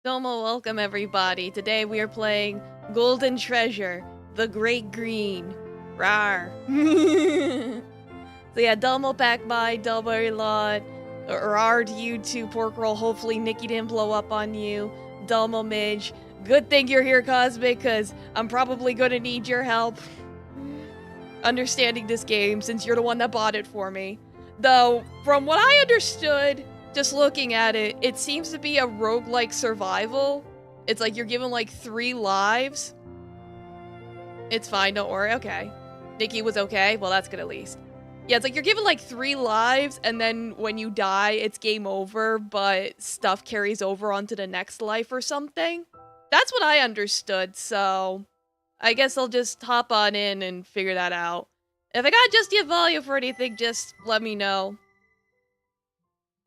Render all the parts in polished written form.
Domo, welcome everybody. Today we are playing Golden Treasure, the Great Green. Rawr. So yeah, Domo pack by Delberry Lot. Rawr to you too, Pork Roll. Hopefully Nikki didn't blow up on you. Domo Midge. Good thing you're here, Cosmic, because I'm probably gonna need your help understanding this game since you're the one that bought it for me. Though, from what I understood, just looking at it, it seems to be a roguelike survival. It's like you're given like 3 lives. It's fine, don't worry, okay. Nikki was okay? Well, that's good at least. Yeah, it's like you're given like 3 lives, and then when you die, it's game over, but stuff carries over onto the next life or something. That's what I understood, so I guess I'll just hop on in and figure that out. If I gotta just give volume for anything, just let me know.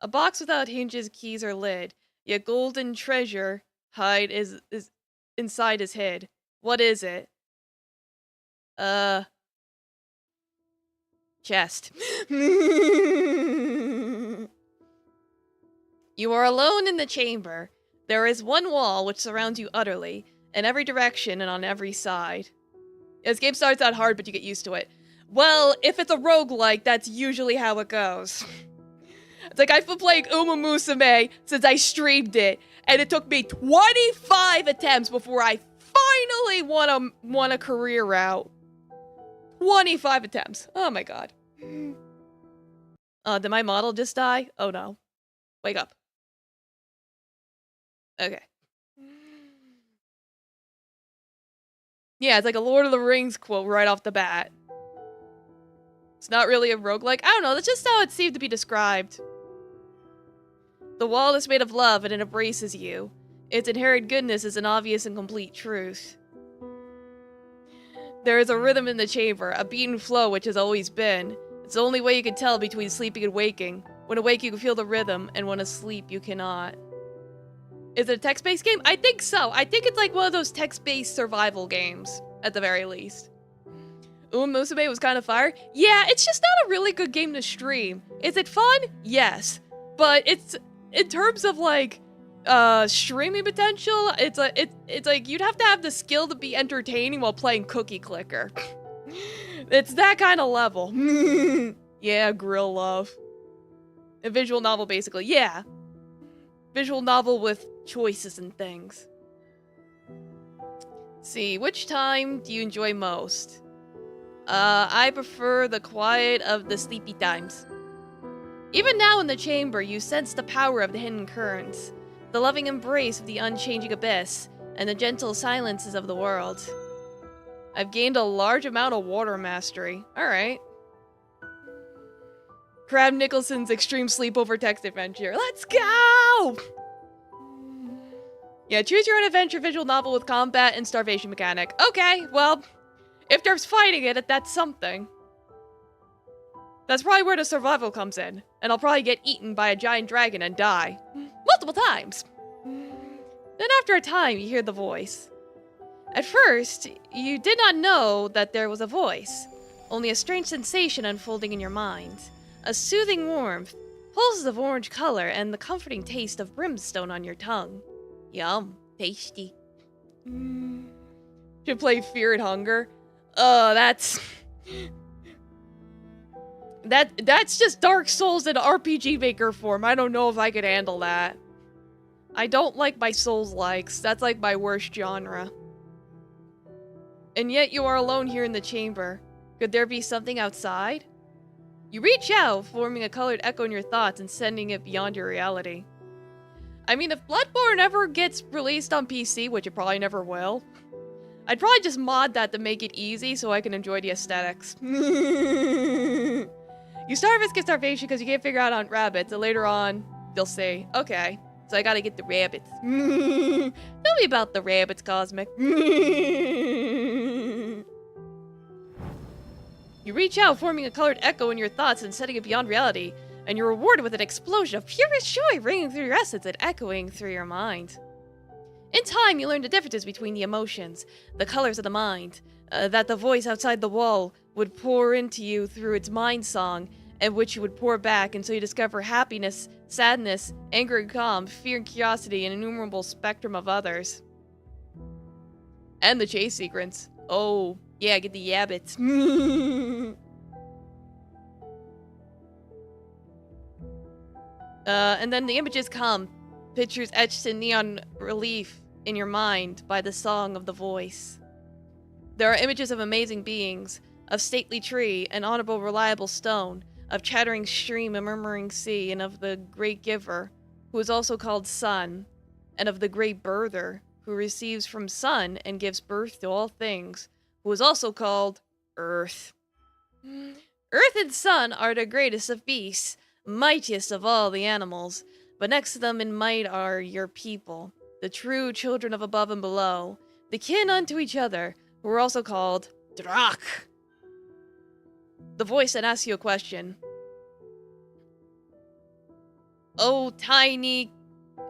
A box without hinges, keys, or lid. Your golden treasure is inside his head. What is it? Chest. You are alone in the chamber. There is one wall which surrounds you utterly, in every direction and on every side. This game starts out hard, but you get used to it. Well, if it's a roguelike, that's usually how it goes. It's like I've been playing Uma Musume since I streamed it, and it took me 25 attempts before I finally won a career route. 25 attempts. Oh my god. Did my model just die? Oh no. Wake up. Okay. Yeah, it's like a Lord of the Rings quote right off the bat. It's not really a roguelike. I don't know, that's just how it seemed to be described. The wall is made of love and it embraces you. Its inherent goodness is an obvious and complete truth. There is a rhythm in the chamber, a beaten flow which has always been. It's the only way you can tell between sleeping and waking. When awake you can feel the rhythm, and when asleep you cannot. Is it a text-based game? I think so. I think it's like one of those text-based survival games, at the very least. Musume was kind of fire. Yeah, it's just not a really good game to stream. Is it fun? Yes. But it's, in terms of like, streaming potential, it's like you'd have to have the skill to be entertaining while playing Cookie Clicker. It's that kind of level. Yeah, grill love. A visual novel, basically. Yeah. Visual novel with choices and things. Let's see, which time do you enjoy most? I prefer the quiet of the sleepy times. Even now in the chamber, you sense the power of the hidden currents, the loving embrace of the unchanging abyss, and the gentle silences of the world. I've gained a large amount of water mastery. Alright. Crab Nicholson's Extreme Sleepover Text Adventure. Let's go! Yeah, choose your own adventure visual novel with combat and starvation mechanic. Okay, well, if there's fighting in it, that's something. That's probably where the survival comes in. And I'll probably get eaten by a giant dragon and die. Multiple times. Then after a time, you hear the voice. At first, you did not know that there was a voice. Only a strange sensation unfolding in your mind. A soothing warmth, pulses of orange color, and the comforting taste of brimstone on your tongue. Yum. Tasty. Should play Fear and Hunger. That's just Dark Souls in RPG Maker form. I don't know if I could handle that. I don't like my Souls-likes. That's like my worst genre. And yet you are alone here in the chamber. Could there be something outside? You reach out, forming a colored echo in your thoughts and sending it beyond your reality. I mean, if Bloodborne ever gets released on PC, which it probably never will, I'd probably just mod that to make it easy so I can enjoy the aesthetics. You start risk of starvation because you can't figure out on rabbits, and later on, they'll say, okay, so I gotta get the rabbits. Tell me about the rabbits, Cosmic. You reach out, forming a colored echo in your thoughts and setting it beyond reality, and you're rewarded with an explosion of purest joy ringing through your essence and echoing through your mind. In time, you learn the differences between the emotions, the colors of the mind, that the voice outside the wall would pour into you through its mind song, and which you would pour back until you discover happiness, sadness, anger and calm, fear and curiosity, an innumerable spectrum of others. And the chase sequence. Oh, yeah, get the yabbits. And then the images come. Pictures etched in neon relief in your mind by the song of the voice. There are images of amazing beings, of stately tree and honorable reliable stone, of chattering stream and murmuring sea, and of the great giver, who is also called sun, and of the great birther, who receives from sun and gives birth to all things, who is also called earth. Earth and sun are the greatest of beasts, mightiest of all the animals, but next to them in might are your people, the true children of above and below, the kin unto each other, who are also called Drak. The voice then asks you a question. O tiny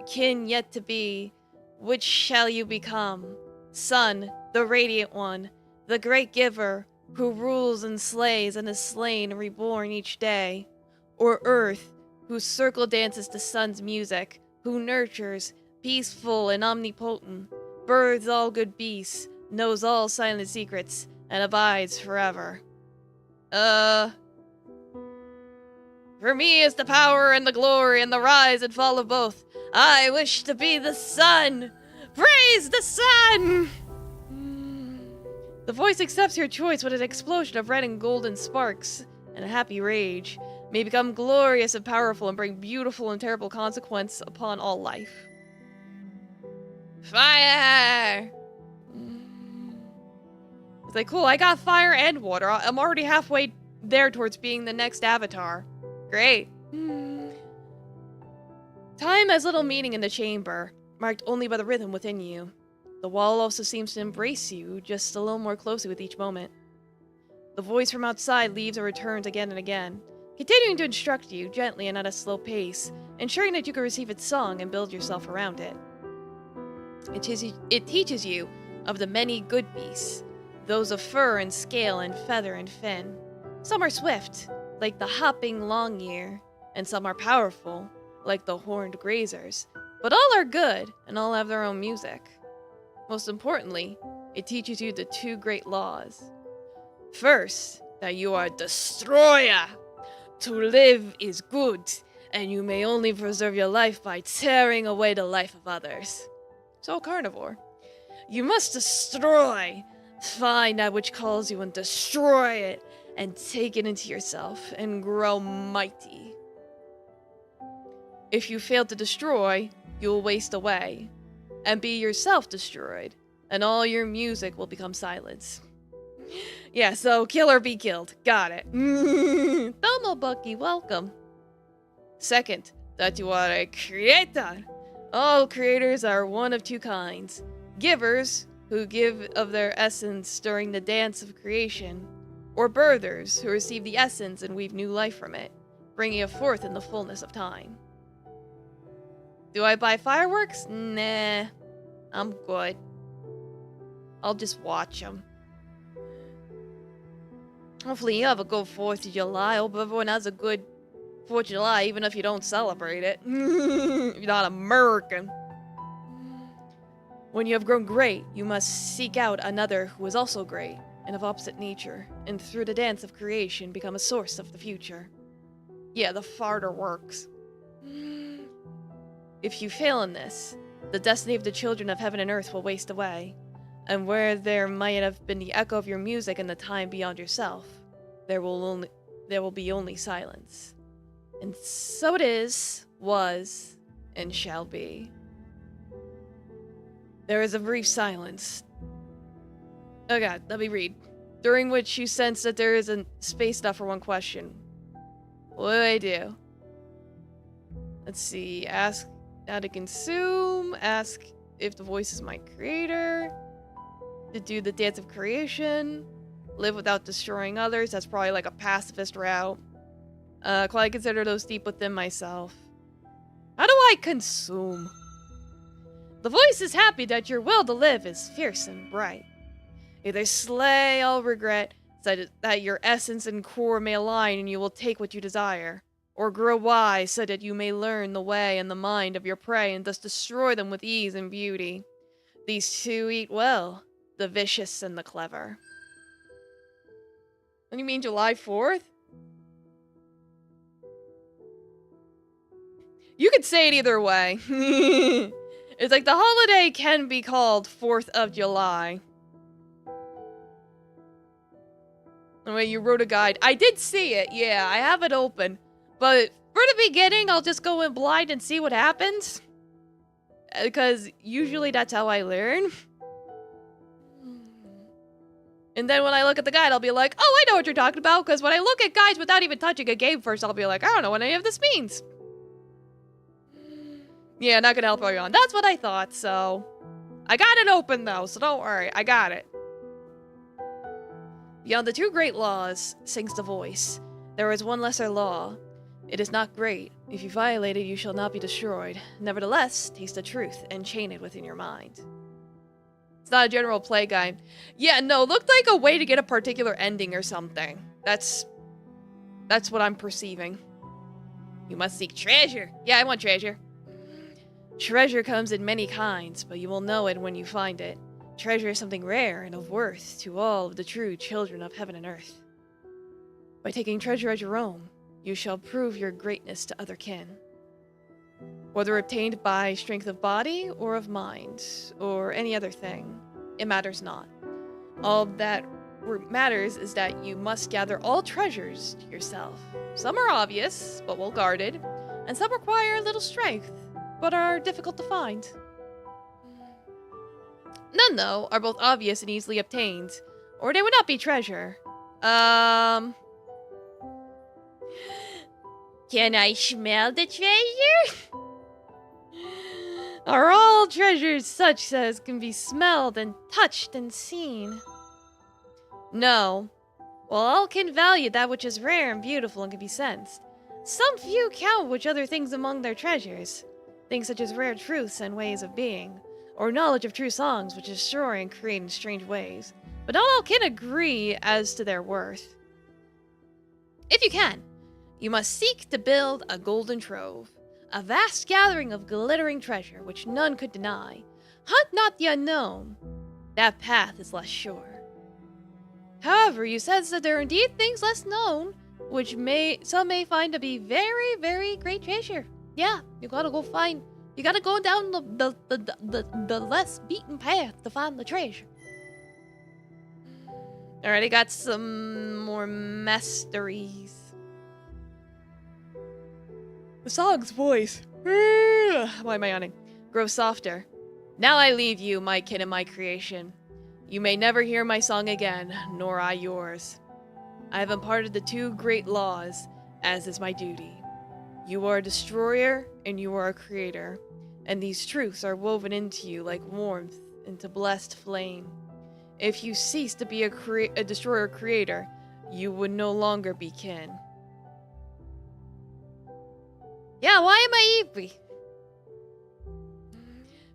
kin yet to be, which shall you become? Sun, the radiant one, the great giver, who rules and slays and is slain and reborn each day. Or earth, whose circle dances to sun's music, who nurtures, peaceful and omnipotent, births all good beasts, knows all silent secrets, and abides forever. For me is the power and the glory and the rise and fall of both. I wish to be the sun! Praise the sun! The voice accepts your choice with an explosion of red and golden sparks, and a happy rage. May become glorious and powerful and bring beautiful and terrible consequence upon all life. Fire! It's like, cool, I got fire and water. I'm already halfway there towards being the next avatar. Great. Time has little meaning in the chamber, marked only by the rhythm within you. The wall also seems to embrace you just a little more closely with each moment. The voice from outside leaves and returns again and again, continuing to instruct you gently and at a slow pace, ensuring that you can receive its song and build yourself around it. It teaches you of the many good beasts, those of fur and scale and feather and fin. Some are swift, like the hopping long ear, and some are powerful, like the horned grazers. But all are good, and all have their own music. Most importantly, it teaches you the two great laws. First, that you are a destroyer. To live is good, and you may only preserve your life by tearing away the life of others. So carnivore. You must destroy. Find that which calls you and destroy it, and take it into yourself, and grow mighty. If you fail to destroy, you will waste away, and be yourself destroyed, and all your music will become silence. Yeah, so kill or be killed. Got it. Domo Bucky, welcome. Second, that you are a creator. All creators are one of two kinds. Givers, who give of their essence during the dance of creation, or birthers, who receive the essence and weave new life from it, bringing it forth in the fullness of time. Do I buy fireworks? Nah, I'm good. I'll just watch them. Hopefully you have a good 4th of July. I hope everyone has a good 4th of July, even if you don't celebrate it. If you're not American. When you have grown great, you must seek out another who is also great, and of opposite nature, and through the dance of creation become a source of the future. Yeah, the farter works. If you fail in this, the destiny of the children of heaven and earth will waste away, and where there might have been the echo of your music in the time beyond yourself, there will be only silence. And so it is, was, and shall be. There is a brief silence. Oh god, let me read. During which you sense that there is a space enough for one question. What do I do? Let's see, ask how to consume, ask if the voice is my creator, to do the dance of creation, live without destroying others, that's probably like a pacifist route. Quite consider those deep within myself. How do I consume? The voice is happy that your will to live is fierce and bright. Either slay all regret, that your essence and core may align and you will take what you desire, or grow wise so that you may learn the way and the mind of your prey and thus destroy them with ease and beauty. These two eat well, the vicious and the clever. What do you mean July 4th? You could say it either way. It's like the holiday can be called 4th of July. Anyway, you wrote a guide. I did see it, yeah, I have it open. But for the beginning, I'll just go in blind and see what happens. Because usually that's how I learn. And then when I look at the guide, I'll be like, oh, I know what you're talking about. Because when I look at guides without even touching a game first, I'll be like, I don't know what any of this means. Yeah, not gonna help you on. That's what I thought, so... I got it open, though, so don't worry. I got it. Beyond the two great laws, sings the voice, there is one lesser law. It is not great. If you violate it, you shall not be destroyed. Nevertheless, taste the truth and chain it within your mind. It's not a general play guide. Yeah, no, looked like a way to get a particular ending or something. That's what I'm perceiving. You must seek treasure. Yeah, I want treasure. Treasure comes in many kinds, but you will know it when you find it. Treasure is something rare and of worth to all of the true children of heaven and earth. By taking treasure as your own, you shall prove your greatness to other kin. Whether obtained by strength of body or of mind, or any other thing, it matters not. All that matters is that you must gather all treasures to yourself. Some are obvious, but well guarded, and some require little strength, but are difficult to find. None, though, are both obvious and easily obtained, or they would not be treasure. Can I smell the treasure? Are all treasures such as can be smelled and touched and seen? No. Well, all can value that which is rare and beautiful and can be sensed. Some few count which other things among their treasures. Things such as rare truths and ways of being, or knowledge of true songs which destroy and create in strange ways. But not all can agree as to their worth. If you can, you must seek to build a golden trove, a vast gathering of glittering treasure which none could deny. Hunt not the unknown. That path is less sure. However, you said that there are indeed things less known, which some may find to be very, very great treasure. Yeah, you gotta go down the less beaten path to find the treasure. Alright, I got some more masteries. The song's voice. Why am I yawning? Grows softer. Now I leave you, my kin and my creation. You may never hear my song again, nor I yours. I have imparted the two great laws, as is my duty. You are a destroyer, and you are a creator, and these truths are woven into you like warmth into blessed flame. If you cease to be a destroyer-creator, you would no longer be kin. Yeah, why am I eepy?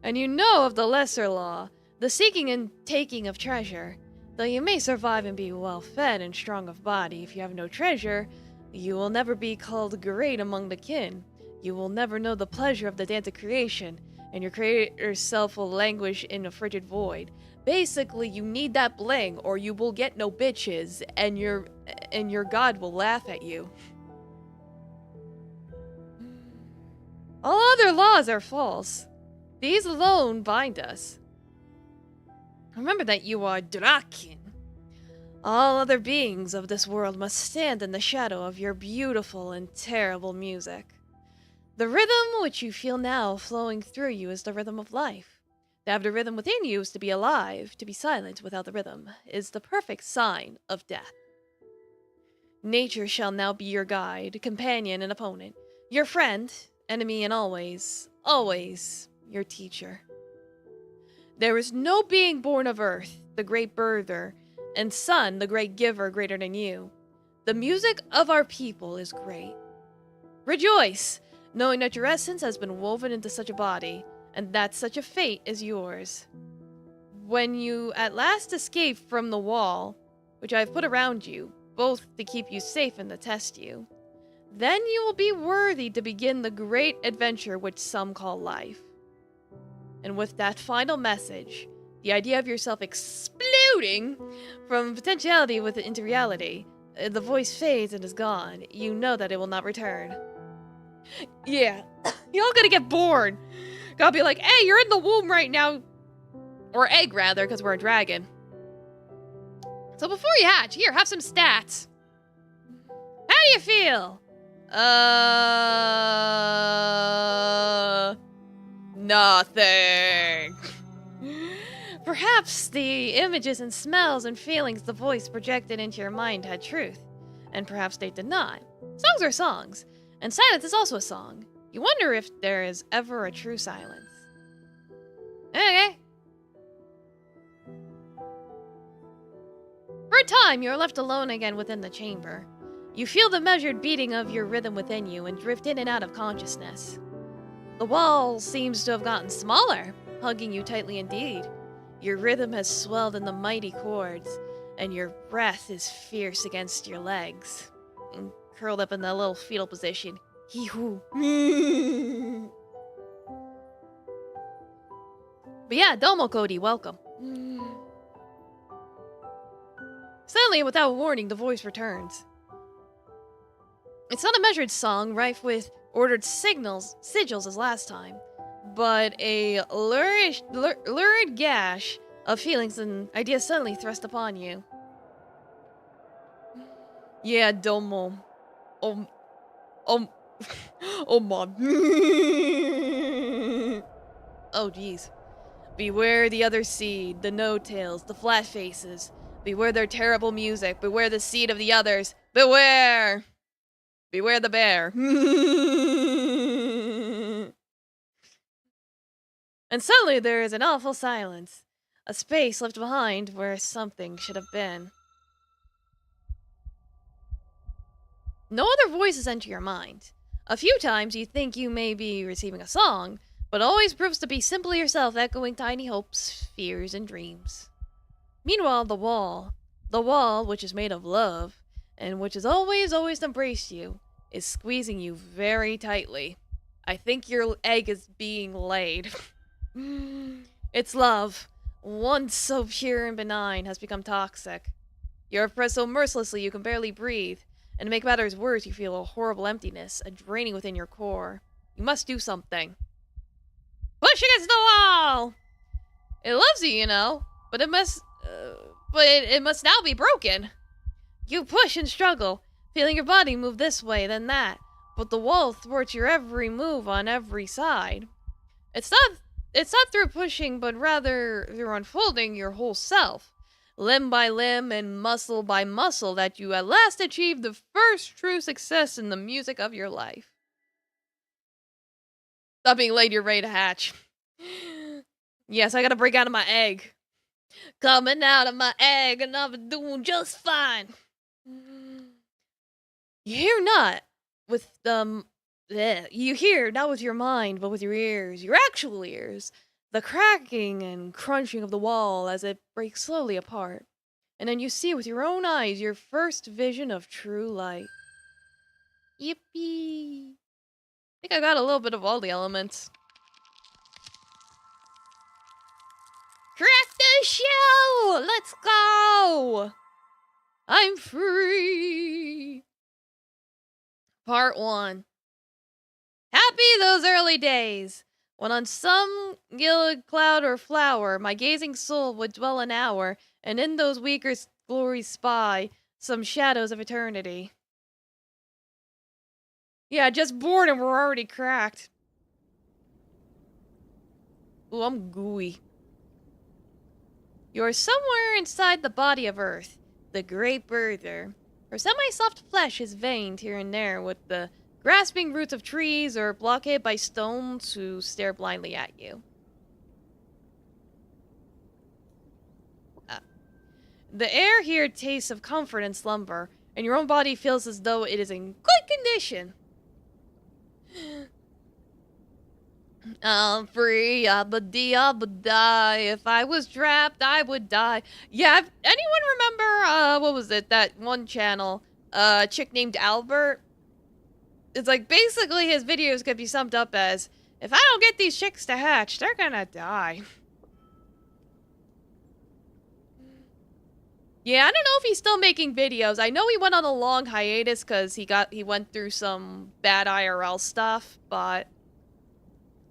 And you know of the lesser law, the seeking and taking of treasure. Though you may survive and be well-fed and strong of body, if you have no treasure, you will never be called great among the kin. You will never know the pleasure of the dance of creation, and your creator's self will languish in a frigid void. Basically, you need that bling, or you will get no bitches, and your god will laugh at you. All other laws are false. These alone bind us. Remember that you are Draken. All other beings of this world must stand in the shadow of your beautiful and terrible music. The rhythm which you feel now flowing through you is the rhythm of life. To have the rhythm within you is to be alive. To be silent without the rhythm is the perfect sign of death. Nature shall now be your guide, companion, and opponent. Your friend, enemy, and always, always your teacher. There is no being born of earth, the great birther, and sun, the great giver, greater than you. The music of our people is great. Rejoice, knowing that your essence has been woven into such a body, and that such a fate is yours. When you at last escape from the wall, which I have put around you, both to keep you safe and to test you, then you will be worthy to begin the great adventure which some call life. And with that final message, the idea of yourself exploding from potentiality into reality, the voice fades and is gone. You know that it will not return. Yeah, you're all gonna get bored. Gotta be like, hey, you're in the womb right now. Or egg, rather, because we're a dragon. So before you hatch, here, have some stats. How do you feel? Nothing. Perhaps the images and smells and feelings the voice projected into your mind had truth, and perhaps they did not. Songs are songs, and silence is also a song. You wonder if there is ever a true silence. Okay. For a time, you are left alone again within the chamber. You feel the measured beating of your rhythm within you and drift in and out of consciousness. The wall seems to have gotten smaller, hugging you tightly indeed. Your rhythm has swelled in the mighty chords, and your breath is fierce against your legs. And curled up in that little fetal position. Hee-hoo. But yeah, Domo Cody, welcome. Suddenly, without warning, the voice returns. It's not a measured song, rife with ordered sigils as last time, but a lurid gash of feelings and ideas suddenly thrust upon you. Yeah, Domo. Oh man. Oh jeez. Beware the other seed, the no-tails, the flat faces. Beware their terrible music. Beware the seed of the others. Beware! Beware the bear. And suddenly there is an awful silence. A space left behind where something should have been. No other voices enter your mind. A few times you think you may be receiving a song, but always proves to be simply yourself echoing tiny hopes, fears, and dreams. Meanwhile, the wall which is made of love, and which has always embraced you, is squeezing you very tightly. I think your egg is being laid. It's love, once so pure and benign, has become toxic. You're pressed so mercilessly you can barely breathe, and to make matters worse, you feel a horrible emptiness, a draining within your core. You must do something. Push against the wall! It loves you, you know, but it must now be broken. You push and struggle, feeling your body move this way, then that, but the wall thwarts your every move on every side. It's not through pushing, but rather through unfolding your whole self, limb by limb and muscle by muscle, that you at last achieve the first true success in the music of your life. Stop being late, you're ready to hatch. Yes, I gotta break out of my egg. Coming out of my egg and I'm doing just fine. You hear not with you hear not with your mind, but with your ears, your actual ears, the cracking and crunching of the wall as it breaks slowly apart. And then you see with your own eyes your first vision of true light. Yippee! I think I got a little bit of all the elements. Crack the shell! Let's go! I'm free! Part 1. Happy those early days, when on some gilded cloud or flower my gazing soul would dwell an hour, and in those weaker glories spy some shadows of eternity. Yeah, just born and we're already cracked. Ooh, I'm gooey. You're somewhere inside the body of Earth, the great birther. Her semi-soft flesh is veined here and there with the grasping roots of trees or blockaded by stones who stare blindly at you. The air here tastes of comfort and slumber, and your own body feels as though it is in good condition. I'm free, abba-dee, abba-die. If I was trapped, I would die. Yeah, anyone remember, what was it, that one channel, chick named Albert? It's like, basically his videos could be summed up as, if I don't get these chicks to hatch, they're gonna die. Yeah, I don't know if he's still making videos. I know he went on a long hiatus because he went through some bad IRL stuff, but...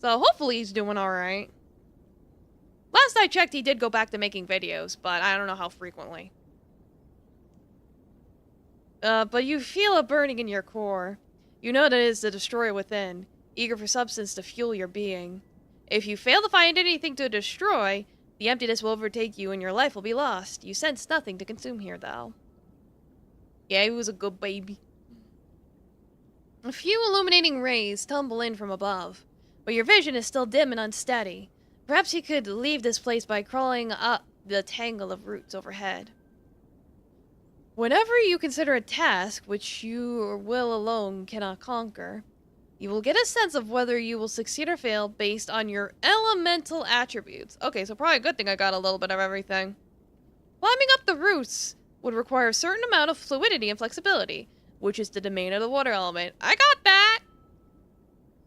So hopefully he's doing alright. Last I checked, he did go back to making videos, but I don't know how frequently. But you feel a burning in your core. You know that it is the destroyer within, eager for substance to fuel your being. If you fail to find anything to destroy, the emptiness will overtake you and your life will be lost. You sense nothing to consume here, though. Yeah, he was a good baby. A few illuminating rays tumble in from above, but your vision is still dim and unsteady. Perhaps you could leave this place by crawling up the tangle of roots overhead. Whenever you consider a task which your will alone cannot conquer, you will get a sense of whether you will succeed or fail based on your elemental attributes. Okay, so probably a good thing I got a little bit of everything. Climbing up the roots would require a certain amount of fluidity and flexibility, which is the domain of the water element. I got that!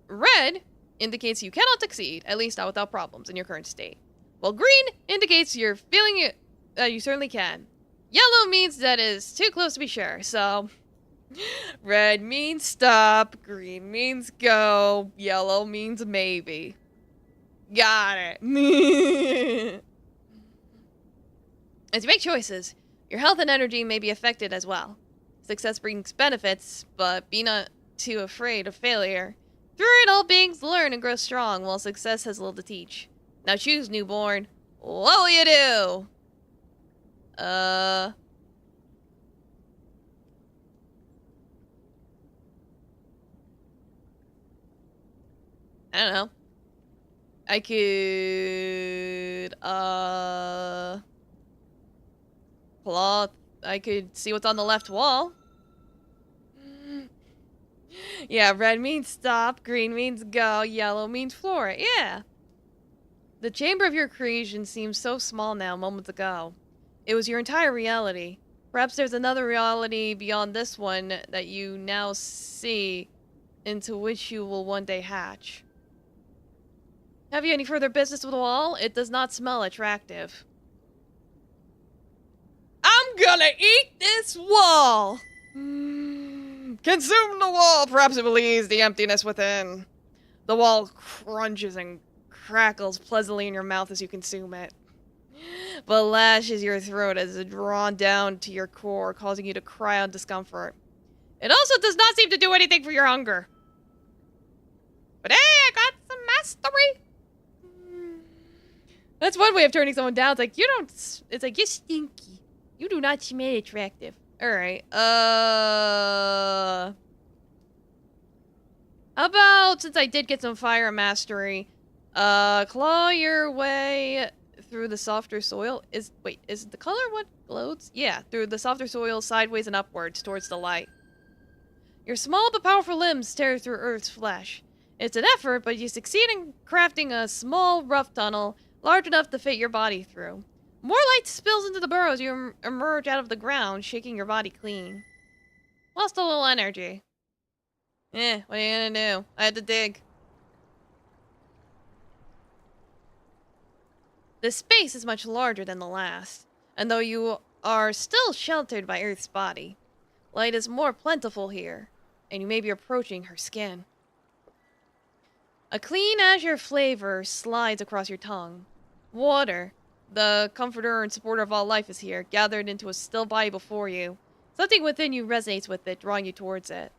Red indicates you cannot succeed, at least not without problems in your current state. While green indicates you're feeling it, you certainly can. Yellow means that is too close to be sure, so... Red means stop, green means go, yellow means maybe. Got it. As you make choices, your health and energy may be affected as well. Success brings benefits, but be not too afraid of failure. Through it, all beings learn and grow strong, while success has little to teach. Now choose, newborn. What will you do? I don't know. I could, plot. I could see what's on the left wall. Yeah, red means stop, green means go, yellow means flora. Yeah. The chamber of your creation seems so small now moments ago. It was your entire reality. Perhaps there's another reality beyond this one that you now see, into which you will one day hatch. Have you any further business with the wall? It does not smell attractive. I'm gonna eat this wall! Consume the wall! Perhaps it will ease the emptiness within. The wall crunches and crackles pleasantly in your mouth as you consume it, but lashes your throat as it drawn down to your core, causing you to cry out in discomfort. It also does not seem to do anything for your hunger. But hey, I got some mastery! That's one way of turning someone down. It's like, you don't... It's like, you're stinky. You do not smell attractive. Alright, how about, since I did get some fire mastery, claw your way through the softer soil. Wait, is the color what glows? Yeah, through the softer soil, sideways and upwards, towards the light. Your small but powerful limbs tear through Earth's flesh. It's an effort, but you succeed in crafting a small, rough tunnel, large enough to fit your body through. More light spills into the burrows you emerge out of the ground, shaking your body clean. Lost a little energy. What are you gonna do? I had to dig. This space is much larger than the last, and though you are still sheltered by Earth's body, light is more plentiful here, and you may be approaching her skin. A clean azure flavor slides across your tongue. Water, the comforter and supporter of all life, is here, gathered into a still body before you. Something within you resonates with it, drawing you towards it.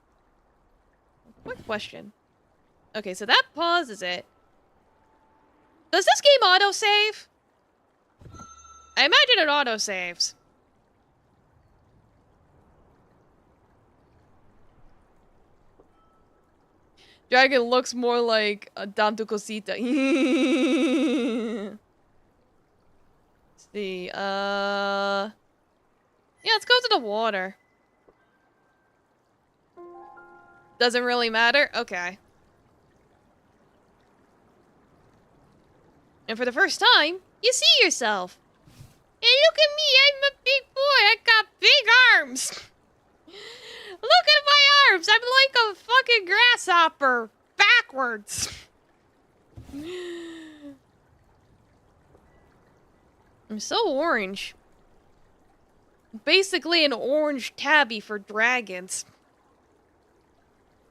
Quick question. Okay, so that pauses it. Does this game autosave? I imagine it autosaves. Dragon looks more like a Danto Cosita. See, yeah, let's go to the water. Doesn't really matter? Okay. And for the first time, you see yourself. Hey, look at me, I'm a big boy, I got big arms. Look at my arms! I'm like a fucking grasshopper! Backwards! I'm so orange. Basically an orange tabby for dragons.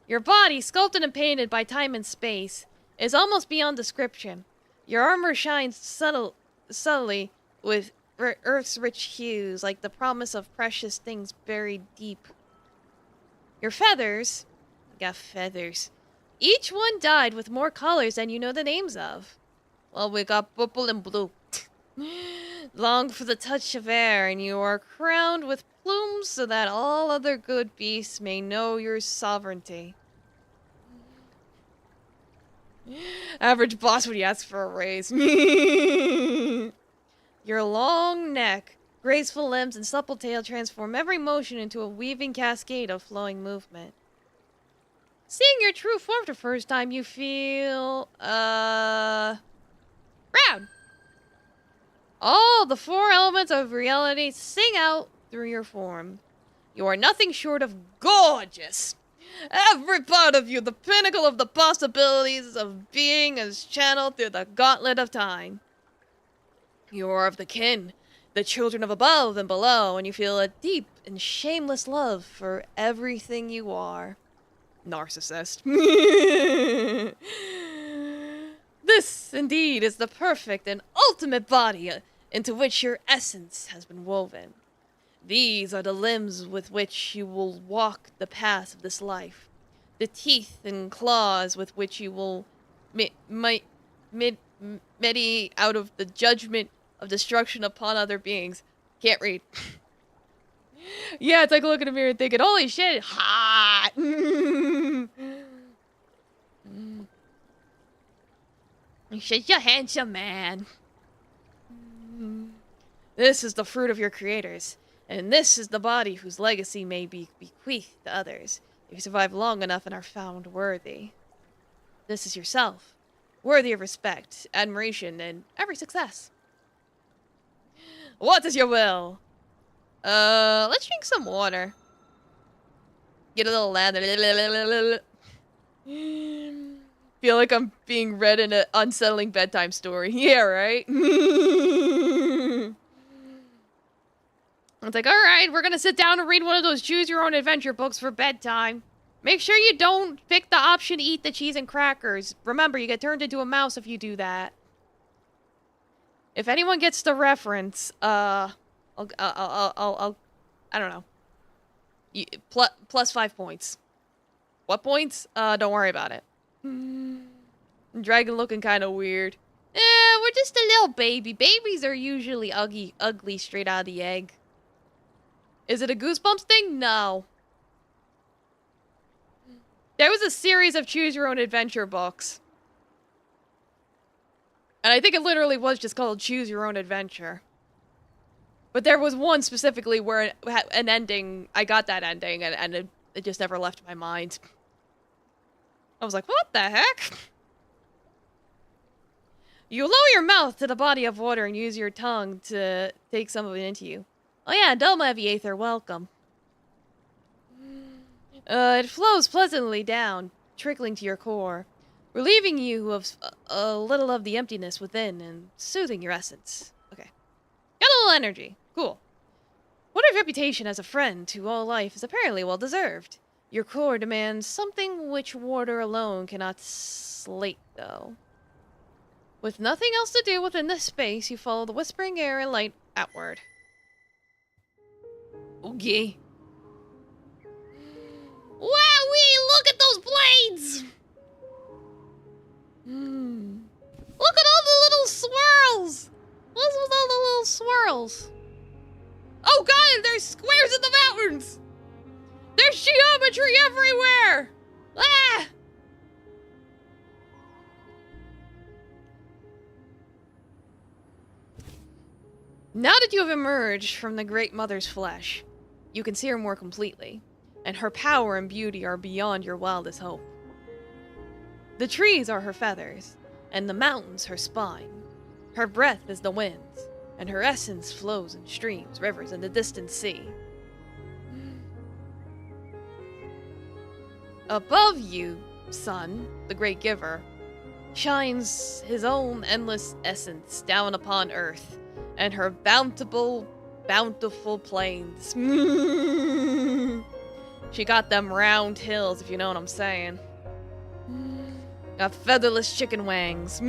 Your body, sculpted and painted by time and space, is almost beyond description. Your armor shines subtly with Earth's rich hues, like the promise of precious things buried deep. Your feathers... You got feathers. Each one dyed with more colors than you know the names of. Well, we got purple and blue. Long for the touch of air, and you are crowned with plumes so that all other good beasts may know your sovereignty. Average boss when you ask for a raise. Your long neck, graceful limbs, and supple tail transform every motion into a weaving cascade of flowing movement. Seeing your true form for the first time, you feel, proud. All the four elements of reality sing out through your form. You are nothing short of gorgeous. Every part of you, the pinnacle of the possibilities of being, is channeled through the gauntlet of time. You are of the kin, the children of above and below, and you feel a deep and shameless love for everything you are. Narcissist. This, indeed, is the perfect and ultimate body into which your essence has been woven. These are the limbs with which you will walk the path of this life. The teeth and claws with which you will medi out of the judgment of destruction upon other beings. Can't read. Yeah, it's like looking in the mirror and thinking, holy shit, hot! Shit, you handsome man. This is the fruit of your creators, and this is the body whose legacy may be bequeathed to others, if you survive long enough and are found worthy. This is yourself, worthy of respect, admiration, and every success. What is your will? Let's drink some water. Get a little lather. Feel like I'm being read in an unsettling bedtime story. Yeah, right? It's like, alright, we're gonna sit down and read one of those choose-your-own-adventure books for bedtime. Make sure you don't pick the option to eat the cheese and crackers. Remember, you get turned into a mouse if you do that. If anyone gets the reference, I don't know. Plus 5 points. What points? Don't worry about it. Dragon looking kind of weird. We're just a little baby. Babies are usually ugly straight out of the egg. Is it a Goosebumps thing? No. There was a series of choose-your-own-adventure books. And I think it literally was just called Choose Your Own Adventure. But there was one specifically where it had an ending. I got that ending, and it just never left my mind. I was like, what the heck? You lower your mouth to the body of water and use your tongue to take some of it into you. Oh yeah, Doma Aviator, welcome. It flows pleasantly down, trickling to your core, relieving you of a little of the emptiness within and soothing your essence. Okay. Got a little energy. Cool. Water's reputation as a friend to all life is apparently well deserved. Your core demands something which water alone cannot slate, though. With nothing else to do within this space, you follow the whispering air and light outward. Okay. Wowee! Look at those blades! Look at all the little swirls! What's with all the little swirls? Oh god, there's squares in the mountains! There's geometry everywhere! Ah! Now that you have emerged from the Great Mother's flesh, you can see her more completely, and her power and beauty are beyond your wildest hope. The trees are her feathers, and the mountains her spine. Her breath is the winds, and her essence flows in streams, rivers, and the distant sea. Above you, sun, the great giver, shines his own endless essence down upon earth and her bountiful plains. She got them round hills, if you know what I'm saying. Got featherless chicken wangs.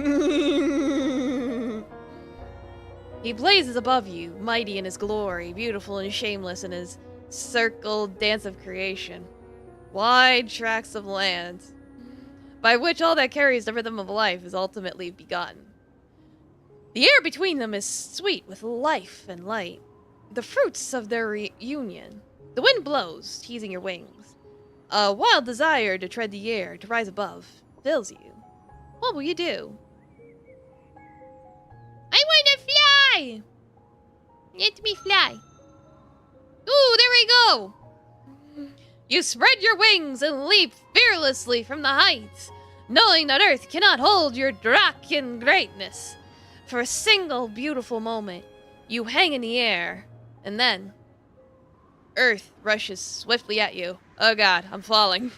He blazes above you, mighty in his glory, beautiful and shameless in his circled dance of creation. Wide tracts of land, by which all that carries the rhythm of life is ultimately begun. The air between them is sweet with life and light, the fruits of their reunion. The wind blows, teasing your wings. A wild desire to tread the air, to rise above, fills you. What will you do? I want to fly! Let me fly. Ooh, there we go! You spread your wings and leap fearlessly from the heights, knowing that Earth cannot hold your Draken greatness. For a single beautiful moment, you hang in the air, and then Earth rushes swiftly at you. Oh god, I'm falling.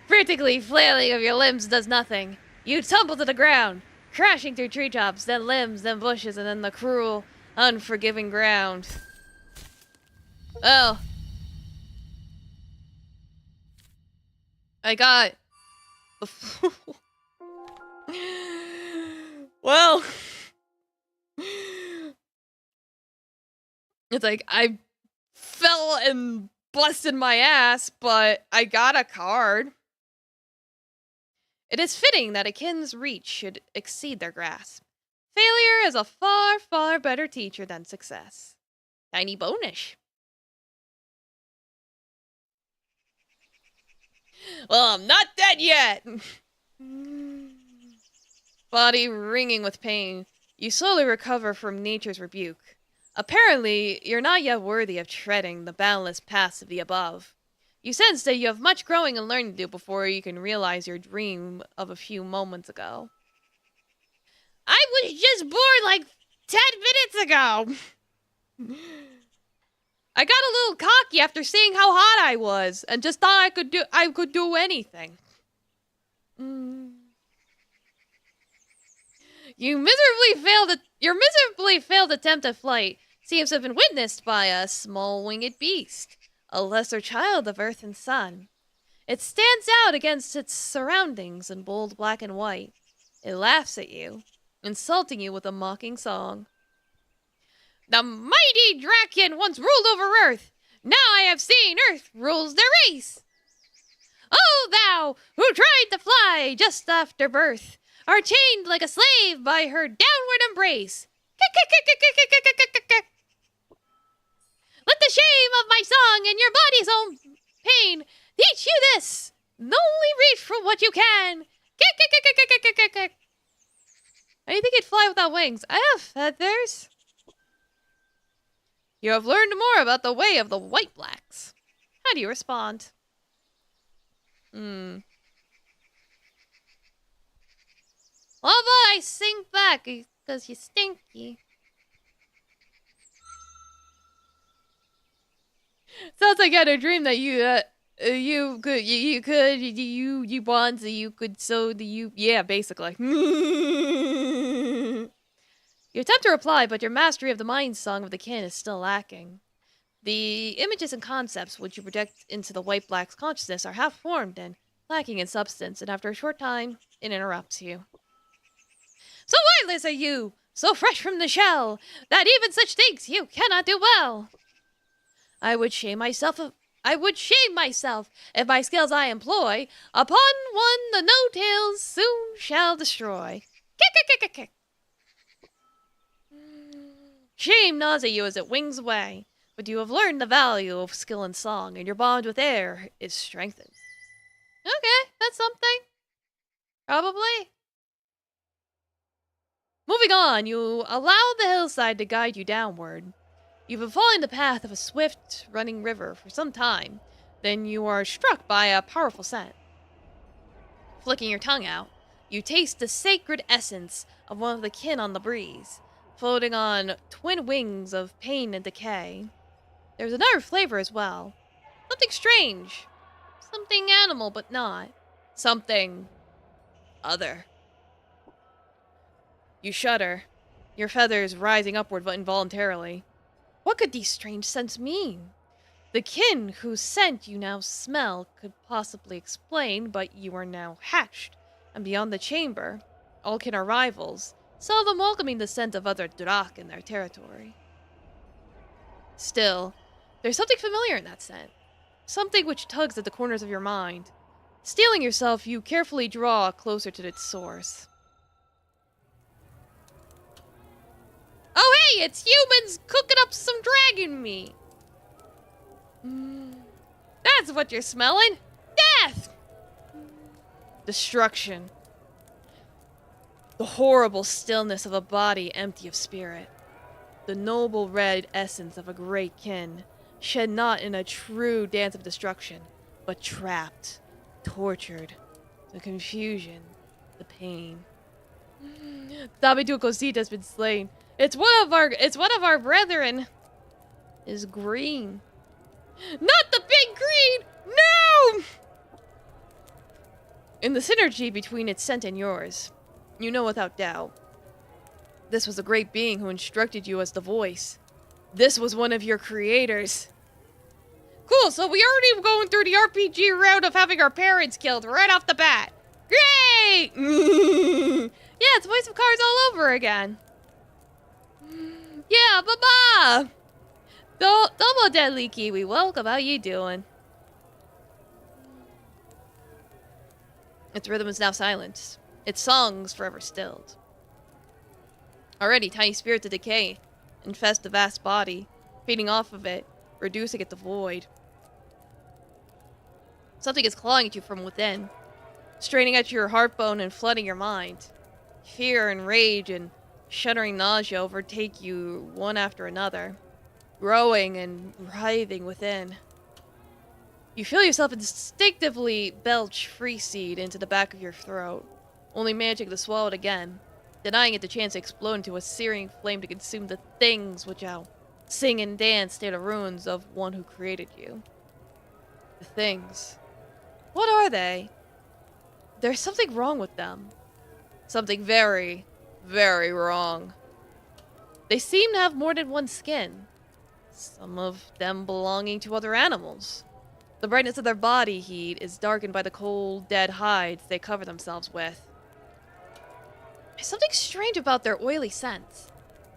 Frantically flailing of your limbs does nothing. You tumble to the ground, crashing through treetops, then limbs, then bushes, and then the cruel, unforgiving ground. Well, I got... well... It's like, I fell and busted my ass, but I got a card. It is fitting that a kin's reach should exceed their grasp. Failure is a far, far better teacher than success. Tiny bonish. Well, I'm not dead yet! Body ringing with pain, you slowly recover from nature's rebuke. Apparently, you're not yet worthy of treading the boundless paths of the above. You sense that you have much growing and learning to do before you can realize your dream of a few moments ago. I was just born like 10 minutes ago! I got a little cocky after seeing how hot I was, and just thought I could do anything. Your miserably failed attempt at flight seems to have been witnessed by a small winged beast, a lesser child of earth and sun. It stands out against its surroundings in bold black and white. It laughs at you, insulting you with a mocking song. The mighty Draken once ruled over Earth. Now I have seen Earth rules their race. Oh, thou who tried to fly just after birth, are chained like a slave by her downward embrace. Let the shame of my song and your body's own pain teach you this. Only reach for what you can. How do you think you'd fly without wings? I have feathers. You have learned more about the way of the white blacks. How do you respond? Well, but I sink back because you stinky. Sounds like you had a dream that you want, so you could, so the you, yeah, basically. You attempt to reply, but your mastery of the mind song of the kin is still lacking. The images and concepts which you project into the white black's consciousness are half-formed and lacking in substance, and after a short time, it interrupts you. So wildless are you, so fresh from the shell, that even such things you cannot do well. I would shame myself if my skills I employ upon one the no-tails soon shall destroy. Kick. Shame gnaws at you as it wings away, but you have learned the value of skill in song, and your bond with air is strengthened. Okay, that's something. Probably. Moving on, you allow the hillside to guide you downward. You've been following the path of a swift, running river for some time. Then you are struck by a powerful scent. Flicking your tongue out, you taste the sacred essence of one of the kin on the breeze, floating on twin wings of pain and decay. There's another flavor as well. Something strange. Something animal, but not. Something other. You shudder, your feathers rising upward involuntarily. What could these strange scents mean? The kin whose scent you now smell could possibly explain, but you are now hatched, and beyond the chamber, all kin are rivals, seldom welcoming the scent of other Drak in their territory. Still, there's something familiar in that scent, something which tugs at the corners of your mind. Steeling yourself, you carefully draw closer to its source. Oh hey, it's humans cooking up some dragon meat! That's what you're smelling! Death! Destruction. The horrible stillness of a body empty of spirit. The noble red essence of a great kin, shed not in a true dance of destruction, but trapped, tortured, the confusion, the pain. Dabidu Kosit has been slain. It's one of our brethren. Is green. Not the big green! No! In the synergy between its scent and yours, you know without doubt, this was a great being who instructed you as the voice. This was one of your creators. Cool, so we already going through the RPG route of having our parents killed right off the bat. Great! Yeah, it's Voice of Cards all over again. Yeah, baba! Double Deadly Kiwi, welcome, how you doing? Its rhythm is now silent. Its songs forever stilled. Already, tiny spirits of decay infest the vast body, feeding off of it, reducing it to void. Something is clawing at you from within, straining at your heartbone and flooding your mind. Fear and rage and shuddering nausea overtake you one after another, growing and writhing within. You feel yourself instinctively belch free seed into the back of your throat, only managing to swallow it again, denying it the chance to explode into a searing flame to consume the things which now sing and dance near the ruins of one who created you. The things. What are they? There's something wrong with them. Something very, very wrong. They seem to have more than one skin, some of them belonging to other animals. The brightness of their body heat is darkened by the cold, dead hides they cover themselves with. There's something strange about their oily scents.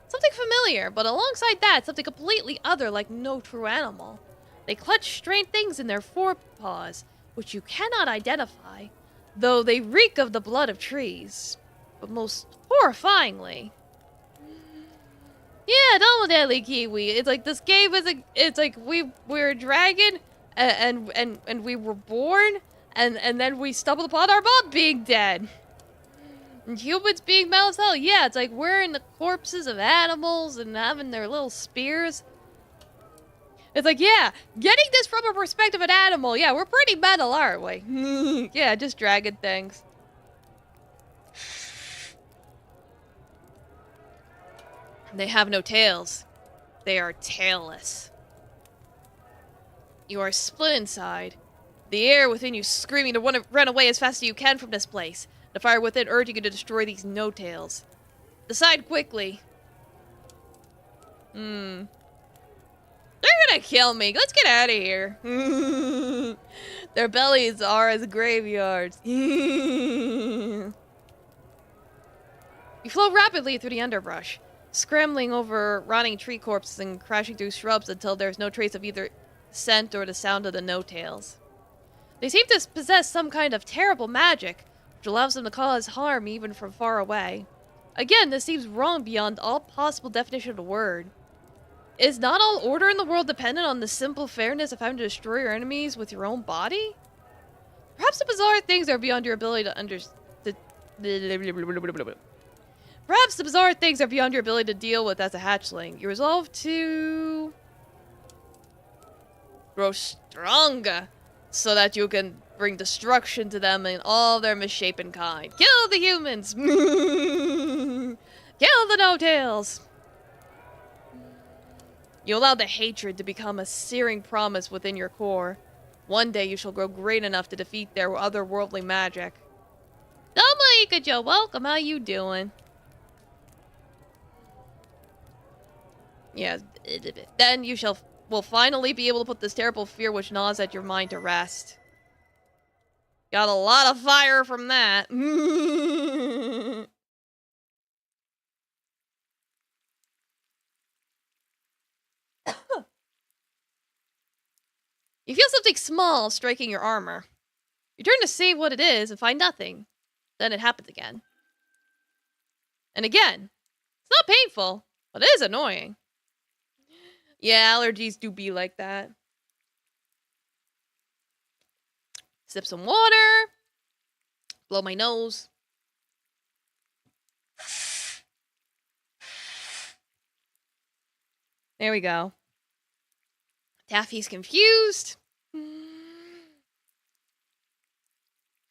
Something familiar, but alongside that, something completely other like no true animal. They clutch strange things in their forepaws, which you cannot identify, though they reek of the blood of trees. But most horrifyingly. Yeah, Double Deadly Kiwi. It's like this game is it's like we're a dragon and we were born and then we stumbled upon our mom being dead. And humans being mad as hell. Yeah, it's like we're in the corpses of animals and having their little spears. It's like, yeah, getting this from a perspective of an animal, yeah, we're pretty metal, aren't we? Yeah, just dragon things. They have no tails. They are tailless. You are split inside. The air within you screaming to run away as fast as you can from this place. The fire within urging you to destroy these no-tails. Decide quickly. They're gonna kill me. Let's get out of here. Their bellies are as graveyards. You flow rapidly through the underbrush, scrambling over rotting tree corpses and crashing through shrubs until there's no trace of either scent or the sound of the no-tails. They seem to possess some kind of terrible magic, which allows them to cause harm even from far away. Again, this seems wrong beyond all possible definition of the word. Is not all order in the world dependent on the simple fairness of having to destroy your enemies with your own body? Perhaps the bizarre things are beyond your ability to Perhaps the bizarre things are beyond your ability to deal with as a hatchling. You resolve to grow stronger so that you can bring destruction to them in all their misshapen kind. Kill the humans! Kill the no-tails! You allow the hatred to become a searing promise within your core, One day you shall grow great enough to defeat their otherworldly magic. Domo Ikajo, welcome. How you doing? Yeah, then you will finally be able to put this terrible fear which gnaws at your mind to rest. Got a lot of fire from that. You feel something small striking your armor. You turn to see what it is and find nothing. Then it happens again. And again. It's not painful, but it is annoying. Yeah, allergies do be like that. Sip some water. Blow my nose. There we go. Taffy's confused. And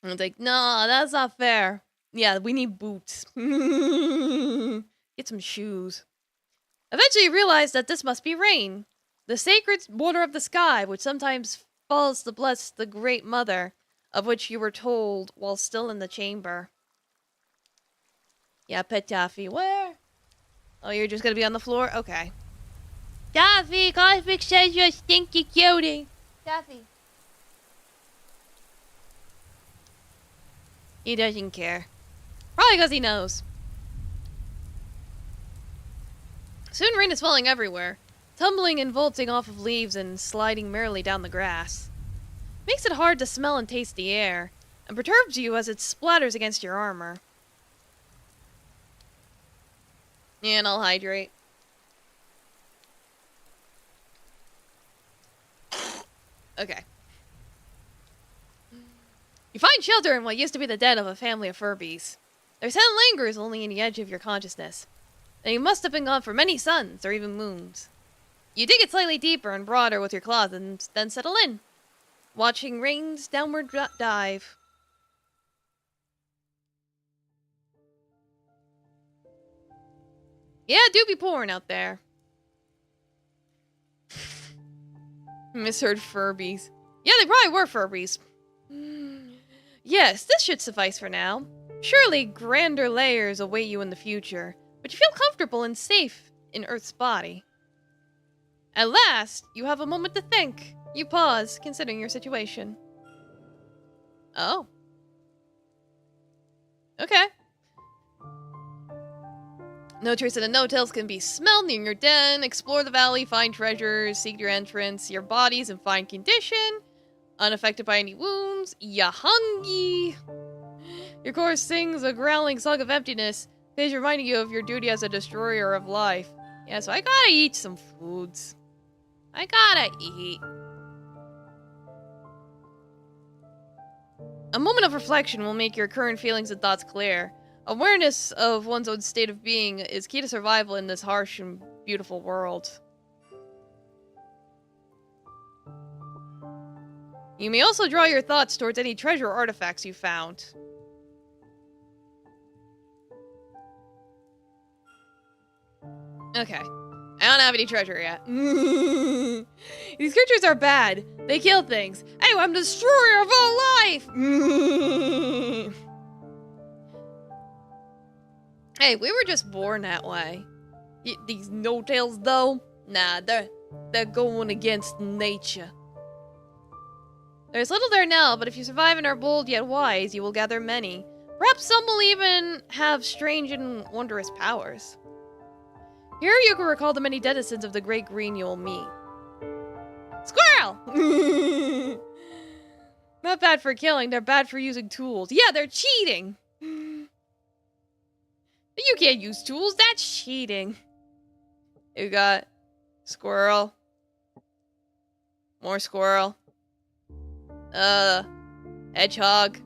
it's like, no, that's not fair. Yeah, we need boots. Get some shoes. Eventually you realize that this must be rain. The sacred water of the sky, which sometimes falls to bless the Great Mother, of which you were told while still in the chamber. Yeah, pet Taffy. Where? Oh, you're just gonna be on the floor? Okay. Taffy, Cosmic says you're stinky cutie. Taffy. He doesn't care. Probably because he knows. Soon rain is falling everywhere, tumbling and vaulting off of leaves and sliding merrily down the grass. Makes it hard to smell and taste the air, and perturbs you as it splatters against your armor. And I'll hydrate. Okay. You find shelter in what used to be the den of a family of Furbies. Their scent lingers only in the edge of your consciousness. And you must have been gone for many suns, or even moons. You dig it slightly deeper and broader with your claws, and then settle in, watching rain's downward dive. Yeah, it do be pouring out there. Misheard Furbies. Yeah, they probably were Furbies. Yes, this should suffice for now. Surely grander layers await you in the future, but you feel comfortable and safe in Earth's body. At last, you have a moment to think. You pause, considering your situation. Oh. Okay. No trace of the no-tails can be smelled near your den. Explore the valley, find treasures, seek your entrance. Your body's in fine condition. Unaffected by any wounds. Ya hungry. Your core sings a growling song of emptiness. It is reminding you of your duty as a destroyer of life. Yeah, so I gotta eat some foods. I gotta eat. A moment of reflection will make your current feelings and thoughts clear. Awareness of one's own state of being is key to survival in this harsh and beautiful world. You may also draw your thoughts towards any treasure or artifacts you found. Okay. I don't have any treasure yet. These creatures are bad. They kill things. Anyway, I'm the destroyer of all life! Hey, we were just born that way. These no-tails, though? Nah, they're going against nature. There's little there now, but if you survive and are bold yet wise, you will gather many. Perhaps some will even have strange and wondrous powers. Here you can recall the many denizens of the Great Green you will meet. Squirrel! Not bad for killing, they're bad for using tools. Yeah, they're cheating! You can't use tools, that's cheating. You got squirrel. More squirrel. Hedgehog.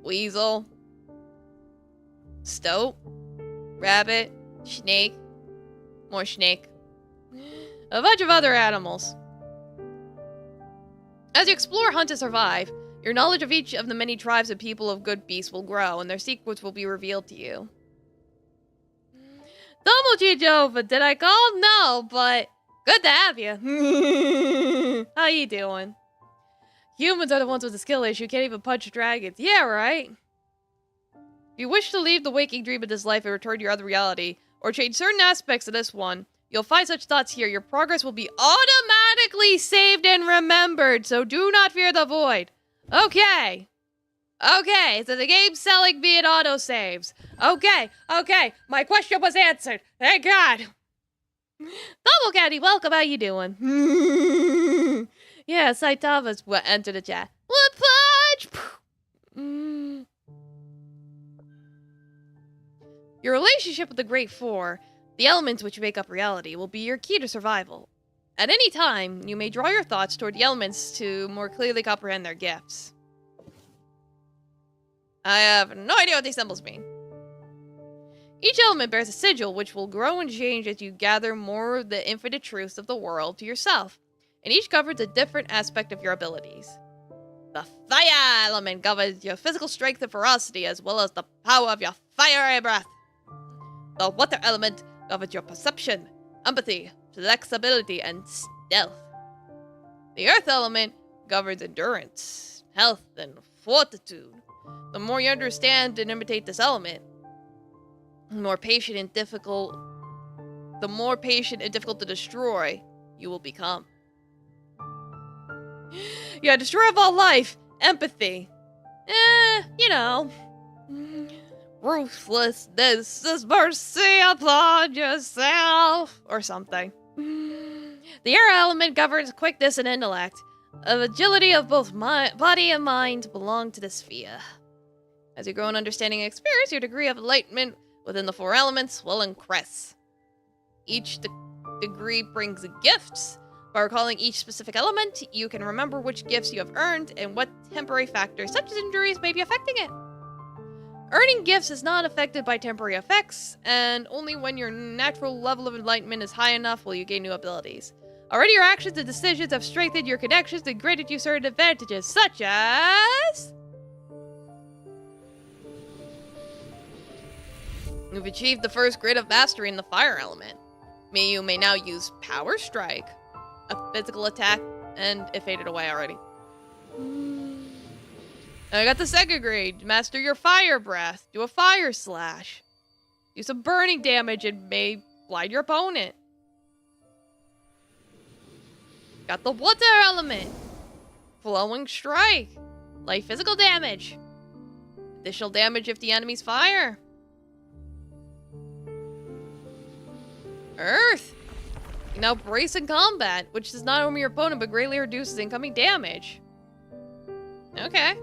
Weasel. Stoat. Rabbit. Snake. More snake. A bunch of other animals. As you explore, hunt, and survive, your knowledge of each of the many tribes of people of good beasts will grow, and their secrets will be revealed to you. Domo Jova, did I call? No, but good to have you. How you doing? Humans are the ones with the skill issue, can't even punch dragons. Yeah, right? If you wish to leave the waking dream of this life and return to your other reality, or change certain aspects of this one, you'll find such thoughts here. Your progress will be automatically saved and remembered, so do not fear the void. Okay. Okay, so the game's selling me an autosaves. Okay, my question was answered. Thank God. Double Caddy, welcome, how you doing? Yeah, Saitama's entered the chat. One punch! Your relationship with the Great Four, the elements which make up reality, will be your key to survival. At any time, you may draw your thoughts toward the elements to more clearly comprehend their gifts. I have no idea what these symbols mean. Each element bears a sigil which will grow and change as you gather more of the infinite truths of the world to yourself, and each governs a different aspect of your abilities. The fire element governs your physical strength and ferocity, as well as the power of your fiery breath. The water element governs your perception, empathy, flexibility, and stealth. The earth element governs endurance, health, and fortitude. The more you understand and imitate this element, the more patient and difficult to destroy you will become. Yeah, destroyer of all life, empathy. You know. Ruthlessness is mercy upon yourself, or something. The air element governs quickness and intellect. Agility of both body and mind belong to the sphere. As you grow in understanding and experience, your degree of enlightenment within the four elements will increase. Each degree brings gifts. By recalling each specific element, you can remember which gifts you have earned and what temporary factors, such as injuries, may be affecting it. Earning gifts is not affected by temporary effects, and only when your natural level of enlightenment is high enough will you gain new abilities. Already your actions and decisions have strengthened your connections and granted you certain advantages, such as... You've achieved the first grade of mastery in the fire element. You may now use Power Strike, a physical attack, and it faded away already. I got the second grade. Master your fire breath. Do a fire slash. Do some burning damage and may blind your opponent. Got the water element. Flowing strike. Light physical damage. Additional damage if the enemy's fire. Earth. You now brace in combat, which does not harm your opponent but greatly reduces incoming damage. Okay.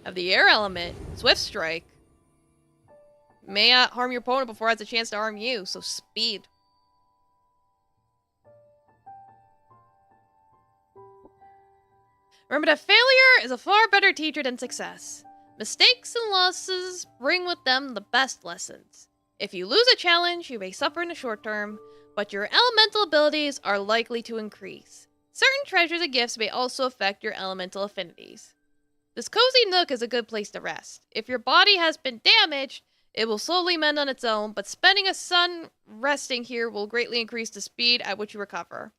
Have the air element. Swift strike. May not harm your opponent before it has a chance to harm you, so speed. Remember that failure is a far better teacher than success. Mistakes and losses bring with them the best lessons. If you lose a challenge, you may suffer in the short term, but your elemental abilities are likely to increase. Certain treasures and gifts may also affect your elemental affinities. This cozy nook is a good place to rest. If your body has been damaged, it will slowly mend on its own, but spending a sun resting here will greatly increase the speed at which you recover.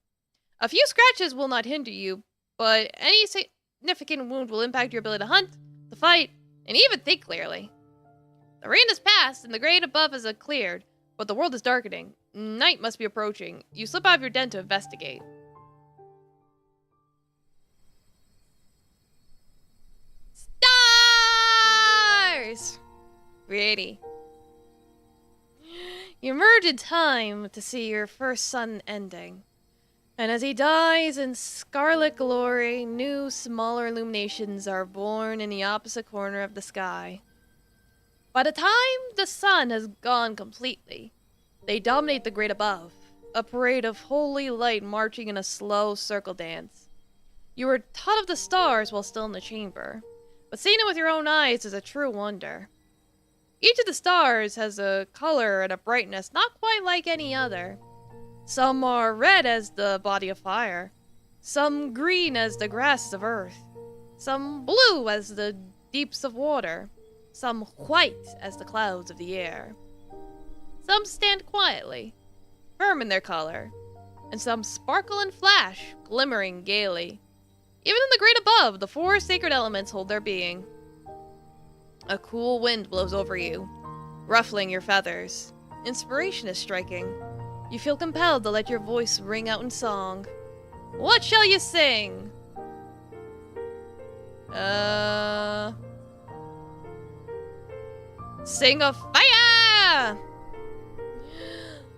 A few scratches will not hinder you, but any significant wound will impact your ability to hunt, to fight, and even think clearly. The rain has passed, and the grade above has cleared, but the world is darkening. Night must be approaching. You slip out of your den to investigate. Stars! Pretty. You emerge in time to see your first sun ending. And as he dies in scarlet glory, new, smaller illuminations are born in the opposite corner of the sky. By the time the sun has gone completely, they dominate the great above, a parade of holy light marching in a slow circle dance. You were taught of the stars while still in the chamber, but seeing it with your own eyes is a true wonder. Each of the stars has a color and a brightness not quite like any other. Some are red as the body of fire, some green as the grass of earth, some blue as the deeps of water, some white as the clouds of the air. Some stand quietly, firm in their color, and some sparkle and flash, glimmering gaily. Even in the great above, the 4 sacred elements hold their being. A cool wind blows over you, ruffling your feathers. Inspiration is striking. You feel compelled to let your voice ring out in song. What shall you sing? Sing of fire!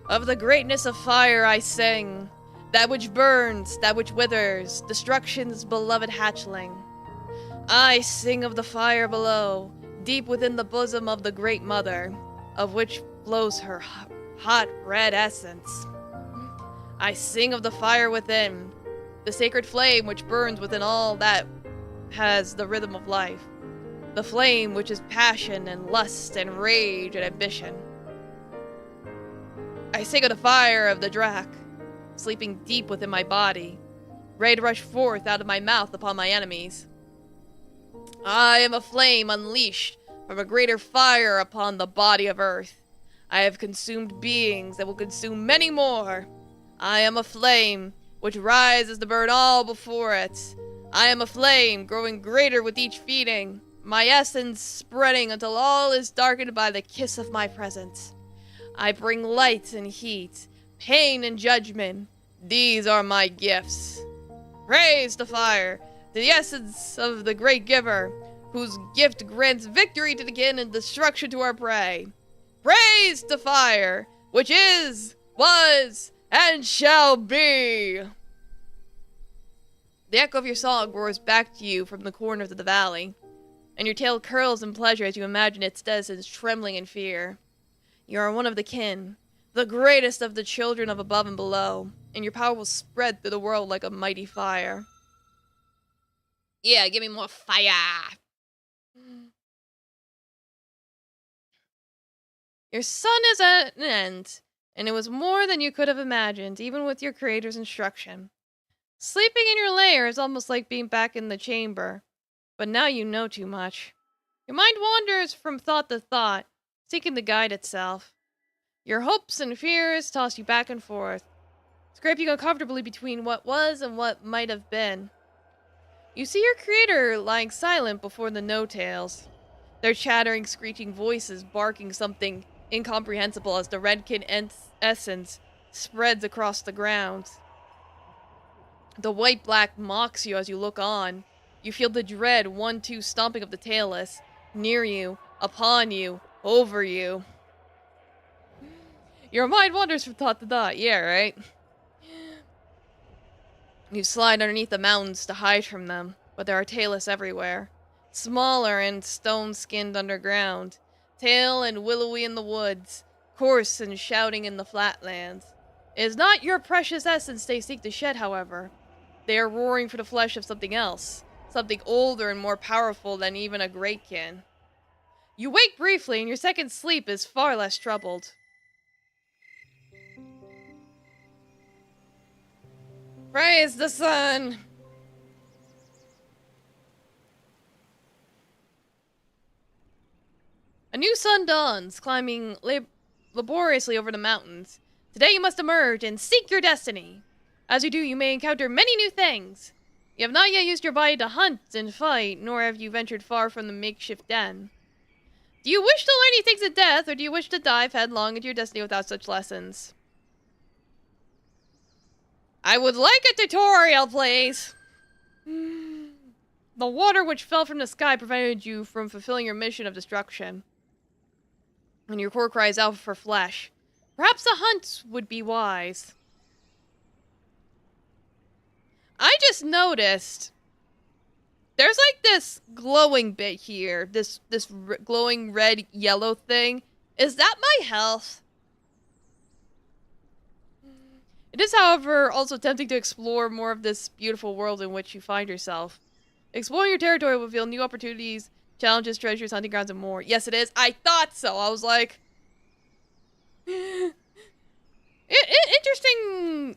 Of the greatness of fire I sing, that which burns, that which withers, destruction's beloved hatchling. I sing of the fire below, deep within the bosom of the Great Mother, of which flows her hot red essence. I sing of the fire within, the sacred flame which burns within all that has the rhythm of life, the flame which is passion and lust and rage and ambition. I sing of the fire of the Drac, sleeping deep within my body, ready to rush forth out of my mouth upon my enemies. I am a flame unleashed from a greater fire upon the body of earth. I have consumed beings that will consume many more. I am a flame which rises to burn all before it. I am a flame growing greater with each feeding, my essence spreading until all is darkened by the kiss of my presence. I bring light and heat, pain and judgment. These are my gifts. Praise to fire, to the essence of the great giver, whose gift grants victory to the kin and destruction to our prey. Praise to fire, which is, was, and shall be. The echo of your song roars back to you from the corners of the valley, and your tail curls in pleasure as you imagine its denizens trembling in fear. You are one of the kin, the greatest of the children of above and below, and your power will spread through the world like a mighty fire. Yeah, give me more fire! Your sun is at an end, and it was more than you could have imagined, even with your creator's instruction. Sleeping in your lair is almost like being back in the chamber, but now you know too much. Your mind wanders from thought to thought, seeking to guide itself. Your hopes and fears toss you back and forth, scraping uncomfortably between what was and what might have been. You see your creator lying silent before the no-tails, their chattering, screeching voices barking something incomprehensible as the redkin essence spreads across the ground. The white-black mocks you as you look on. You feel the dread 1-2 stomping of the tailless, near you, upon you, over you. Your mind wanders from thought to thought, yeah, right? You slide underneath the mountains to hide from them, but there are tailless everywhere. Smaller and stone-skinned underground, tail and willowy in the woods, coarse and shouting in the flatlands. It is not your precious essence they seek to shed, however. They are roaring for the flesh of something else, something older and more powerful than even a greatkin. You wake briefly, and your second sleep is far less troubled. Praise the sun! A new sun dawns, climbing laboriously over the mountains. Today you must emerge and seek your destiny. As you do, you may encounter many new things. You have not yet used your body to hunt and fight, nor have you ventured far from the makeshift den. Do you wish to learn new things in death, or do you wish to dive headlong into your destiny without such lessons? I would like a tutorial, please. The water which fell from the sky prevented you from fulfilling your mission of destruction. And your core cries out for flesh. Perhaps a hunt would be wise. I just noticed there's like this glowing bit here, this glowing red yellow thing. Is that my health? It is, however, also tempting to explore more of this beautiful world in which you find yourself. Exploring your territory will reveal new opportunities, challenges, treasures, hunting grounds, and more. Yes, it is. I thought so. I was like, interesting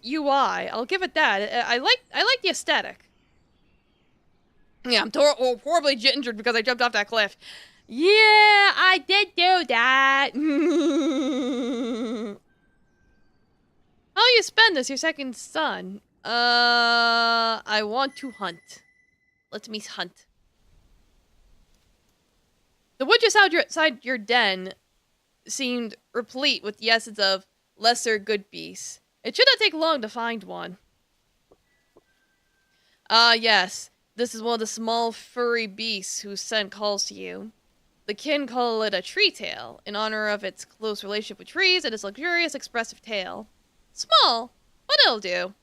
UI. I'll give it that. I like the aesthetic. Yeah, I'm horribly gingered because I jumped off that cliff. Yeah, I did do that. Oh will you spend as your second son? I want to hunt. Let me hunt. The wood just outside your den seemed replete with the essence of lesser good beasts. It should not take long to find one. Yes. This is one of the small furry beasts whose scent calls to you. The kin call it a tree tail, in honor of its close relationship with trees and its luxurious, expressive tail. Small, but it'll do.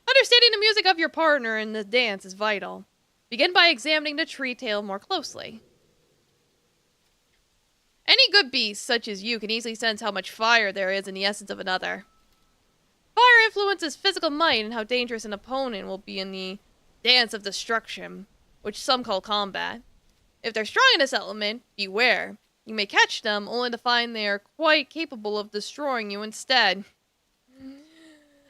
Understanding the music of your partner in the dance is vital. Begin by examining the tree tail more closely. Any good beast, such as you, can easily sense how much fire there is in the essence of another. Fire influences physical might and how dangerous an opponent will be in the dance of destruction, which some call combat. If they're strong in this element, beware. You may catch them, only to find they are quite capable of destroying you instead.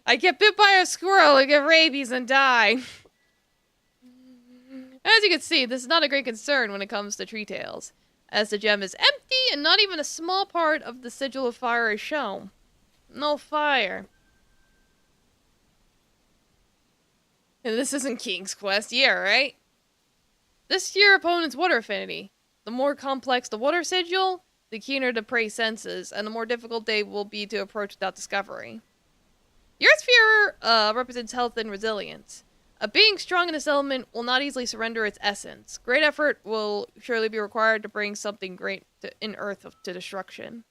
I get bit by a squirrel and get rabies and die. As you can see, this is not a great concern when it comes to tree tails, as the gem is empty and not even a small part of the sigil of fire is shown. No fire. And this isn't King's Quest, yeah, right? This is your opponent's water affinity. The more complex the water sigil, the keener the prey senses, and the more difficult they will be to approach without discovery. Your sphere represents health and resilience. A being strong in this element will not easily surrender its essence. Great effort will surely be required to bring something great in Earth to destruction.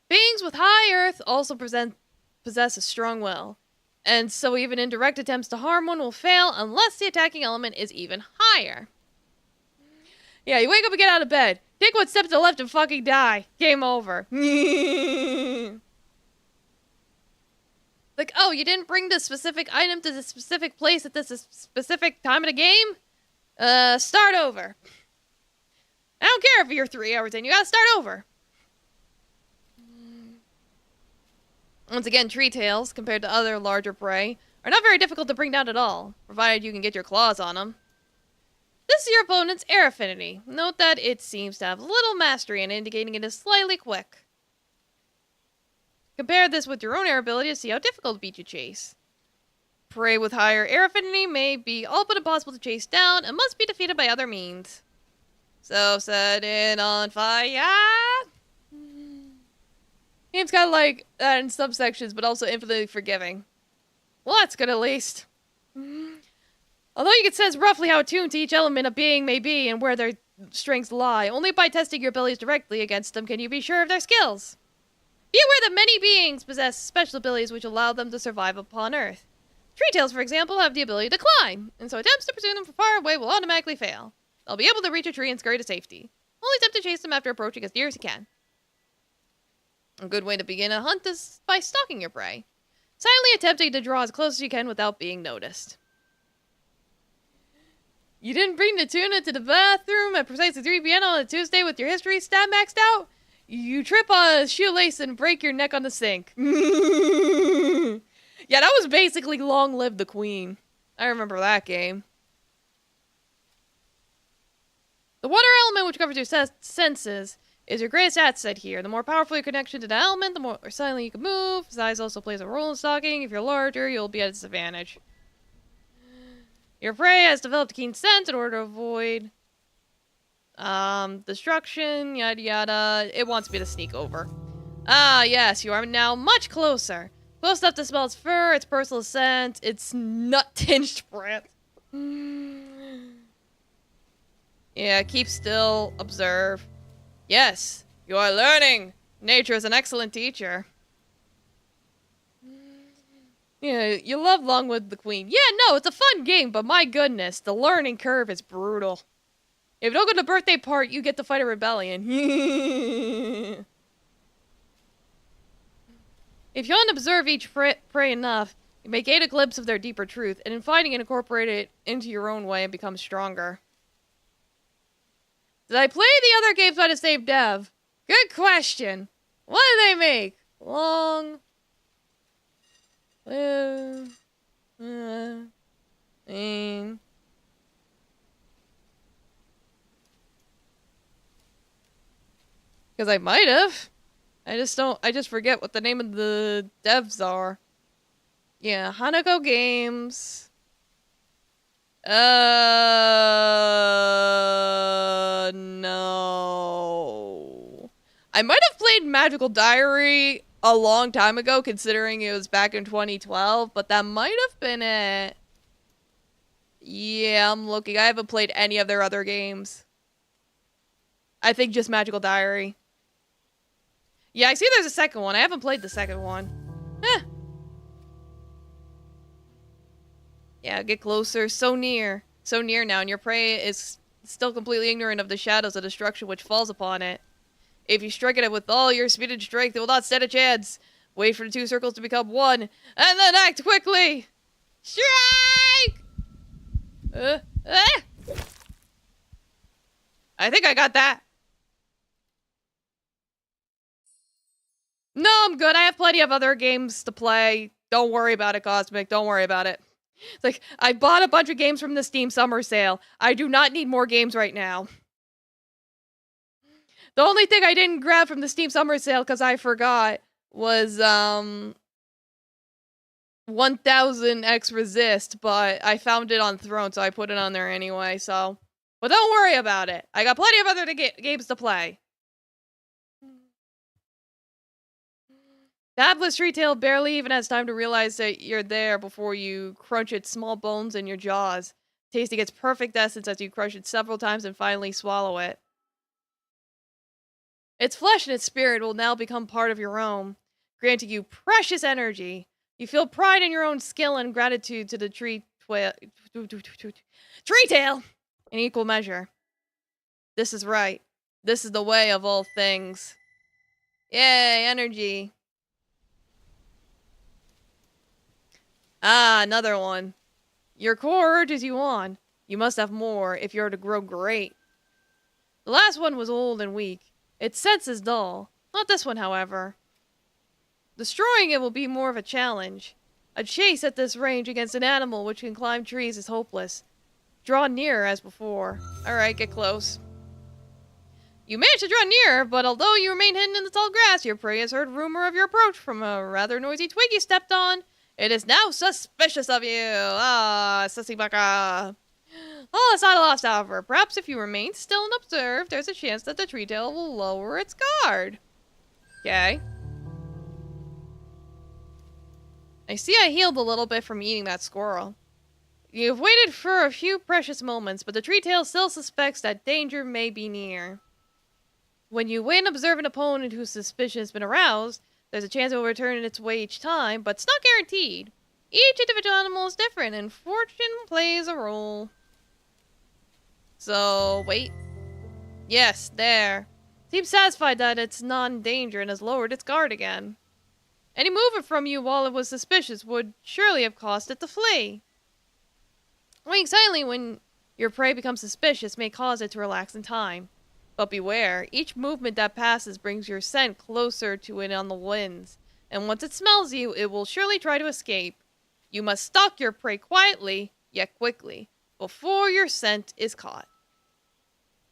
Beings with high Earth also possess a strong will, and so even indirect attempts to harm one will fail unless the attacking element is even higher. Yeah, you wake up and get out of bed. Take one step to the left and fucking die. Game over. Like, oh, you didn't bring the specific item to the specific place at this specific time of the game? Start over. I don't care if you're 3 hours in, you gotta start over. Once again, tree tails, compared to other larger prey, are not very difficult to bring down at all, provided you can get your claws on them. This is your opponent's air affinity. Note that it seems to have little mastery in indicating it is slightly quick. Compare this with your own air ability to see how difficult it be to chase. Prey with higher air affinity may be all but impossible to chase down and must be defeated by other means. So set it on fire! Game's kind of like that in some sections, but also infinitely forgiving. Well, that's good at least. Although you can sense roughly how attuned to each element a being may be and where their strengths lie, only by testing your abilities directly against them can you be sure of their skills. Be aware that many beings possess special abilities which allow them to survive upon Earth. Tree tails, for example, have the ability to climb, and so attempts to pursue them from far away will automatically fail. They'll be able to reach a tree and scurry to safety. Only attempt to chase them after approaching as near as you can. A good way to begin a hunt is by stalking your prey, silently attempting to draw as close as you can without being noticed. You didn't bring the tuna to the bathroom at precisely 3 p.m. on a Tuesday with your history stat maxed out? You trip on a shoelace and break your neck on the sink. Yeah, that was basically Long Live the Queen. I remember that game. The water element, which covers your senses, is your greatest asset here. The more powerful your connection to the element, the more silently you can move. Size also plays a role in stalking. If you're larger, you'll be at a disadvantage. Your prey has developed a keen scent in order to avoid destruction, yada yada. It wants me to sneak over. Ah, yes, you are now much closer. Close enough to smell its fur, its personal scent, its nut-tinged breath. Yeah, keep still, observe. Yes, you are learning. Nature is an excellent teacher. Yeah, you love Long Live the Queen. Yeah, no, it's a fun game, but my goodness, the learning curve is brutal. If you don't go to the birthday part, you get to fight a rebellion. If you unobserve each prey enough, you may gain a glimpse of their deeper truth, and in fighting it, incorporate it into your own way and become stronger. Did I play the other games by the same dev? Good question. What did they make? Long Live because I might have. I just forget what the name of the devs are. Yeah, Hanako Games. No. I might have played Magical Diary a long time ago, considering it was back in 2012, but that might have been it. Yeah, I'm looking. I haven't played any of their other games. I think just Magical Diary. Yeah, I see there's a second one. I haven't played the second one. Eh. Yeah, get closer. So near. So near now, and your prey is still completely ignorant of the shadows of destruction which falls upon it. If you strike at it with all your speed and strength, it will not stand a chance. Wait for the two circles to become one, and then act quickly! Strike! I think I got that. No, I'm good. I have plenty of other games to play. Don't worry about it, Cosmic. Don't worry about it. It's like, I bought a bunch of games from the Steam Summer Sale. I do not need more games right now. The only thing I didn't grab from the Steam Summer Sale, because I forgot, was, 1000X Resist, but I found it on Throne, so I put it on there anyway, so. But don't worry about it. I got plenty of other games to play. The hapless retail barely even has time to realize that you're there before you crunch its small bones in your jaws, tasting its perfect essence as you crush it several times and finally swallow it. Its flesh and its spirit will now become part of your own, granting you precious energy. You feel pride in your own skill and gratitude to the tree tail in equal measure. This is right. This is the way of all things. Yay, energy. Ah, another one. Your core urges you on. You must have more if you're to grow great. The last one was old and weak. Its sense is dull. Not this one, however. Destroying it will be more of a challenge. A chase at this range against an animal which can climb trees is hopeless. Draw nearer as before. Alright, get close. You managed to draw nearer, but although you remain hidden in the tall grass, your prey has heard rumor of your approach from a rather noisy twig you stepped on. It is now suspicious of you. Ah, sussy baka. Oh, it's not lost, however. Perhaps if you remain still and observe, there's a chance that the tree tail will lower its guard. Okay. I see I healed a little bit from eating that squirrel. You've waited for a few precious moments, but the tree tail still suspects that danger may be near. When you wait and observe an opponent whose suspicion has been aroused, there's a chance it will return in its way each time, but it's not guaranteed. Each individual animal is different, and fortune plays a role. So, wait. Yes, there. Seems satisfied that it's not in danger and has lowered its guard again. Any movement from you while it was suspicious would surely have caused it to flee. Waiting silently when your prey becomes suspicious may cause it to relax in time. But beware, each movement that passes brings your scent closer to it on the winds, and once it smells you, it will surely try to escape. You must stalk your prey quietly, yet quickly, before your scent is caught.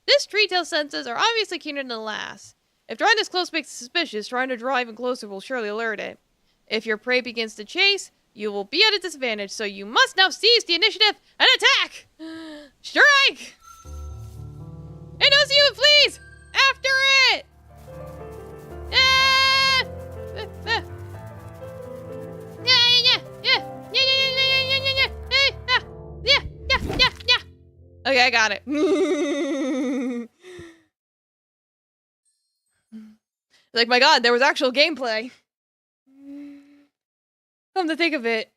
This tree tail senses are obviously keener than the last. If drawing this close makes it suspicious, trying to draw even closer will surely alert it. If your prey begins to chase, you will be at a disadvantage, so you must now seize the initiative and attack! Strike! It knows you, please! After it! Ah! Ah! Yeah. Okay, I got it. Like, my god, there was actual gameplay. Come to think of it.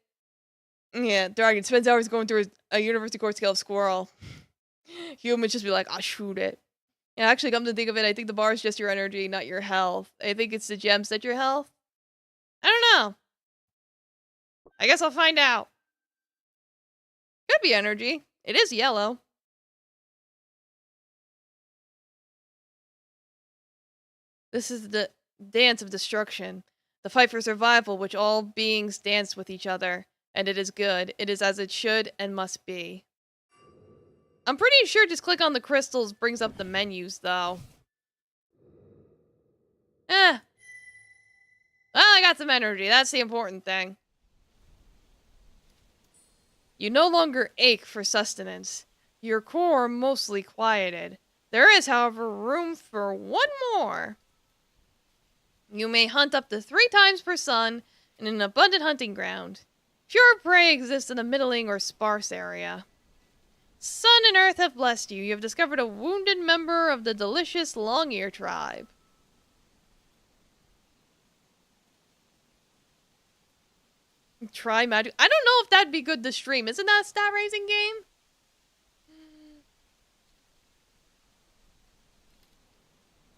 Yeah, Dragon spends hours going through a university course scale of squirrel. Humans just be like, I'll shoot it. Yeah, actually, come to think of it, I think the bar is just your energy, not your health. I think it's the gems that your health. I don't know. I guess I'll find out. Could be energy. It is yellow. This is the dance of destruction. The fight for survival, which all beings dance with each other. And it is good. It is as it should and must be. I'm pretty sure just click on the crystals brings up the menus, though. got some energy. That's the important thing. You no longer ache for sustenance. Your core mostly quieted. There is, however, room for one more. You may hunt up to 3 times per sun in an abundant hunting ground. Pure prey exists in a middling or sparse area. Sun and earth have blessed you. You have discovered a wounded member of the delicious long-ear tribe. Try magic. I don't know if that'd be good to stream. Isn't that a stat-raising game?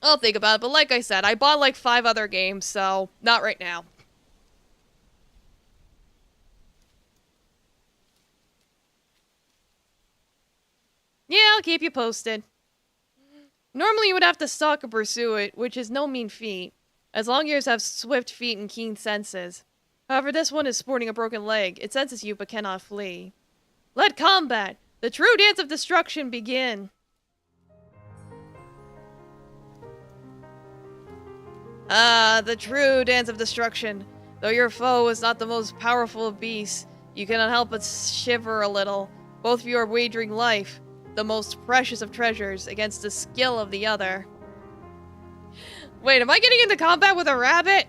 I'll think about it, but like I said, I bought like 5 other games, so not right now. Yeah, I'll keep you posted. Normally you would have to stalk and pursue it, which is no mean feat, as long-ears have swift feet and keen senses. However, this one is sporting a broken leg. It senses you but cannot flee. Let combat, the true dance of destruction, begin. Ah, the true dance of destruction. Though your foe is not the most powerful of beasts, you cannot help but shiver a little. Both of you are wagering life, the most precious of treasures, against the skill of the other. Wait, am I getting into combat with a rabbit?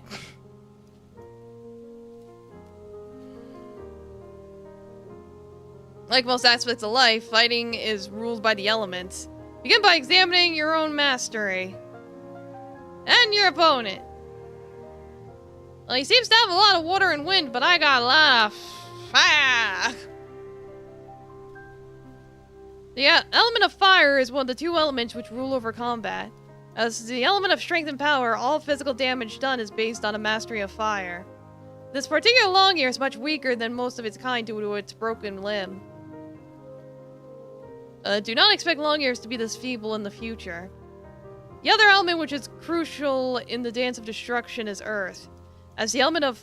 Like most aspects of life, fighting is ruled by the elements. Begin by examining your own mastery. And your opponent. Well, he seems to have a lot of water and wind, but I got a lot of fire. The element of fire is one of the 2 elements which rule over combat. As the element of strength and power, all physical damage done is based on a mastery of fire. This particular long-ear is much weaker than most of its kind due to its broken limb. Do not expect long-ears to be this feeble in the future. The other element which is crucial in the Dance of Destruction is Earth. As the element of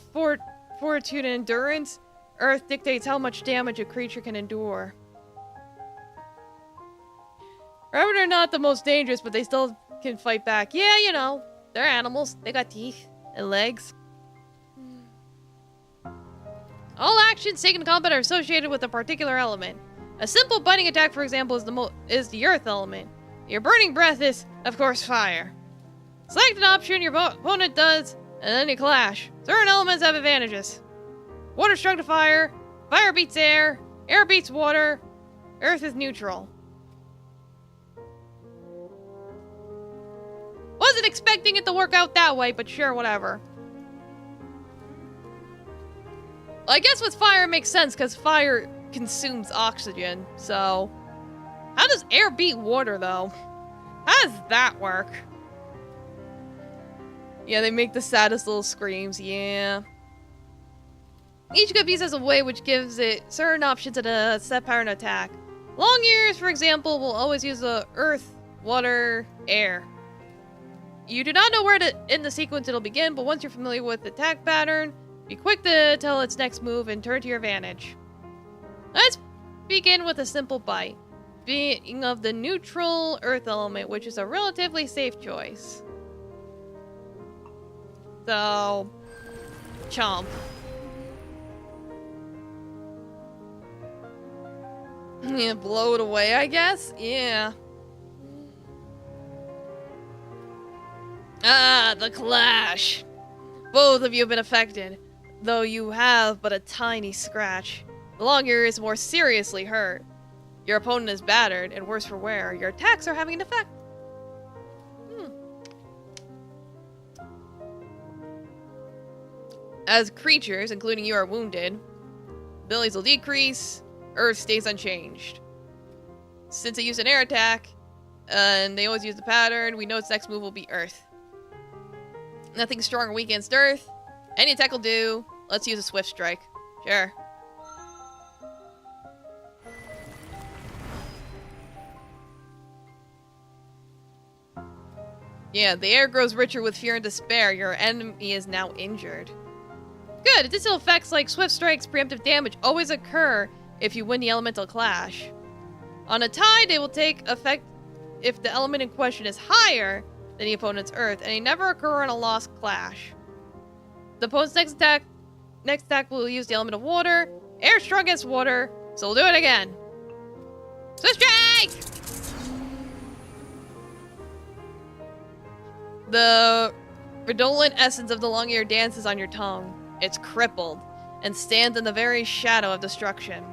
fortitude and endurance, Earth dictates how much damage a creature can endure. Rabbits are not the most dangerous, but they still can fight back. Yeah, you know, they're animals. They got teeth and legs. All actions taken in combat are associated with a particular element. A simple biting attack, for example, is the earth element. Your burning breath is, of course, fire. Select an option your opponent does, and then you clash. Certain elements have advantages. Water struck to fire, fire beats air beats water, earth is neutral. Wasn't expecting it to work out that way, but sure, whatever. Well, I guess with fire it makes sense, because fire consumes oxygen, so... How does air beat water, though? How does that work? Yeah, they make the saddest little screams, yeah. Each good piece has a way which gives it certain options and a set pattern attack. Long-ears, for example, will always use the earth, water, air. You do not know where in the sequence it'll begin, but once you're familiar with the attack pattern, be quick to tell its next move and turn to your advantage. Let's begin with a simple bite. Being of the neutral earth element, which is a relatively safe choice. So, chomp. Yeah, blow it away, I guess? Yeah. Ah, the clash. Both of you have been affected, though you have but a tiny scratch. The long-ear is more seriously hurt. Your opponent is battered, and worse for wear. Your attacks are having an effect. As creatures, including you, are wounded, abilities will decrease, Earth stays unchanged. Since they use an air attack, and they always use the pattern, we know its next move will be Earth. Nothing strong or weak against Earth. Any attack will do. Let's use a Swift Strike. Sure. Yeah, the air grows richer with fear and despair. Your enemy is now injured. Good. Additional effects like Swift Strike's preemptive damage always occur if you win the elemental clash. On a tie, they will take effect if the element in question is higher than the opponent's Earth, and they never occur on a lost clash. The opponent's next attack will use the element of water. Air strong against water, so we'll do it again. Swift strike! The redolent essence of the long ear dances on your tongue. It's crippled and stands in the very shadow of destruction.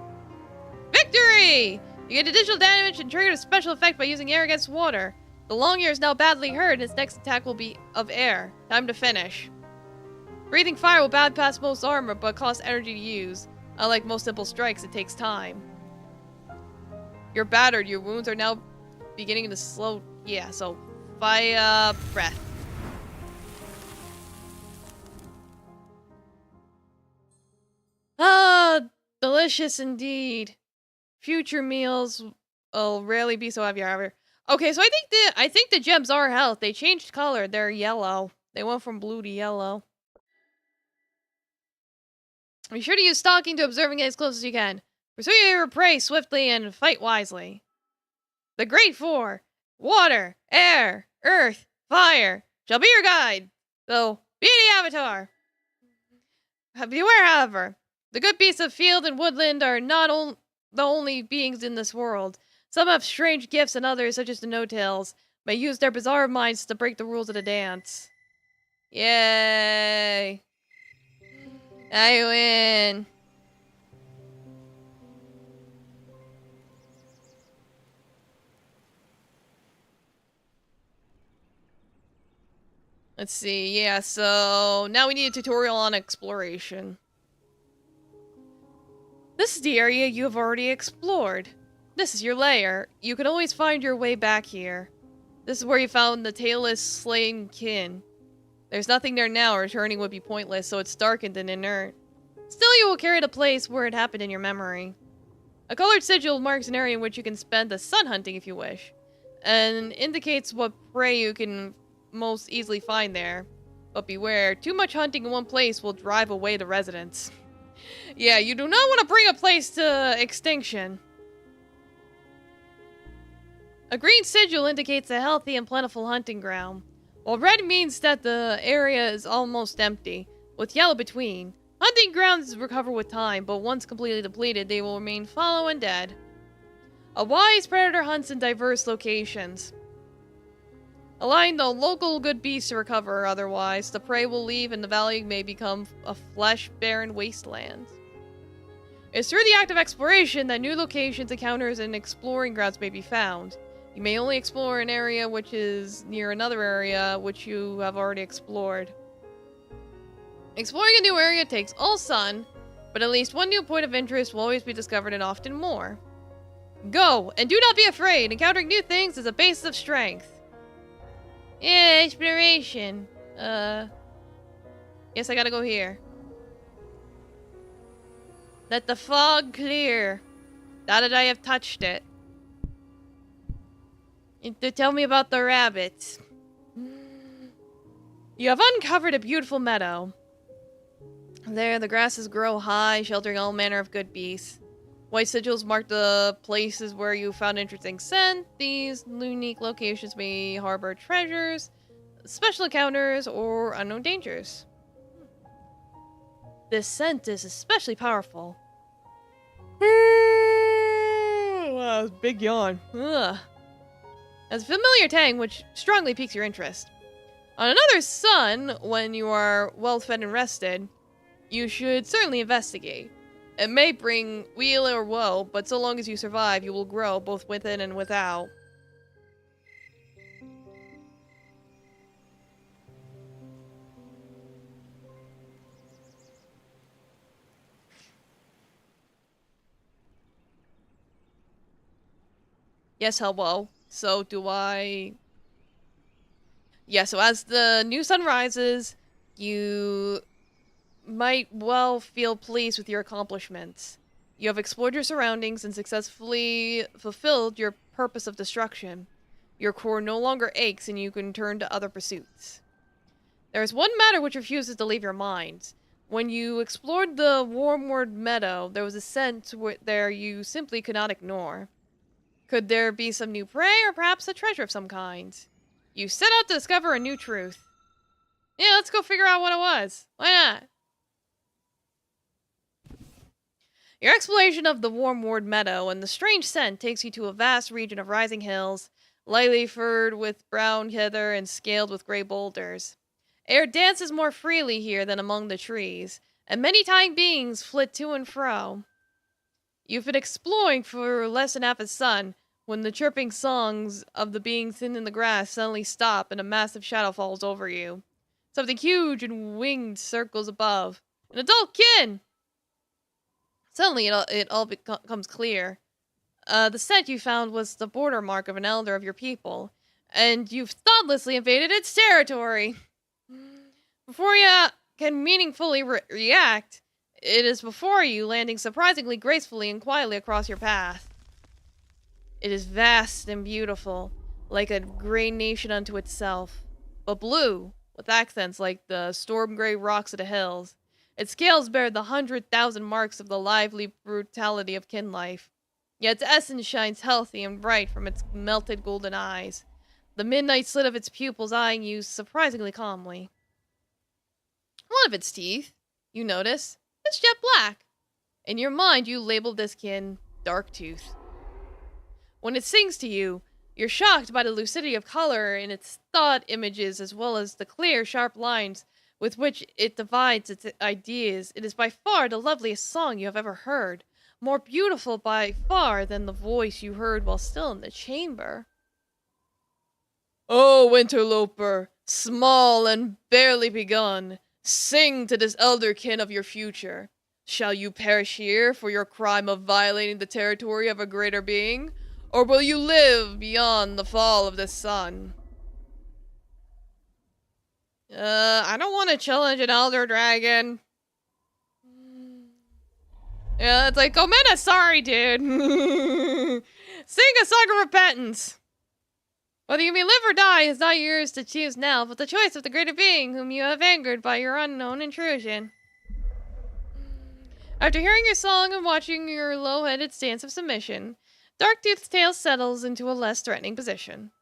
Victory! You get additional damage and trigger a special effect by using air against water. The long ear is now badly hurt and its next attack will be of air. Time to finish. Breathing fire will bypass most armor but costs energy to use. Unlike most simple strikes, it takes time. You're battered. Your wounds are now beginning to slow. Yeah, so fire breath. Ah, delicious indeed. Future meals will rarely be so heavy, however. Okay, so I think the gems are health. They changed color. They're yellow. They went from blue to yellow. Be sure to use stalking to observe and get as close as you can. Pursue your prey swiftly and fight wisely. The Great Four, water, air, earth, fire, shall be your guide. So, be the avatar. Beware, however. The good beasts of field and woodland are not the only beings in this world. Some have strange gifts and others, such as the no-tails, may use their bizarre minds to break the rules of the dance. Yay! I win! Let's see, yeah, so now we need a tutorial on exploration. This is the area you have already explored. This is your lair. You can always find your way back here. This is where you found the tailless slain kin. There's nothing there now, returning would be pointless, so it's darkened and inert. Still, you will carry the place where it happened in your memory. A colored sigil marks an area in which you can spend the sun hunting if you wish, and indicates what prey you can most easily find there. But beware, too much hunting in one place will drive away the residents. Yeah, you do not want to bring a place to extinction. A green sigil indicates a healthy and plentiful hunting ground, while red means that the area is almost empty, with yellow between. Hunting grounds recover with time, but once completely depleted, they will remain fallow and dead. A wise predator hunts in diverse locations, allowing the local good beasts to recover. Otherwise, the prey will leave and the valley may become a flesh-barren wasteland. It's through the act of exploration that new locations, encounters, and exploring grounds may be found. You may only explore an area which is near another area which you have already explored. Exploring a new area takes all sun, but at least one new point of interest will always be discovered and often more. Go, and do not be afraid. Encountering new things is a basis of strength. Yeah, exploration. Yes, I gotta go here. Let the fog clear. Now that I have touched it. And to tell me about the rabbits. You have uncovered a beautiful meadow. There, the grasses grow high, sheltering all manner of good beasts. White sigils mark the places where you found interesting scent. These unique locations may harbor treasures, special encounters, or unknown dangers. This scent is especially powerful. Wow, big yawn. Ugh. Has a familiar tang which strongly piques your interest. On another sun, when you are well fed and rested, you should certainly investigate. It may bring weal or woe, but so long as you survive, you will grow both within and without. Yes, hello. So do I... Yeah, so as the new sun rises, you might well feel pleased with your accomplishments. You have explored your surroundings and successfully fulfilled your purpose of destruction. Your core no longer aches and you can turn to other pursuits. There is one matter which refuses to leave your mind. When you explored the Wormwood Meadow, there was a scent there you simply could not ignore. Could there be some new prey or perhaps a treasure of some kind? You set out to discover a new truth. Yeah, let's go figure out what it was. Why not? Your exploration of the Warmwood Meadow and the strange scent takes you to a vast region of rising hills, lightly furred with brown heather and scaled with gray boulders. Air dances more freely here than among the trees, and many tiny beings flit to and fro. You've been exploring for less than half a sun when the chirping songs of the beings hidden in the grass suddenly stop and a massive shadow falls over you. Something huge and winged circles above. An adult kid! Suddenly, it all becomes clear. The scent you found was the border mark of an elder of your people, and you've thoughtlessly invaded its territory. Before you can meaningfully react, it is before you, landing surprisingly gracefully and quietly across your path. It is vast and beautiful, like a great nation unto itself, but blue, with accents like the storm-gray rocks of the hills. Its scales bear the 100,000 marks of the lively brutality of kin life. Yet its essence shines healthy and bright from its melted golden eyes, the midnight slit of its pupils eyeing you surprisingly calmly. One of its teeth, you notice, is jet black. In your mind, you label this kin Dark Tooth. When it sings to you, you're shocked by the lucidity of color in its thought images as well as the clear, sharp lines with which it divides its ideas. It is by far the loveliest song you have ever heard, more beautiful by far than the voice you heard while still in the chamber. Oh, interloper, small and barely begun, sing to this elder kin of your future. Shall you perish here for your crime of violating the territory of a greater being? Or will you live beyond the fall of the sun? I don't want to challenge an elder dragon. Yeah, it's like, Gomena, sorry, dude. Sing a song of repentance. Whether you may live or die is not yours to choose now, but the choice of the greater being whom you have angered by your unknown intrusion. After hearing your song and watching your low-headed stance of submission, Darktooth's tail settles into a less threatening position.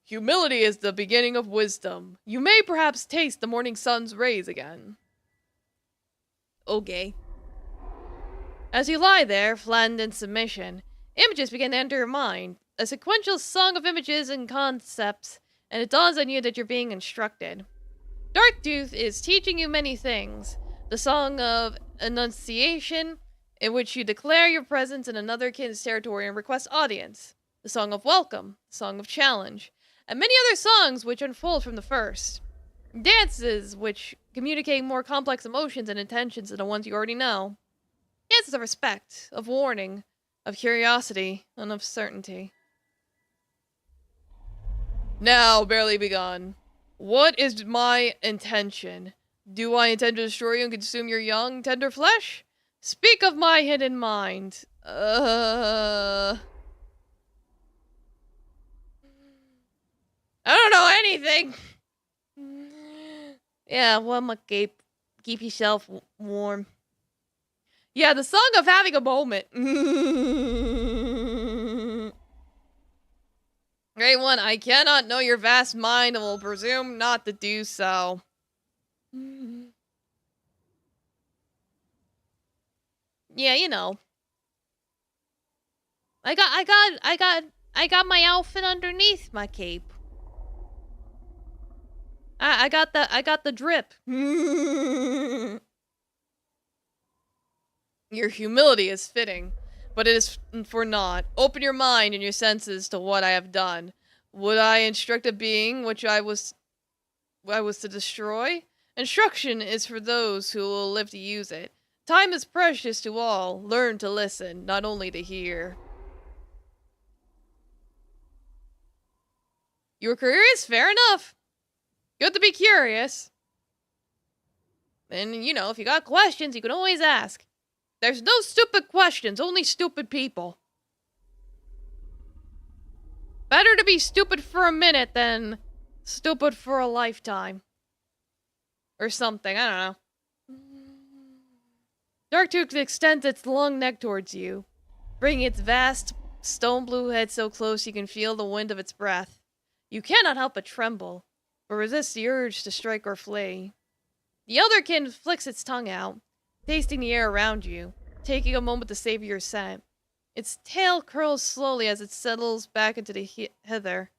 Humility is the beginning of wisdom. You may perhaps taste the morning sun's rays again. Okay. As you lie there, flattened in submission, images begin to enter your mind, a sequential song of images and concepts, and it dawns on you that you're being instructed. Darktooth is teaching you many things. The song of Annunciation, in which you declare your presence in another kin's territory and request audience. The song of Welcome, the song of Challenge, and many other songs which unfold from the first. Dances which communicate more complex emotions and intentions than the ones you already know. Dances of respect, of warning, of curiosity, and of certainty. Now, barely begun. What is my intention? Do I intend to destroy you and consume your young, tender flesh? Speak of my hidden mind. I don't know anything. Yeah, well, my cape. Keep yourself warm. Yeah, the song of having a moment. Great one, I cannot know your vast mind and will presume not to do so. Yeah, you know. I got my outfit underneath my cape. I got the drip. Your humility is fitting, but it is for naught. Open your mind and your senses to what I have done. Would I instruct a being which I was to destroy? Instruction is for those who will live to use it. Time is precious to all. Learn to listen, not only to hear. You were curious? Fair enough. Good to be curious. And, you know, if you got questions, you can always ask. There's no stupid questions, only stupid people. Better to be stupid for a minute than stupid for a lifetime. Or something, I don't know. Darktooth extends its long neck towards you, bringing its vast, stone blue head so close you can feel the wind of its breath. You cannot help but tremble. but resists the urge to strike or flee. The elderkin flicks its tongue out, tasting the air around you, taking a moment to savor your scent. Its tail curls slowly as it settles back into the heather.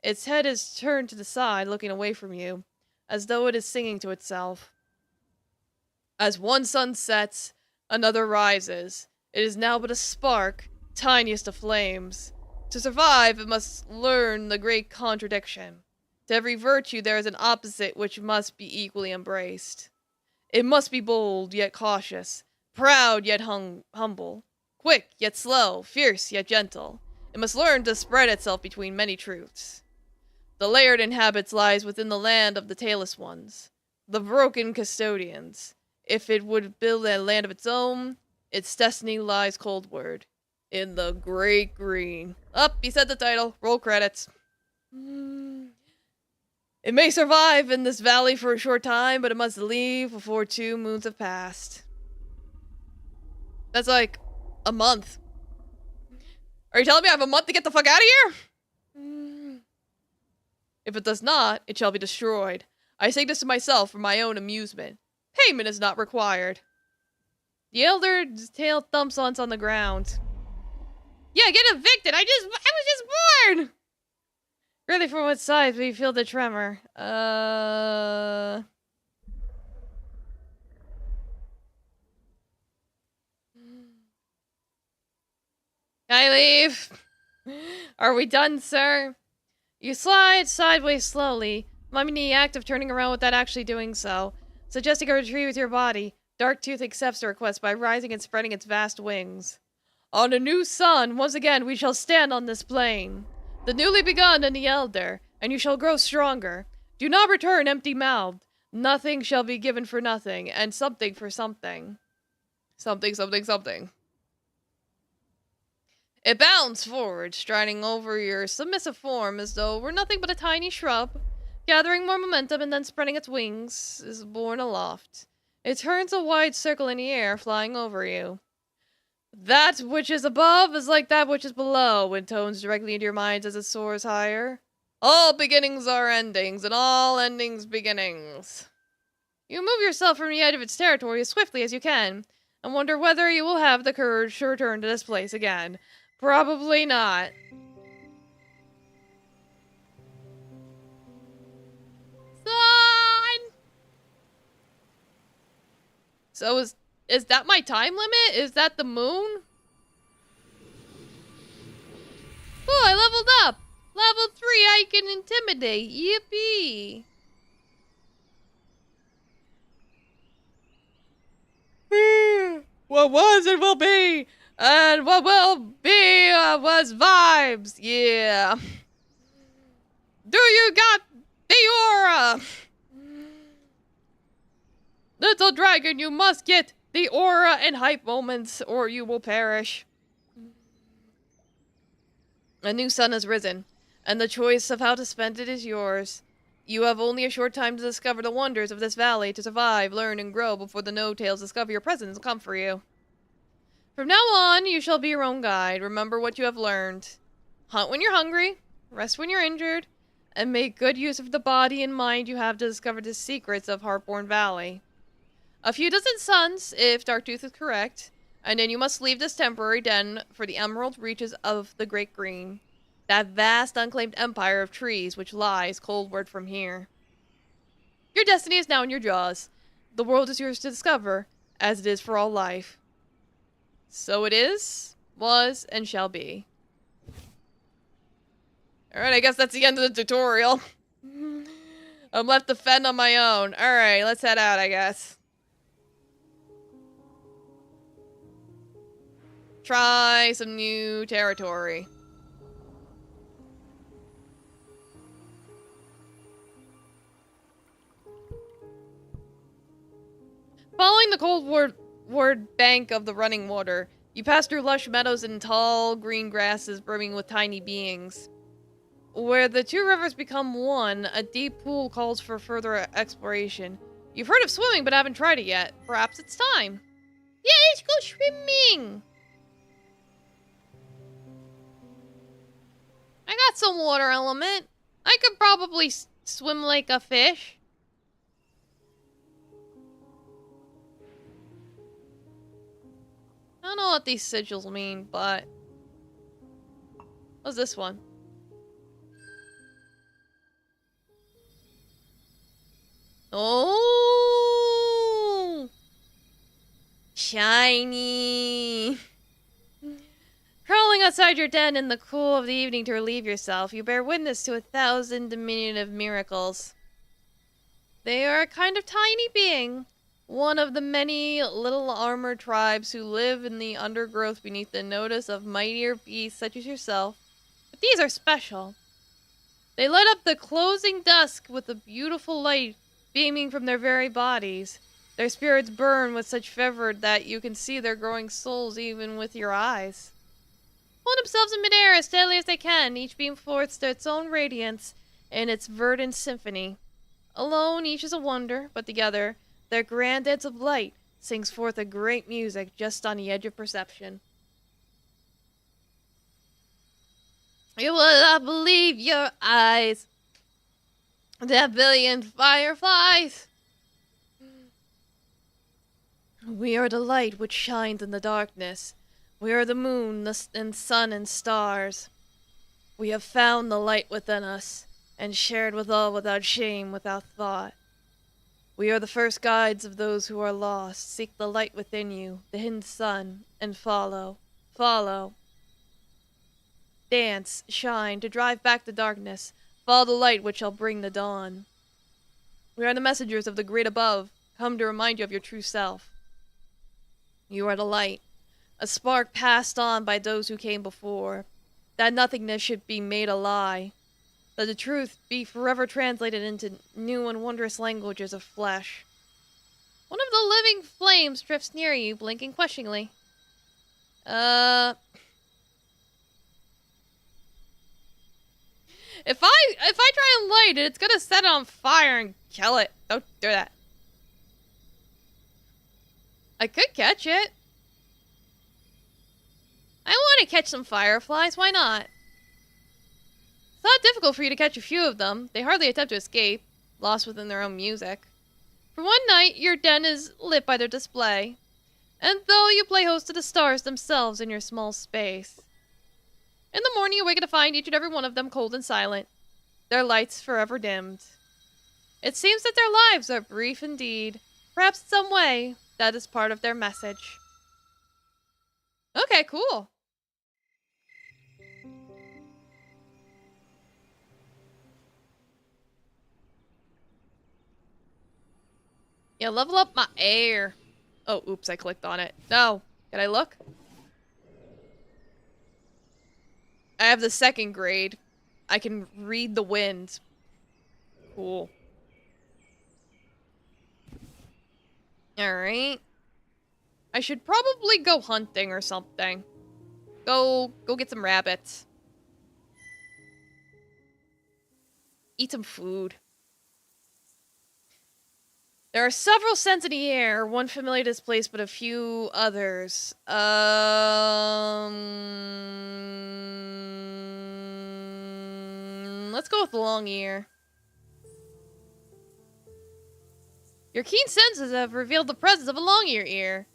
Its head is turned to the side, looking away from you, as though it is singing to itself. As one sun sets, another rises. It is now but a spark, tiniest of flames. To survive, it must learn the great contradiction. To every virtue there is an opposite which must be equally embraced. It must be bold, yet cautious, proud, yet humble, quick, yet slow, fierce, yet gentle. It must learn to spread itself between many truths. The laird inhabits lies within the land of the tailless ones, the broken custodians. If it would build a land of its own, its destiny lies coldward, in the great green. Up, he said the title. Roll credits. It may survive in this valley for a short time, but it must leave before 2 moons have passed. That's like a month. Are you telling me I have a month to get the fuck out of here? If it does not, it shall be destroyed. I say this to myself for my own amusement. Payment is not required. The elder's tail thumps once on the ground. Yeah, get evicted! I was just born! Really, from what side we feel the tremor? Can I leave? Are we done, sir? You slide sideways slowly, miming the act of turning around without actually doing so. Suggesting a retreat with your body, Darktooth accepts the request by rising and spreading its vast wings. On a new sun, once again we shall stand on this plain. The newly begun and the elder, and you shall grow stronger. Do not return empty-mouthed. Nothing shall be given for nothing, and something for something. Something, something, something. It bounds forward, striding over your submissive form as though it were nothing but a tiny shrub. Gathering more momentum and then spreading its wings, is borne aloft. It turns a wide circle in the air, flying over you. That which is above is like that which is below, and tones directly into your minds as it soars higher. All beginnings are endings, and all endings beginnings. You move yourself from the edge of its territory as swiftly as you can, and wonder whether you will have the courage to return to this place again. Probably not. Son! So is that my time limit? Is that the moon? Oh, I leveled up! Level 3, I can intimidate. Yippee! What was it will be, and what will be was vibes. Yeah. Do you got the aura? Little dragon, you must get the aura and hype moments, or you will perish. A new sun has risen, and the choice of how to spend it is yours. You have only a short time to discover the wonders of this valley, to survive, learn, and grow before the no-tails discover your presence and come for you. From now on, you shall be your own guide. Remember what you have learned. Hunt when you're hungry, rest when you're injured, and make good use of the body and mind you have to discover the secrets of Heartborn Valley. A few dozen suns, if Darktooth is correct, and then you must leave this temporary den for the emerald reaches of the Great Green. That vast unclaimed empire of trees which lies coldward from here. Your destiny is now in your jaws. The world is yours to discover, as it is for all life. So it is, was, and shall be. Alright, I guess that's the end of the tutorial. I'm left to fend on my own. Alright, let's head out, I guess. Try some new territory. Following the coldward bank of the running water, you pass through lush meadows and tall green grasses brimming with tiny beings. Where the two rivers become one, a deep pool calls for further exploration. You've heard of swimming but haven't tried it yet. Perhaps it's time. Yeah, let's go swimming! I got some water element. I could probably Swim like a fish? I don't know what these sigils mean, but... What's this one? Oh! Shiny! Crawling outside your den in the cool of the evening to relieve yourself, you bear witness to 1,000 diminutive miracles. They are a kind of tiny being, one of the many little armored tribes who live in the undergrowth beneath the notice of mightier beasts such as yourself. But these are special. They light up the closing dusk with a beautiful light beaming from their very bodies. Their spirits burn with such fervor that you can see their growing souls even with your eyes. Hold themselves in midair as steadily as they can, each beam forth its own radiance in its verdant symphony. Alone, each is a wonder, but together, their grand dance of light sings forth a great music just on the edge of perception. You will not believe your eyes. That billion fireflies. We are the light which shines in the darkness. We are the moon, and sun, and stars. We have found the light within us, and shared with all without shame, without thought. We are the first guides of those who are lost. Seek the light within you, the hidden sun, and follow. Follow. Dance, shine, to drive back the darkness. Follow the light which shall bring the dawn. We are the messengers of the great above, come to remind you of your true self. You are the light, a spark passed on by those who came before, that nothingness should be made a lie, that the truth be forever translated into new and wondrous languages of flesh. One of the living flames drifts near you, blinking questioningly. If I try and light it, it's gonna set it on fire and kill it. Don't do that. I could catch it. I want to catch some fireflies, why not? It's not difficult for you to catch a few of them. They hardly attempt to escape, lost within their own music. For one night, your den is lit by their display, and though you play host to the stars themselves in your small space. In the morning, you wake to find each and every one of them cold and silent, their lights forever dimmed. It seems that their lives are brief indeed. Perhaps in some way, that is part of their message. Okay, cool. Yeah, level up my air. Oh, oops, I clicked on it. No. Can I look? I have the second grade. I can read the wind. Cool. Alright. I should probably go hunting or something. Go get some rabbits. Eat some food. There are several scents in the air, one familiar to this place, but a few others. Let's go with long ear. Your keen senses have revealed the presence of a long ear.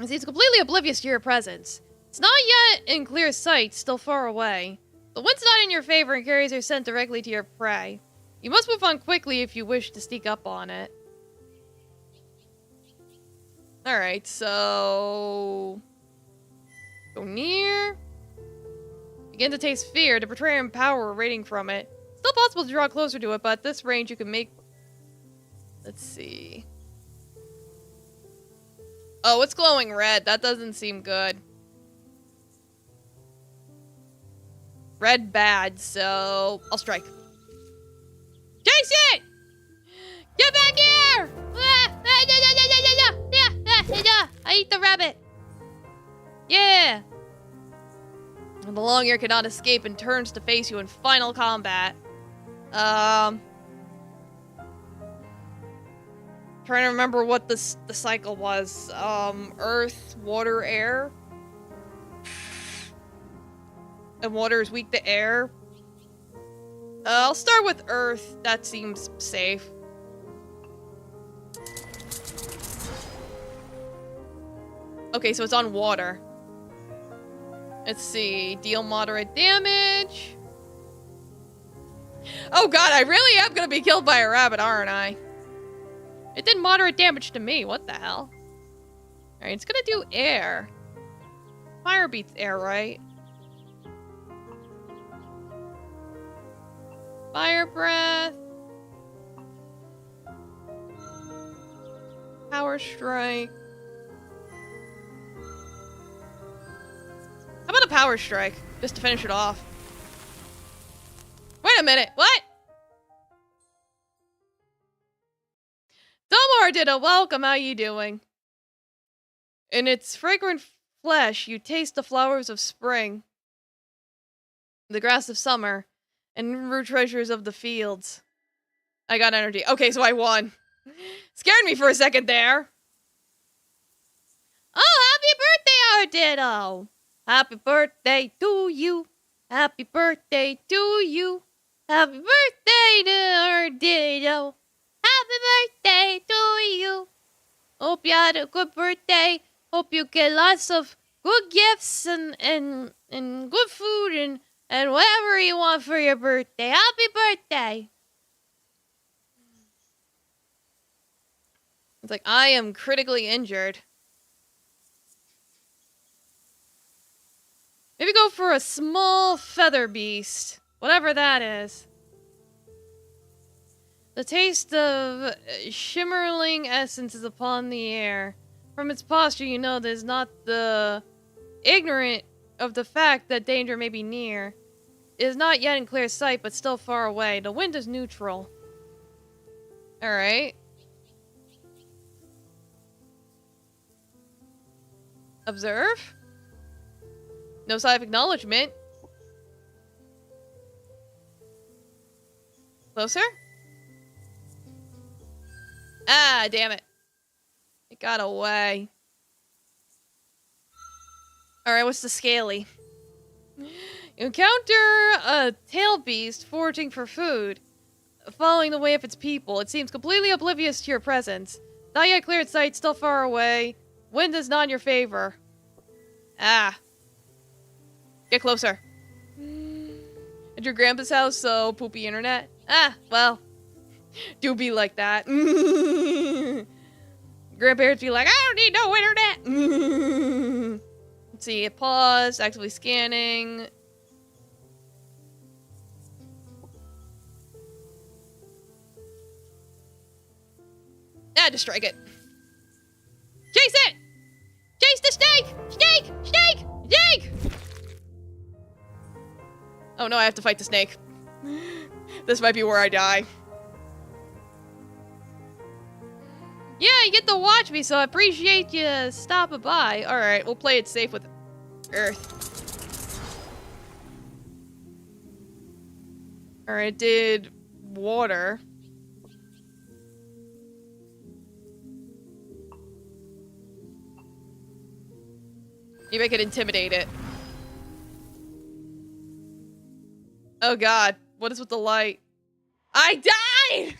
It seems completely oblivious to your presence. It's not yet in clear sight, still far away. The wind's not in your favor and carries your scent directly to your prey. You must move on quickly if you wish to sneak up on it. Alright, so... go near. Begin to taste fear, to portray and power radiating from it. Still possible to draw closer to it, but at this range you can make... Let's see... Oh, it's glowing red. That doesn't seem good. Red bad, so... I'll strike. Chase it! Get back here! I eat the rabbit. Yeah. And the long ear cannot escape and turns to face you in final combat. Trying to remember what the cycle was. Earth, water, air. And water is weak to air. I'll start with Earth. That seems safe. Okay, so it's on water. Let's see. Deal moderate damage. Oh god, I really am gonna be killed by a rabbit, aren't I? It did moderate damage to me. What the hell? Alright, it's gonna do air. Fire beats air, right? Fire breath. Power strike. How about a power strike? Just to finish it off. Wait a minute, what? Domar did a welcome, how you doing? In its fragrant flesh, you taste the flowers of spring, the grass of summer, and rare treasures of the fields. I got energy. Okay, so I won. Scared me for a second there. Oh, happy birthday, Arditto! Happy birthday to you. Happy birthday to you. Happy birthday to Arditto. Happy birthday to you. Hope you had a good birthday. Hope you get lots of good gifts and good food and whatever you want for your birthday. Happy birthday. It's like, I am critically injured. Maybe go for a small feather beast. Whatever that is. The taste of shimmering essence is upon the air. From its posture, you know there's not the ignorant of the fact that danger may be near. It is not yet in clear sight, but still far away. The wind is neutral. Alright. Observe. No sign of acknowledgement. Closer? Ah, damn it. It got away. Alright, what's the scaly? You encounter a tail beast foraging for food, following the way of its people. It seems completely oblivious to your presence. Not yet cleared sight, still far away. Wind is not in your favor. Ah. Get closer. At your grandpa's house, so poopy internet? Ah, well. Do be like that. Grandparents be like, I don't need no internet. Let's see, pause, actively scanning. Ah, just strike it. Chase it! Chase the snake! Snake! Snake! Snake! Oh no, I have to fight the snake. This might be where I die. Yeah, you get to watch me, so I appreciate you stopping by. Alright, we'll play it safe with Earth. Alright, it did water. Maybe I could intimidate it. Oh god, what is with the light? I died!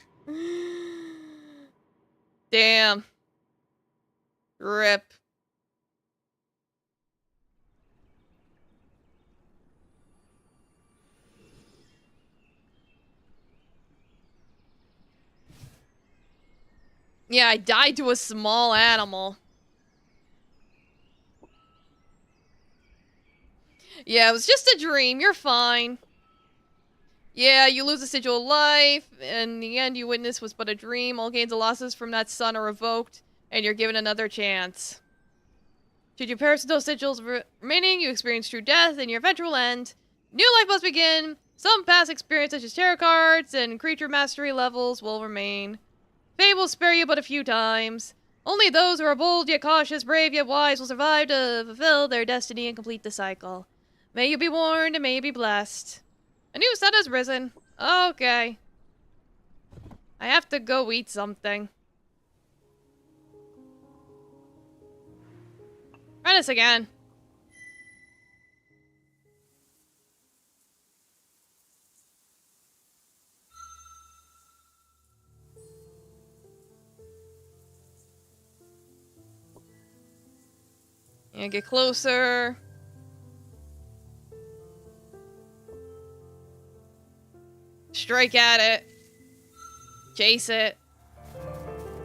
Damn. Rip. Yeah, I died to a small animal. Yeah, it was just a dream. You're fine. Yeah, you lose a sigil of life. In the end, you witness was but a dream. All gains and losses from that sun are revoked, and you're given another chance. Should you perish with those sigils remaining, you experience true death, and your eventual end. New life must begin. Some past experience, such as tarot cards and creature mastery levels, will remain. Fate will spare you but a few times. Only those who are bold yet cautious, brave yet wise, will survive to fulfill their destiny and complete the cycle. May you be warned, and may you be blessed. A new sun has risen. Okay. I have to go eat something. Try this again. And get closer. Strike at it. Chase it.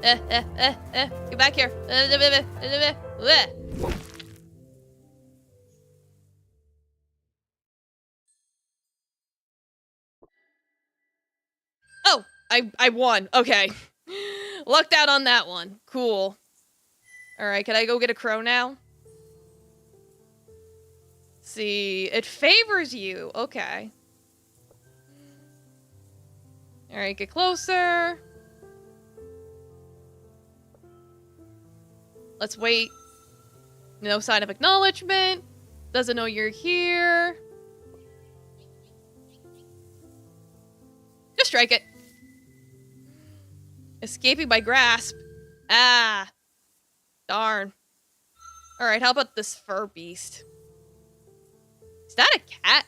Get back here. Oh, I won. Okay. Lucked out on that one. Cool. Alright, can I go get a crow now? See, it favors you. Okay. Alright, get closer. Let's wait. No sign of acknowledgement. Doesn't know you're here. Just strike it. Escaping by grasp. Ah. Darn. Alright, how about this fur beast? Is that a cat?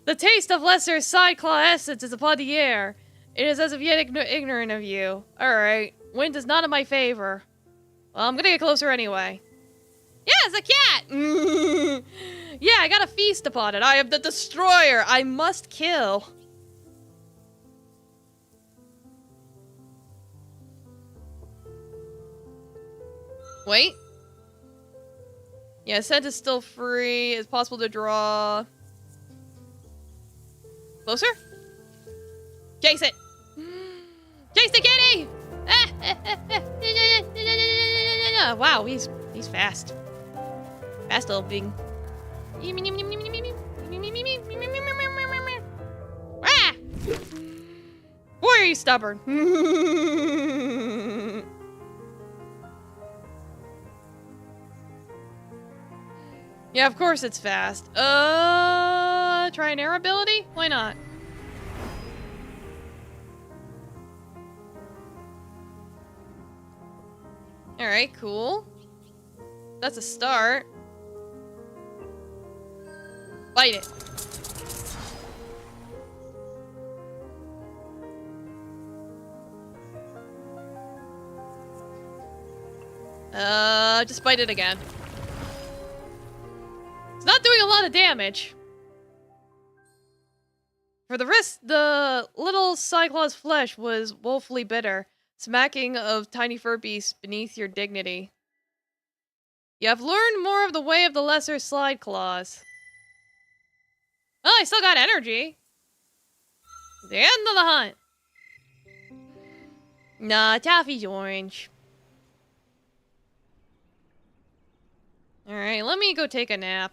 The taste of lesser side claw essence is upon the air. It is as of yet ignorant of you. Alright, wind is not in my favor. Well, I'm gonna get closer anyway. Yeah, it's a cat! Yeah, I got a feast upon it. I am the destroyer. I must kill. Wait. Yeah, scent is still free. It's possible to draw. Closer? Chase it! Chase the kitty! Wow, he's fast. Fast little thing. Ah! Boy, are you stubborn. Yeah, of course it's fast. Try an air ability? Why not? Alright, cool. That's a start. Bite it. Just bite it again. It's not doing a lot of damage. For the rest, the little Cyclaw's flesh was woefully bitter, smacking of tiny fur beasts beneath your dignity. You have learned more of the way of the lesser slide claws. Oh, I still got energy. The end of the hunt. Nah, Taffy's orange. Alright, let me go take a nap.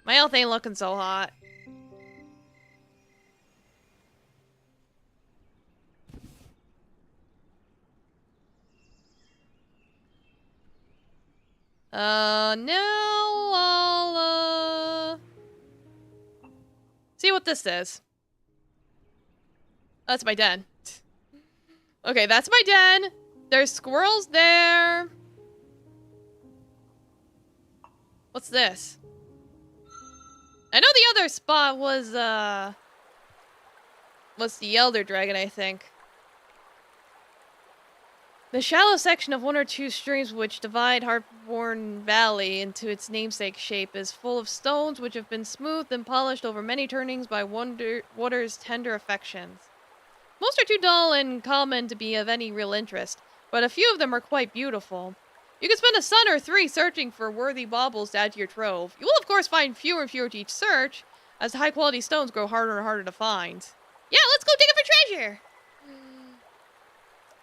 My health ain't looking so hot. Now I'll, see what this is. That's my den. Okay, that's my den. There's squirrels there. What's this? I know the other spot was the Elder Dragon, I think. The shallow section of one or two streams which divide Heartborn Valley into its namesake shape is full of stones which have been smoothed and polished over many turnings by water's tender affections. Most are too dull and common to be of any real interest, but a few of them are quite beautiful. You can spend a sun or three searching for worthy baubles to add to your trove. You will of course find fewer and fewer to each search, as the high-quality stones grow harder and harder to find. Yeah, let's go dig up for treasure!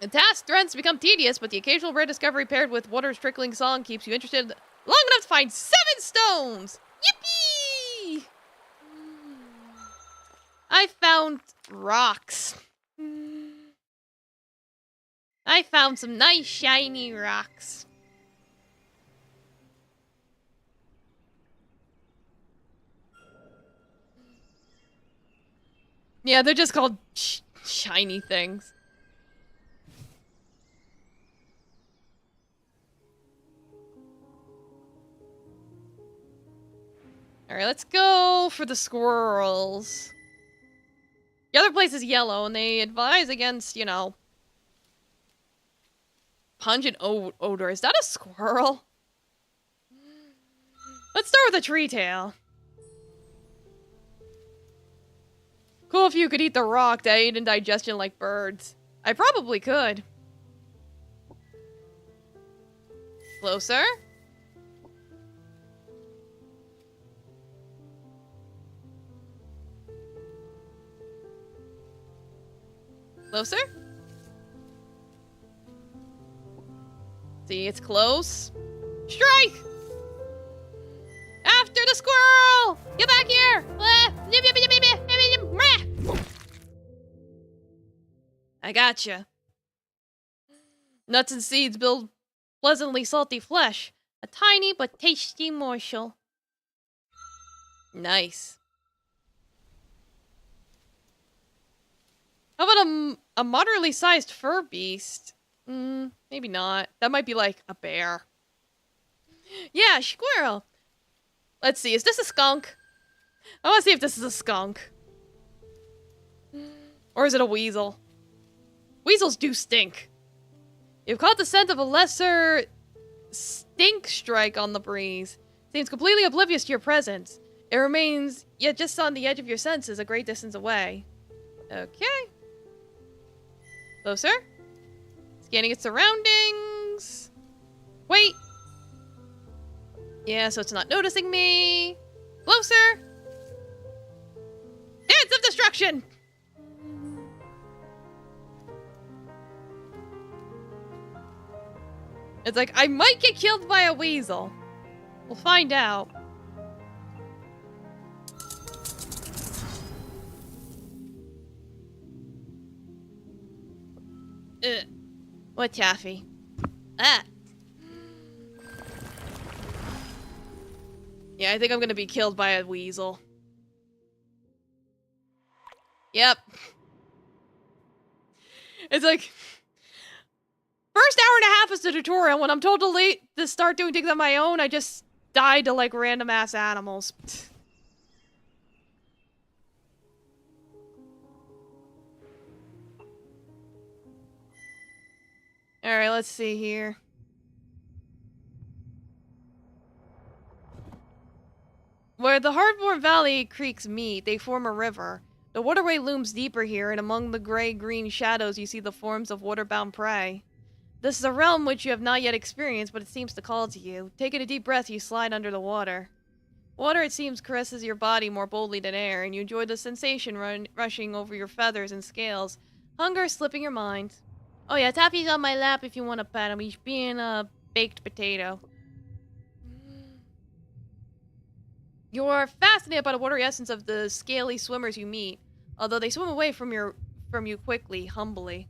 The task threatens to become tedious, but the occasional rare discovery paired with water's trickling song keeps you interested long enough to find 7 stones! Yippee! I found rocks. I found some nice shiny rocks. Yeah, they're just called shiny things. Alright, let's go for the squirrels. The other place is yellow, and they advise against, you know, Pungent odor. Is that a squirrel? Let's start with a tree tail. Cool if you could eat the rock that aid in digestion like birds. I probably could. Closer. Closer. See, it's close. Strike! After the squirrel! Get back here! I gotcha. Nuts and seeds build pleasantly salty flesh. A tiny but tasty morsel. Nice. How about a moderately sized fur beast? Maybe not. That might be like a bear. Yeah, squirrel. Let's see, is this a skunk? I want to see if this is a skunk. Or is it a weasel? Weasels do stink. You've caught the scent of a lesser stink strike on the breeze. Seems completely oblivious to your presence. It remains yet just on the edge of your senses, a great distance away. Okay. Closer. Scanning its surroundings. Wait. Yeah, so it's not noticing me. Closer. Dance of destruction! It's like, I might get killed by a weasel. We'll find out. What taffy? Ah. Yeah, I think I'm gonna be killed by a weasel. Yep. It's like, first hour and a half is the tutorial. When I'm told to start doing things on my own, I just die to like random ass animals. Alright, let's see here. Where the Hardborn Valley creeks meet, they form a river. The waterway looms deeper here, and among the gray-green shadows you see the forms of water-bound prey. This is a realm which you have not yet experienced, but it seems to call to you. Taking a deep breath, you slide under the water. Water, it seems, caresses your body more boldly than air, and you enjoy the sensation rushing over your feathers and scales. Hunger slipping your mind. Oh yeah, Taffy's on my lap if you want to pet him. He's being a baked potato. You are fascinated by the watery essence of the scaly swimmers you meet, although they swim away from you quickly, humbly.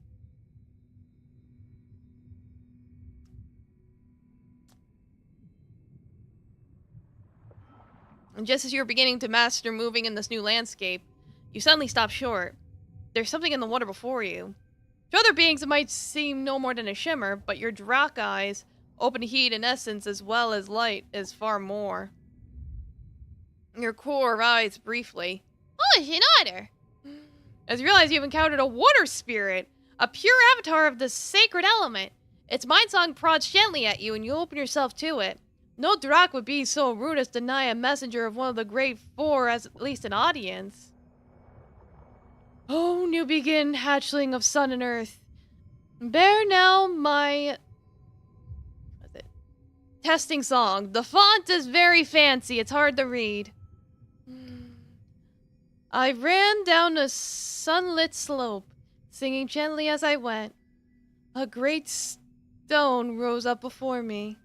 And just as you're beginning to master moving in this new landscape, you suddenly stop short. There's something in the water before you. To other beings, it might seem no more than a shimmer, but your Drak eyes, open to heat and essence as well as light, is far more. Your core rises briefly. Oh, it's an otter! As you realize you've encountered a water spirit, a pure avatar of the sacred element. Its mind song prods gently at you, and you open yourself to it. No Drak would be so rude as to deny a messenger of one of the Great Four as at least an audience. Oh, new begin, hatchling of sun and earth. Bear now my... what's it? Testing song. The font is very fancy, it's hard to read. I ran down a sunlit slope, singing gently as I went. A great stone rose up before me.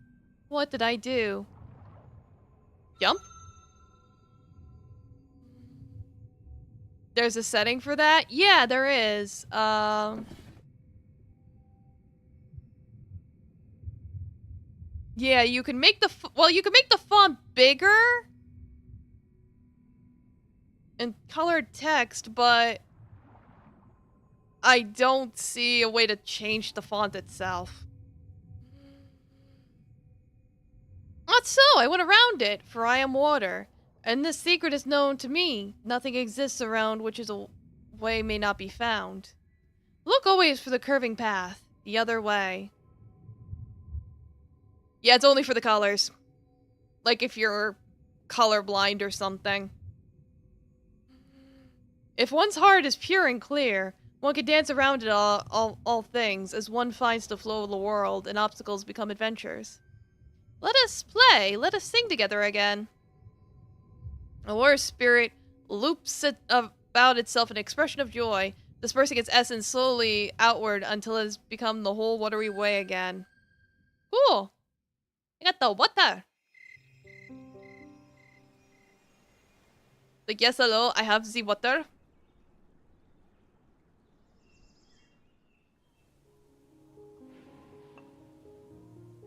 What did I do? Jump? There's a setting for that? Yeah, there is. Yeah, you can make the you can make the font bigger and colored text, but I don't see a way to change the font itself. Not so, I went around it, for I am water, and this secret is known to me. Nothing exists around which is a way may not be found. Look always for the curving path, the other way. Yeah, it's only for the colors. Like if you're colorblind or something. If one's heart is pure and clear, one can dance around it all things as one finds the flow of the world and obstacles become adventures. Let us play, let us sing together again. A war spirit loops it about itself an expression of joy, dispersing its essence slowly outward until it has become the whole watery way again. Cool. I got the water. Like, yes, hello, I have the water.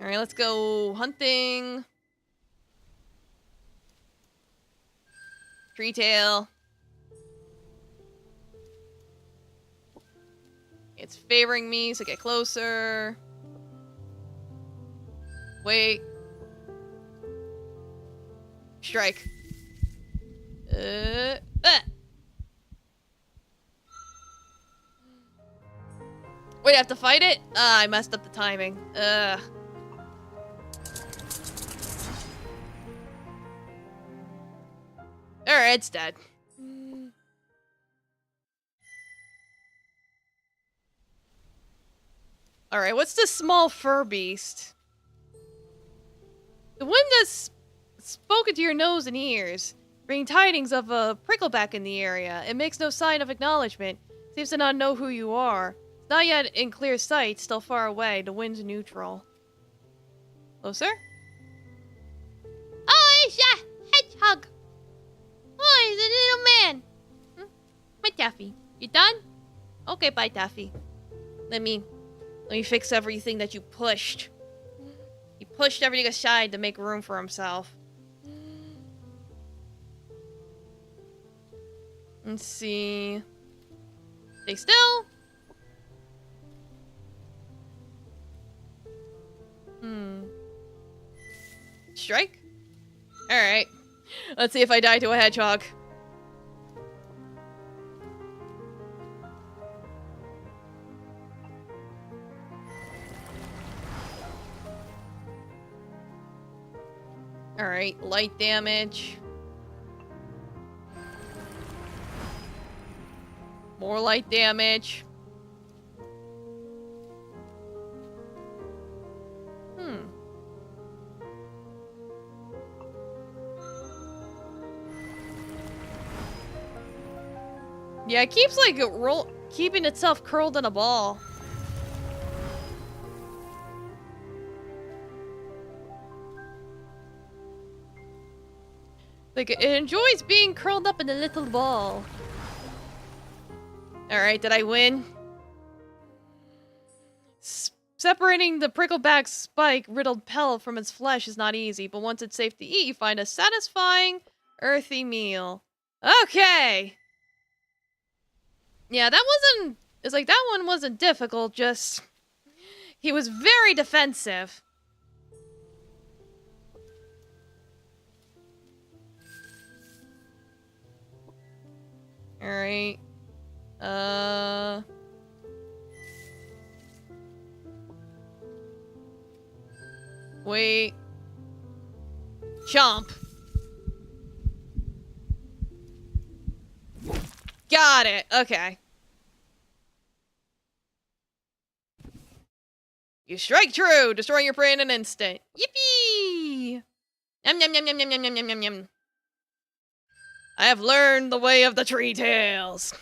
Alright, let's go hunting. Tree tail. It's favoring me, so get closer. Wait. Strike. Wait, I have to fight it? I messed up the timing. Alright, it's dead. Alright, what's this small fur beast? The wind has spoken to your nose and ears, bringing tidings of a prickleback in the area. It makes no sign of acknowledgement. Seems to not know who you are. It's not yet in clear sight, still far away. The wind's neutral. Closer? Oh, it's a hedgehog. Oh, he's a little man. My Taffy. You done? Okay, bye, Taffy. Let me fix everything that you pushed. He pushed everything aside to make room for himself. Let's see. Stay still. Strike? Alright. Let's see if I die to a hedgehog. Alright, light damage. More light damage. Yeah, it keeps like keeping itself curled in a ball. Like it enjoys being curled up in a little ball. Alright, did I win? Separating the prickleback's spike-riddled pellet from its flesh is not easy, but once it's safe to eat, you find a satisfying, earthy meal. Okay! Yeah, that wasn't... It's like, that one wasn't difficult, just... He was very defensive. Alright. Wait. Chomp. Got it. Okay. You strike true, destroying your prey in an instant. Yippee! Yum yum yum yum yum yum yum yum yum yum. I have learned the way of the tree tails.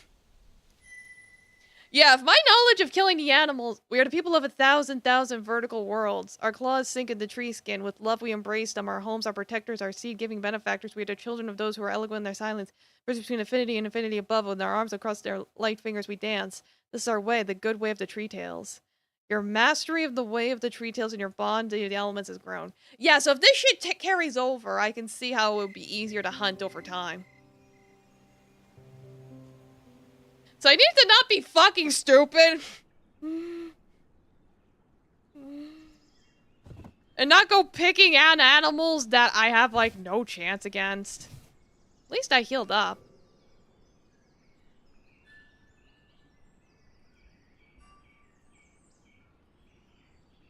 Yeah, if my knowledge of killing the animals, we are the people of 1,000 vertical worlds. Our claws sink into tree skin. With love we embrace them. Our homes, our protectors, our seed-giving benefactors. We are the children of those who are eloquent in their silence. Bridge between infinity and infinity above. With our arms across their light fingers we dance. This is our way, the good way of the tree tails. Your mastery of the way of the tree tails and your bond to the elements has grown. Yeah, so if this shit carries over, I can see how it would be easier to hunt over time. So I need to not be fucking stupid. And not go picking out animals that I have, like, no chance against. At least I healed up.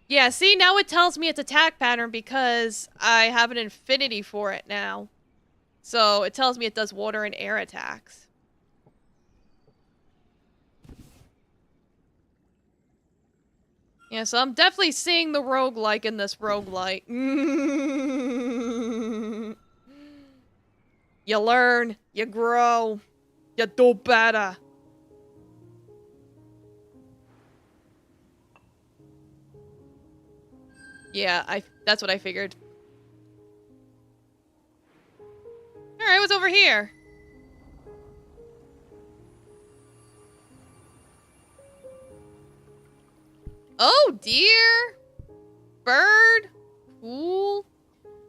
Yeah, see, now it tells me its attack pattern because I have an infinity for it now. So it tells me it does water and air attacks. Yeah, so I'm definitely seeing the roguelike in this roguelite. You learn, you grow, you do better. Yeah, that's what I figured. Alright, what's over here? Oh, deer! Bird! Cool.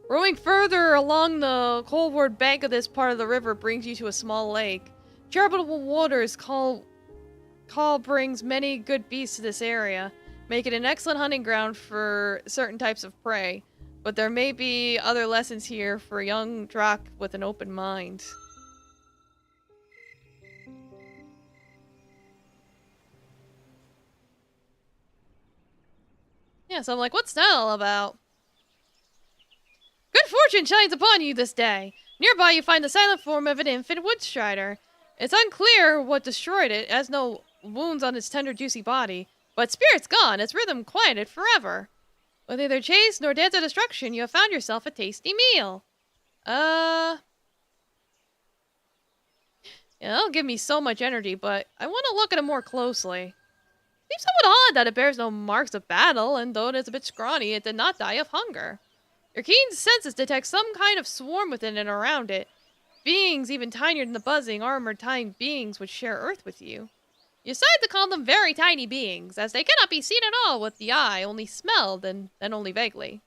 Rowing further along the coldward bank of this part of the river brings you to a small lake. Charitable waters call brings many good beasts to this area, making it an excellent hunting ground for certain types of prey. But there may be other lessons here for a young Drak with an open mind. Yeah, so I'm like, what's that all about? Good fortune shines upon you this day. Nearby you find the silent form of an infant woodstrider. It's unclear what destroyed it, as no wounds on its tender, juicy body. But spirit's gone, its rhythm quieted forever. With neither chase nor dance of destruction, you have found yourself a tasty meal. Yeah, that'll give me so much energy, but I want to look at it more closely. Seems somewhat odd that it bears no marks of battle, and though it is a bit scrawny, it did not die of hunger. Your keen senses detect some kind of swarm within and around it. Beings even tinier than the buzzing, armored-time beings which share Earth with you. You decide to call them very tiny beings, as they cannot be seen at all with the eye, only smelled, and then only vaguely.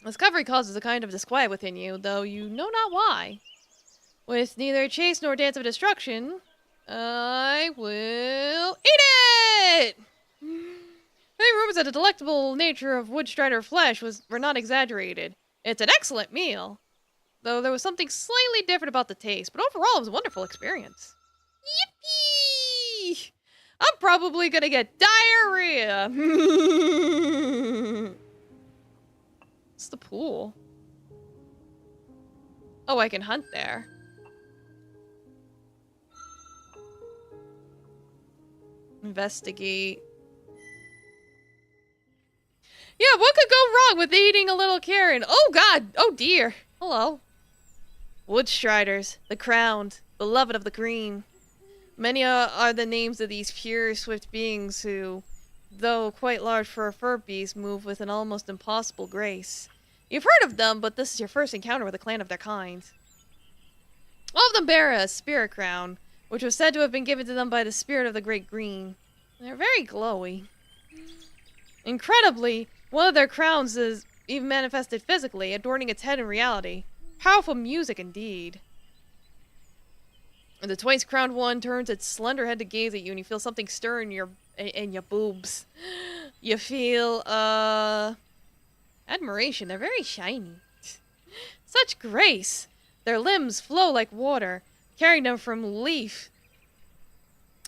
Discovery causes a kind of disquiet within you, though you know not why. With neither chase nor dance of destruction, I will eat it! Many rumors that the delectable nature of woodstrider flesh were not exaggerated. It's an excellent meal, though there was something slightly different about the taste, but overall it was a wonderful experience. Yippee! I'm probably gonna get diarrhea! It's the pool. Oh, I can hunt there. Investigate. Yeah, what could go wrong with eating a little Karen? Oh god! Oh dear! Hello. Woodstriders, the crowned, beloved of the green. Many are the names of these pure, swift beings who, though quite large for a fur beast, move with an almost impossible grace. You've heard of them, but this is your first encounter with a clan of their kind. All of them bear a spirit crown, which was said to have been given to them by the spirit of the Great Green. They're very glowy. Incredibly, one of their crowns is even manifested physically, adorning its head in reality. Powerful music indeed. And the twice-crowned one turns its slender head to gaze at you, and you feel something stir in your boobs. You feel, admiration. They're very shiny. Such grace. Their limbs flow like water, carrying them from leaf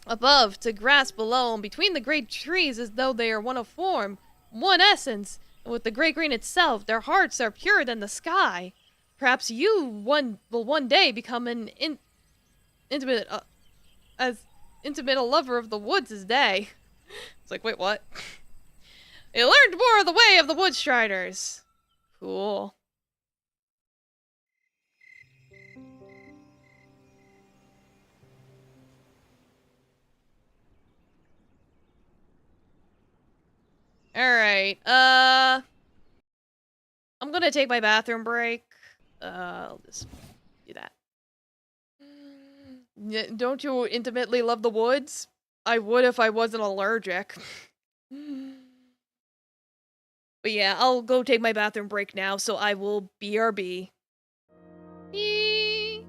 above to grass below, and between the great trees as though they are one of form, one essence. And with the great green itself, their hearts are purer than the sky. Perhaps you will one day become an intimate a lover of the woods as they. It's like, wait, what? You learned more of the way of the woodstriders. Cool. Alright, I'm gonna take my bathroom break. I'll just do that. Don't you intimately love the woods? I would if I wasn't allergic. But yeah, I'll go take my bathroom break now, so I will BRB. Eee.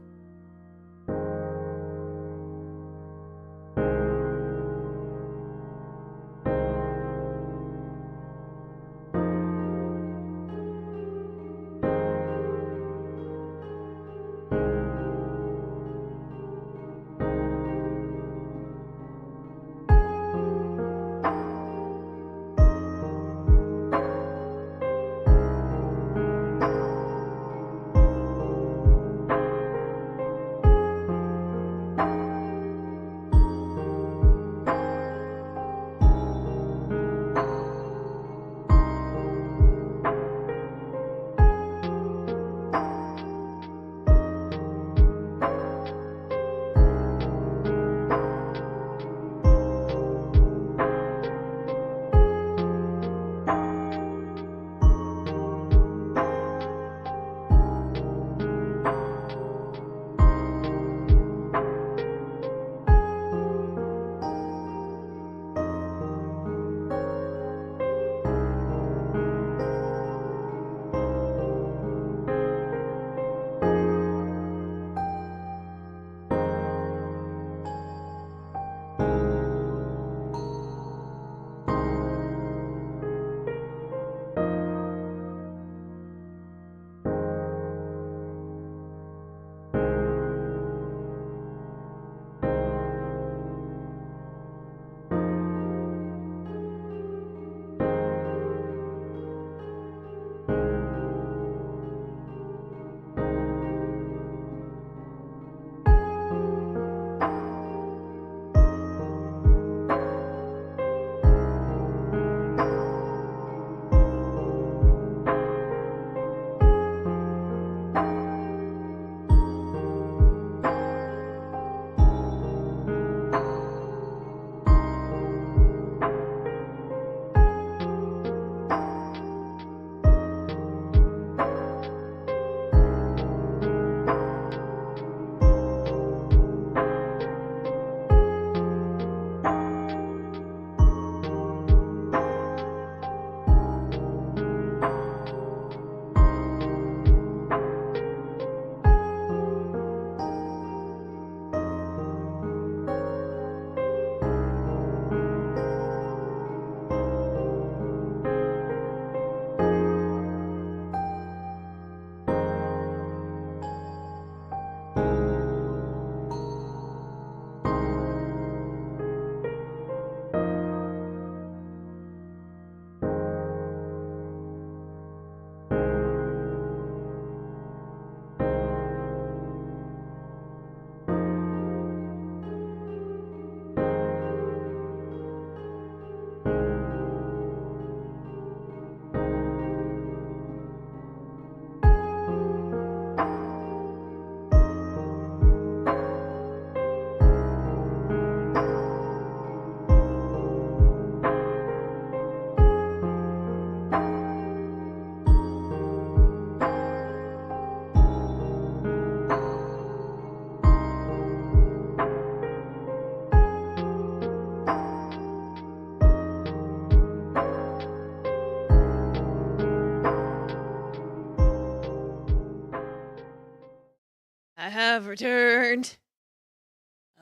have returned.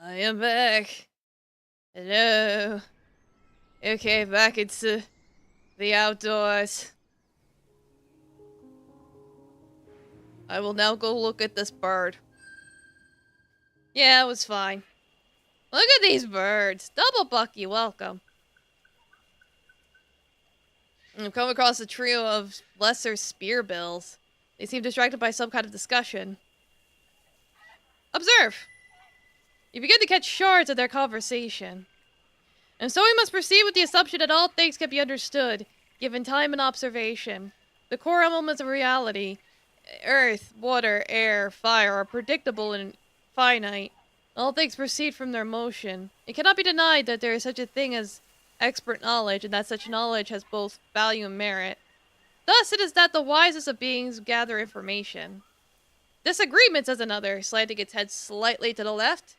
I am back. Hello. Okay, back into the outdoors. I will now go look at this bird. Yeah, it was fine. Look at these birds. Double Bucky, welcome. I've come across a trio of lesser spearbills. They seem distracted by some kind of discussion. Observe. You begin to catch shards of their conversation. And so we must proceed with the assumption that all things can be understood, given time and observation. The core elements of reality, earth, water, air, fire, are predictable and finite. All things proceed from their motion. It cannot be denied that there is such a thing as expert knowledge, and that such knowledge has both value and merit. Thus it is that the wisest of beings gather information. Disagreement, says another, slanting its head slightly to the left.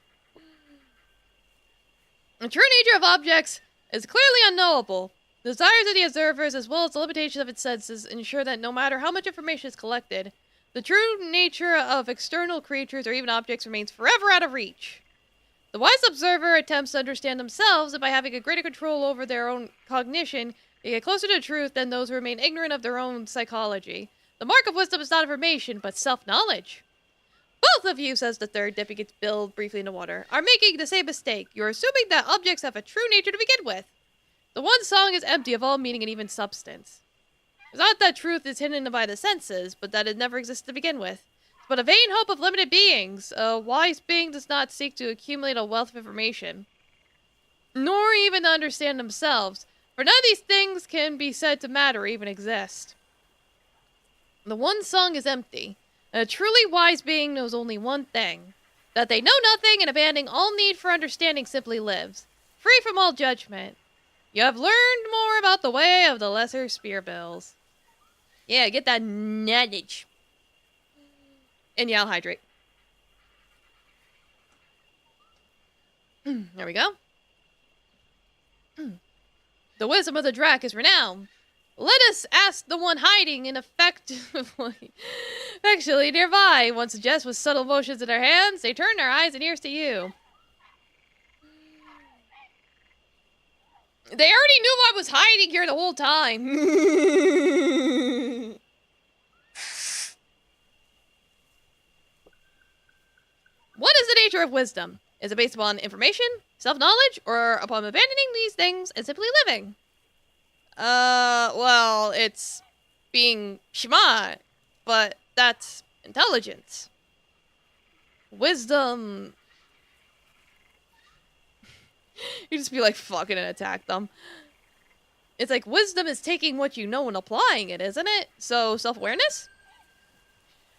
The true nature of objects is clearly unknowable. The desires of the observers, as well as the limitations of its senses, ensure that no matter how much information is collected, the true nature of external creatures or even objects remains forever out of reach. The wise observer attempts to understand themselves, and by having a greater control over their own cognition, they get closer to the truth than those who remain ignorant of their own psychology. The mark of wisdom is not information, but self-knowledge. Both of you, says the third, dipping its bill briefly in the water, are making the same mistake. You're assuming that objects have a true nature to begin with. The one song is empty of all meaning and even substance. It's not that truth is hidden by the senses, but that it never exists to begin with. But a vain hope of limited beings. A wise being does not seek to accumulate a wealth of information, nor even to understand themselves, for none of these things can be said to matter or even exist. The one song is empty. A truly wise being knows only one thing, that they know nothing and abandoning all need for understanding simply lives, free from all judgment. You have learned more about the way of the lesser spearbills. Yeah, get that knowledge. And yeah, I'll hydrate. There we go. The wisdom of the Drac is renowned. Let us ask the one hiding in effectively nearby. One suggests with subtle motions in their hands, they turn their eyes and ears to you. They already knew I was hiding here the whole time. What is the nature of wisdom? Is it based upon information, self-knowledge, or upon abandoning these things and simply living? Well, it's being smart, but that's intelligence. Wisdom... You just be like, fucking and attack them. It's like, wisdom is taking what you know and applying it, isn't it? So, self-awareness?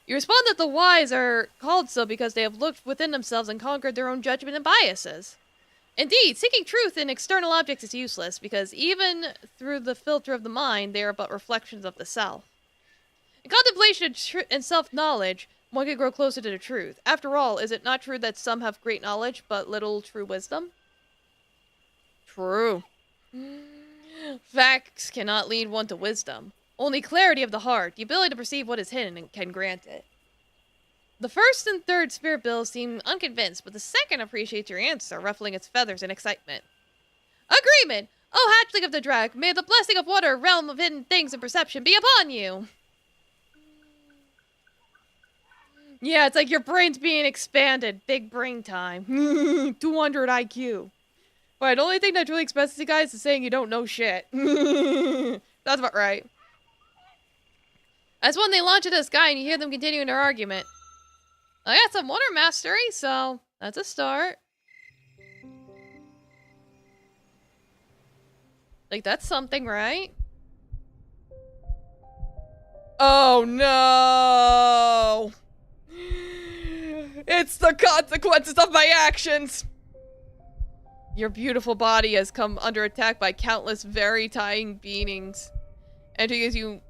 You respond that the wise are called so because they have looked within themselves and conquered their own judgment and biases. Indeed, seeking truth in external objects is useless, because even through the filter of the mind, they are but reflections of the self. In contemplation and self-knowledge, one can grow closer to the truth. After all, is it not true that some have great knowledge, but little true wisdom? True. Facts cannot lead one to wisdom. Only clarity of the heart, the ability to perceive what is hidden, can grant it. The first and third spirit bills seem unconvinced, but the second appreciates your answer, ruffling its feathers in excitement. Agreement! Oh, hatchling of the Drac, may the blessing of water, realm of hidden things and perception, be upon you! Yeah, it's like your brain's being expanded. Big brain time. 200 IQ. But the only thing that really expresses you guys is saying you don't know shit. That's about right. That's when they launch at this guy and you hear them continuing their argument. I got some water mastery, so that's a start. Like, that's something, right? Oh no! It's the consequences of my actions! Your beautiful body has come under attack by countless very tiny beings. Entering as you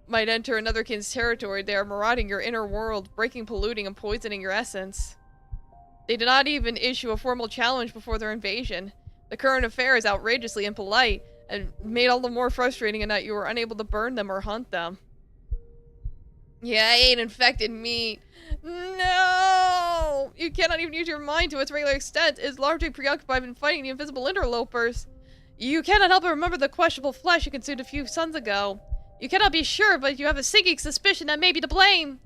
might enter another kin's territory, they are marauding your inner world, breaking, polluting, and poisoning your essence. They did not even issue a formal challenge before their invasion. The current affair is outrageously impolite, and made all the more frustrating in that you were unable to burn them or hunt them. Yeah, I ate infected meat. No! no. You cannot even use your mind to its regular extent. It is largely preoccupied in fighting the invisible interlopers. You cannot help but remember the questionable flesh you consumed a few suns ago. You cannot be sure, but you have a sinking suspicion that may be to blame.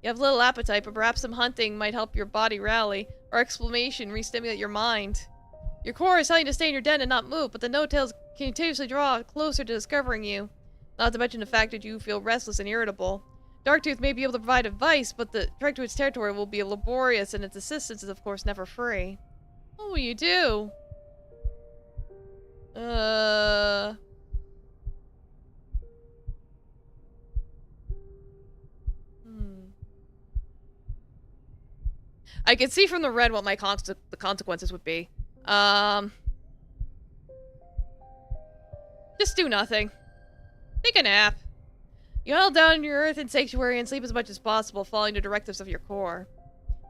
You have little appetite, but perhaps some hunting might help your body rally, or exclamation re-stimulate your mind. Your core is telling you to stay in your den and not move, but the no-tails continuously draw closer to discovering you. Not to mention the fact that you feel restless and irritable. Darktooth may be able to provide advice, but the trek to its territory will be laborious, and its assistance is of course never free. What will you do? I can see from the red what my the consequences would be. Just do nothing. Take a nap. You huddle down in your earthen sanctuary and sleep as much as possible, following the directives of your core.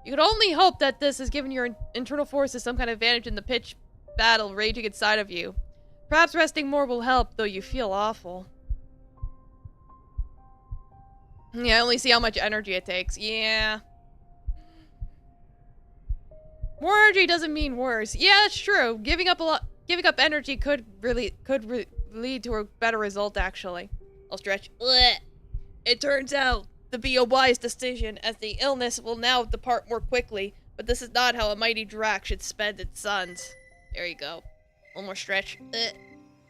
You could only hope that this has given your internal forces some kind of advantage in the pitch battle raging inside of you. Perhaps resting more will help, though you feel awful. Yeah, I only see how much energy it takes. Yeah. More energy doesn't mean worse. Yeah, that's true. Giving up energy could lead to a better result, actually. I'll stretch. Blech. It turns out to be a wise decision, as the illness will now depart more quickly, but this is not how a mighty drac should spend its suns. There you go. One more stretch.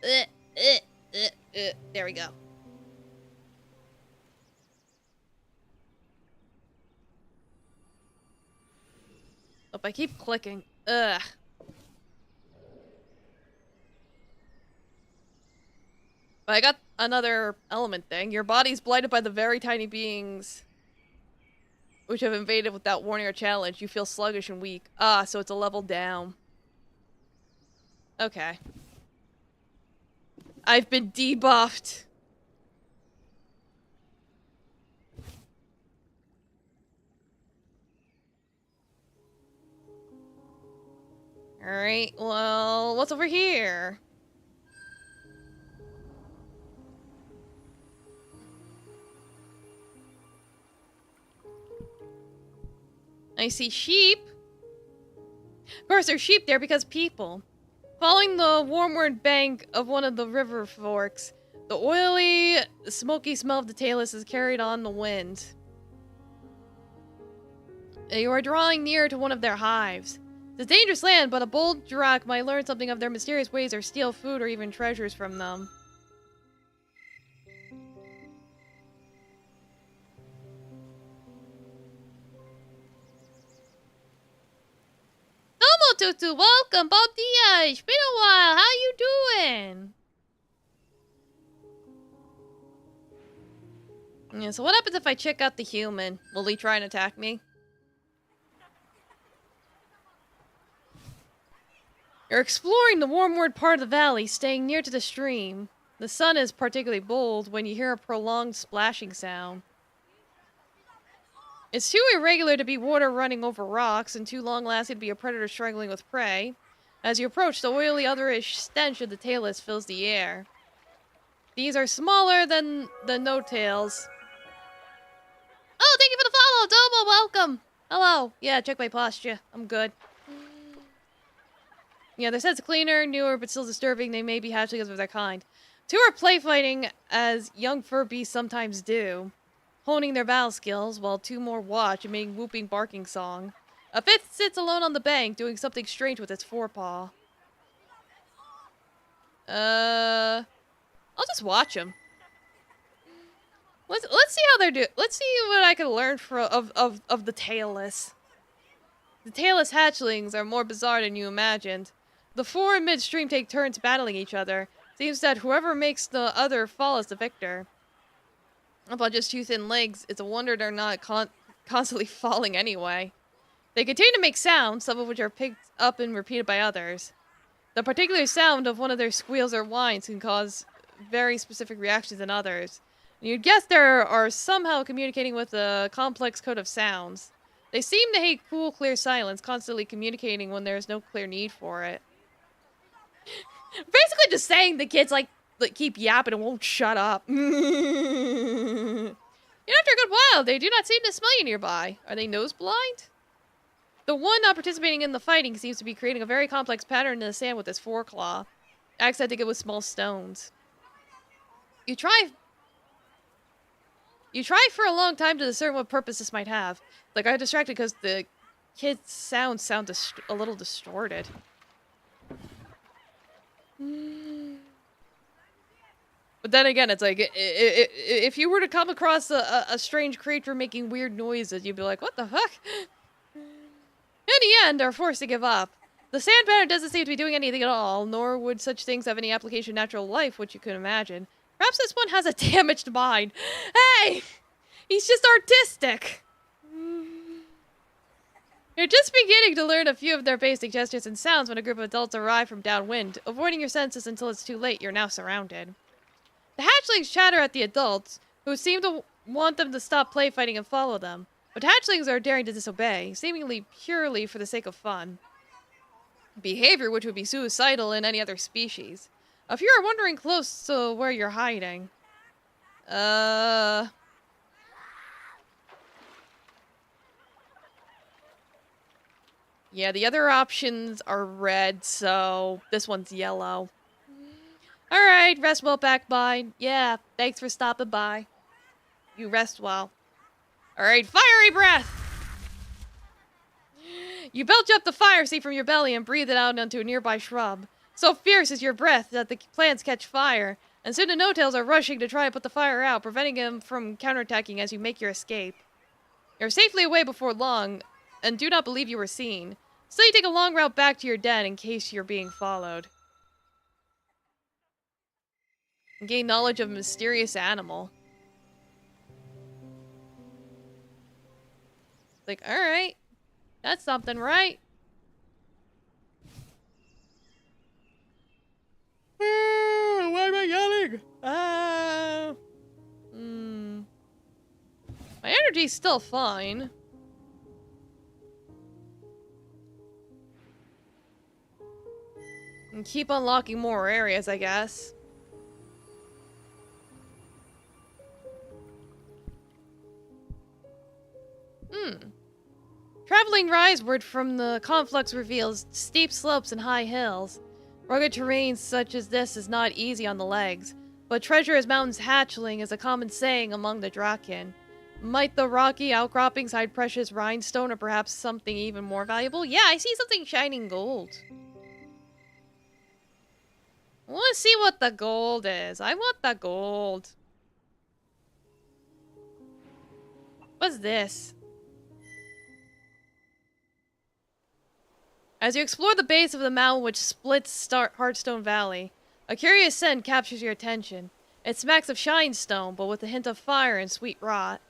There we go. If I keep clicking, ugh. But I got another element thing. Your body's blighted by the very tiny beings which have invaded without warning or challenge. You feel sluggish and weak. Ah, so it's a level down. Okay. I've been debuffed. Alright, well, what's over here? I see sheep. Of course, there's sheep there because people. Following the warmward bank of one of the river forks, the oily, smoky smell of the tailless is carried on the wind. You are drawing near to one of their hives. It's a dangerous land, but a bold drac might learn something of their mysterious ways or steal food or even treasures from them. Domo Tutu, welcome, Bob Diaz. Been a while. How you doing? Yeah, so what happens if I check out the human? Will he try and attack me? You're exploring the warmward part of the valley, staying near to the stream. The sun is particularly bold when you hear a prolonged splashing sound. It's too irregular to be water running over rocks, and too long-lasting to be a predator struggling with prey. As you approach, the oily, otherish stench of the tailless fills the air. These are smaller than the no-tails. Oh, thank you for the follow, Domo, welcome! Hello. Yeah, check my posture. I'm good. Yeah, their scents cleaner, newer, but still disturbing. They may be hatchlings of their kind. Two are play fighting, as young fur beasts sometimes do, honing their battle skills, while two more watch and making whooping barking song. A fifth sits alone on the bank, doing something strange with its forepaw. I'll just watch them. Let's see how they're doing. Let's see what I can learn of the tailless. The tailless hatchlings are more bizarre than you imagined. The four in midstream take turns battling each other. Seems that whoever makes the other fall is the victor. About just two thin legs, it's a wonder they're not constantly falling anyway. They continue to make sounds, some of which are picked up and repeated by others. The particular sound of one of their squeals or whines can cause very specific reactions in others. You'd guess they are somehow communicating with a complex code of sounds. They seem to hate cool, clear silence, constantly communicating when there's no clear need for it. Basically just saying the kids, like keep yapping and won't shut up. After a good while, they do not seem to smell you nearby. Are they nose blind? The one not participating in the fighting seems to be creating a very complex pattern in the sand with his foreclaw, accenting it with small stones. You try for a long time to discern what purpose this might have. Like, I got distracted because the kid's sound a little distorted. But then again, it's like, if you were to come across a strange creature making weird noises, you'd be like, what the fuck? In the end, are forced to give up. The sand pattern doesn't seem to be doing anything at all, nor would such things have any application in natural life, which you could imagine. Perhaps this one has a damaged mind. Hey! He's just artistic! You're just beginning to learn a few of their basic gestures and sounds when a group of adults arrive from downwind. Avoiding your senses until it's too late, you're now surrounded. The hatchlings chatter at the adults, who seem to want them to stop play fighting and follow them. But hatchlings are daring to disobey, seemingly purely for the sake of fun. Behavior which would be suicidal in any other species. A few are wandering close to where you're hiding. Yeah, the other options are red, so this one's yellow. Alright, rest well back by. Yeah, thanks for stopping by. You rest well. Alright, fiery breath! You belch up the fire seed from your belly and breathe it out onto a nearby shrub. So fierce is your breath that the plants catch fire, and soon the no-tails are rushing to try and put the fire out, preventing them from counterattacking as you make your escape. You're safely away before long, and do not believe you were seen. Still, you take a long route back to your den in case you're being followed. And gain knowledge of a mysterious animal. Like, alright. That's something, right? Why am I yelling? My energy's still fine. And keep unlocking more areas, I guess. Traveling riseward from the conflux reveals steep slopes and high hills. Rugged terrain such as this is not easy on the legs, but treasure as mountains hatchling is a common saying among the Draken. Might the rocky outcroppings hide precious rhinestone or perhaps something even more valuable? Yeah, I see something shining gold. I want to see what the gold is. I want the gold. What's this? As you explore the base of the mountain which splits Heartstone Valley, a curious scent captures your attention. It smacks of shinestone, but with a hint of fire and sweet rot.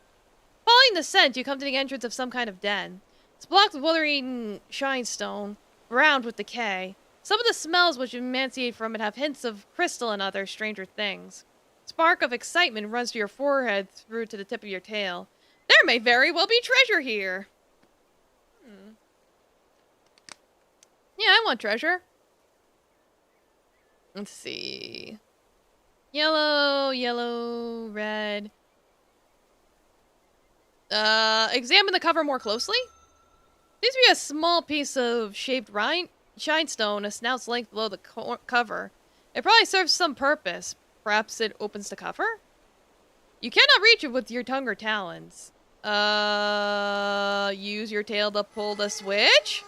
Following the scent, you come to the entrance of some kind of den. It's blocked with weather-eaten shinestone, browned with decay. Some of the smells which emanate from it have hints of crystal and other stranger things. A spark of excitement runs to your forehead through to the tip of your tail. There may very well be treasure here! Yeah, I want treasure. Let's see. Yellow, yellow, red. Examine the cover more closely. Seems to be a small piece of shaped shinestone a snout's length below the cover. It probably serves some purpose. Perhaps it opens the cover? You cannot reach it with your tongue or talons. Use your tail to pull the switch?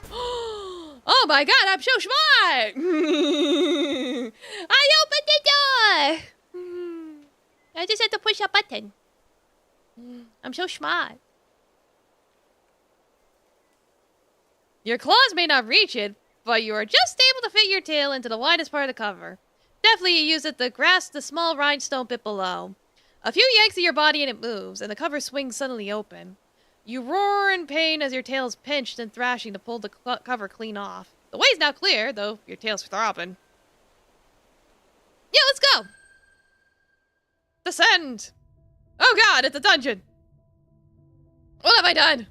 Oh my god, I'm so smart! I opened the door! I just had to push a button. I'm so smart. Your claws may not reach it, but you are just able to fit your tail into the widest part of the cover. Definitely you use it to grasp the small rhinestone bit below. A few yanks of your body and it moves, and the cover swings suddenly open. You roar in pain as your tail is pinched and thrashing to pull the cover clean off. The way's now clear, though your tail's throbbing. Yeah, let's go! Descend! Oh god, it's a dungeon! What have I done?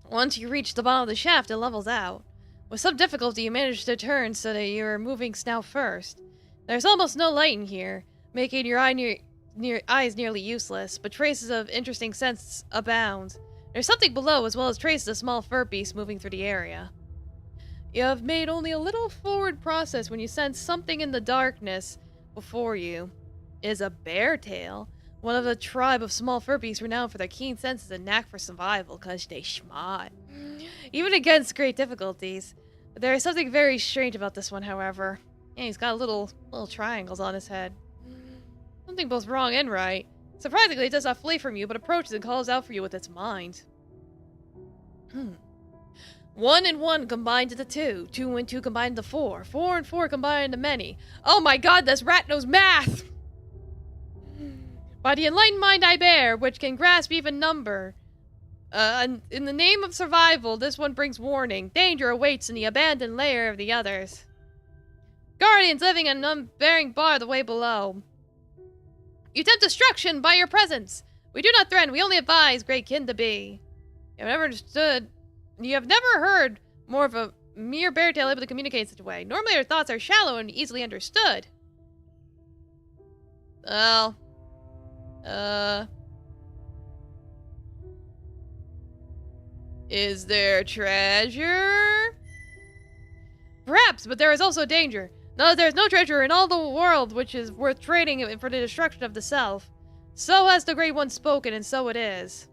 Once you reach the bottom of the shaft, it levels out. With some difficulty, you manage to turn so that you're moving snout first. There's almost no light in here, making your eyes nearly useless, but traces of interesting scents abound. There's something below, as well as traces of small fur beasts moving through the area. You have made only a little forward process when you sense something in the darkness before you. It is a bear tail, one of a tribe of small fur beasts renowned for their keen senses and knack for survival, cause they smart. Even against great difficulties. But there is something very strange about this one, however. Yeah, he's got little triangles on his head. Something both wrong and right. Surprisingly, it does not flee from you, but approaches and calls out for you with its mind. 1 and 1 combined into 2. 2 and 2 combined into 4. 4 and 4 combined into many. Oh my god, this rat knows math! By the enlightened mind I bear, which can grasp even number. In the name of survival, this one brings warning. Danger awaits in the abandoned lair of the others. Guardians living in an unbearing bar the way below. You tempt destruction by your presence. We do not threaten, we only advise great kin to be. You have never heard more of a mere bear tail able to communicate in such a way. Normally our thoughts are shallow and easily understood. Well, is there treasure? Perhaps, but there is also danger. No, there is no treasure in all the world which is worth trading for the destruction of the self. So has the Great One spoken, and so it is.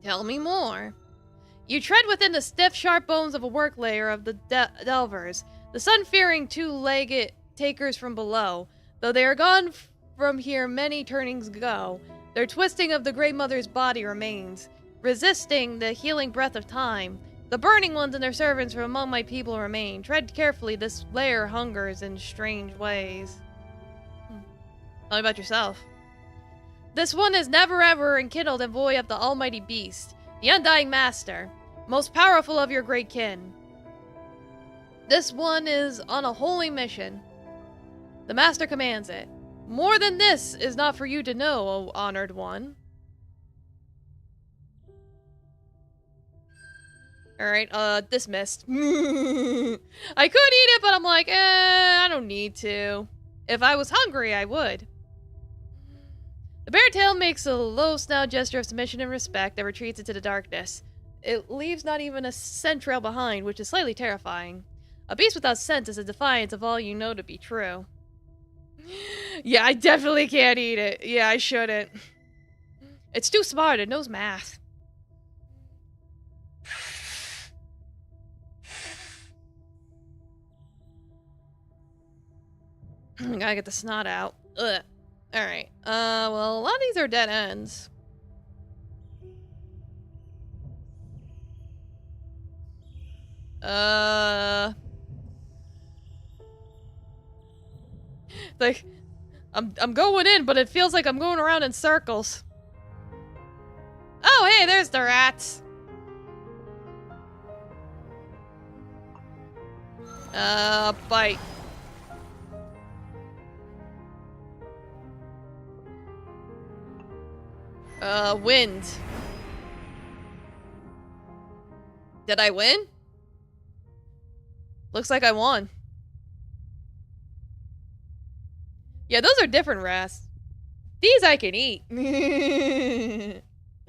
Tell me more. You tread within the stiff, sharp bones of a work layer of the delvers, the sun-fearing two-legged takers from below. Though they are gone from here many turnings ago, their twisting of the Great Mother's body remains, resisting the healing breath of time. The burning ones and their servants from among my people remain. Tread carefully, this lair hungers in strange ways. Tell me about yourself. This one is never ever enkindled and void of the almighty beast, the undying master, most powerful of your great kin. This one is on a holy mission. The master commands it. More than this is not for you to know, O honored one. Alright, dismissed. I could eat it, but I'm like, I don't need to. If I was hungry, I would. The bear tail makes a low snout gesture of submission and respect that retreats into the darkness. It leaves not even a scent trail behind, which is slightly terrifying. A beast without scent is a defiance of all you know to be true. Yeah, I definitely can't eat it. Yeah, I shouldn't. It's too smart, it knows math. Gotta get the snot out. Ugh. Alright. Well, a lot of these are dead ends. Like, I'm going in, but it feels like I'm going around in circles. Oh, hey, there's the rats. Bite. Wind. Did I win? Looks like I won. Yeah, those are different rats. These I can eat.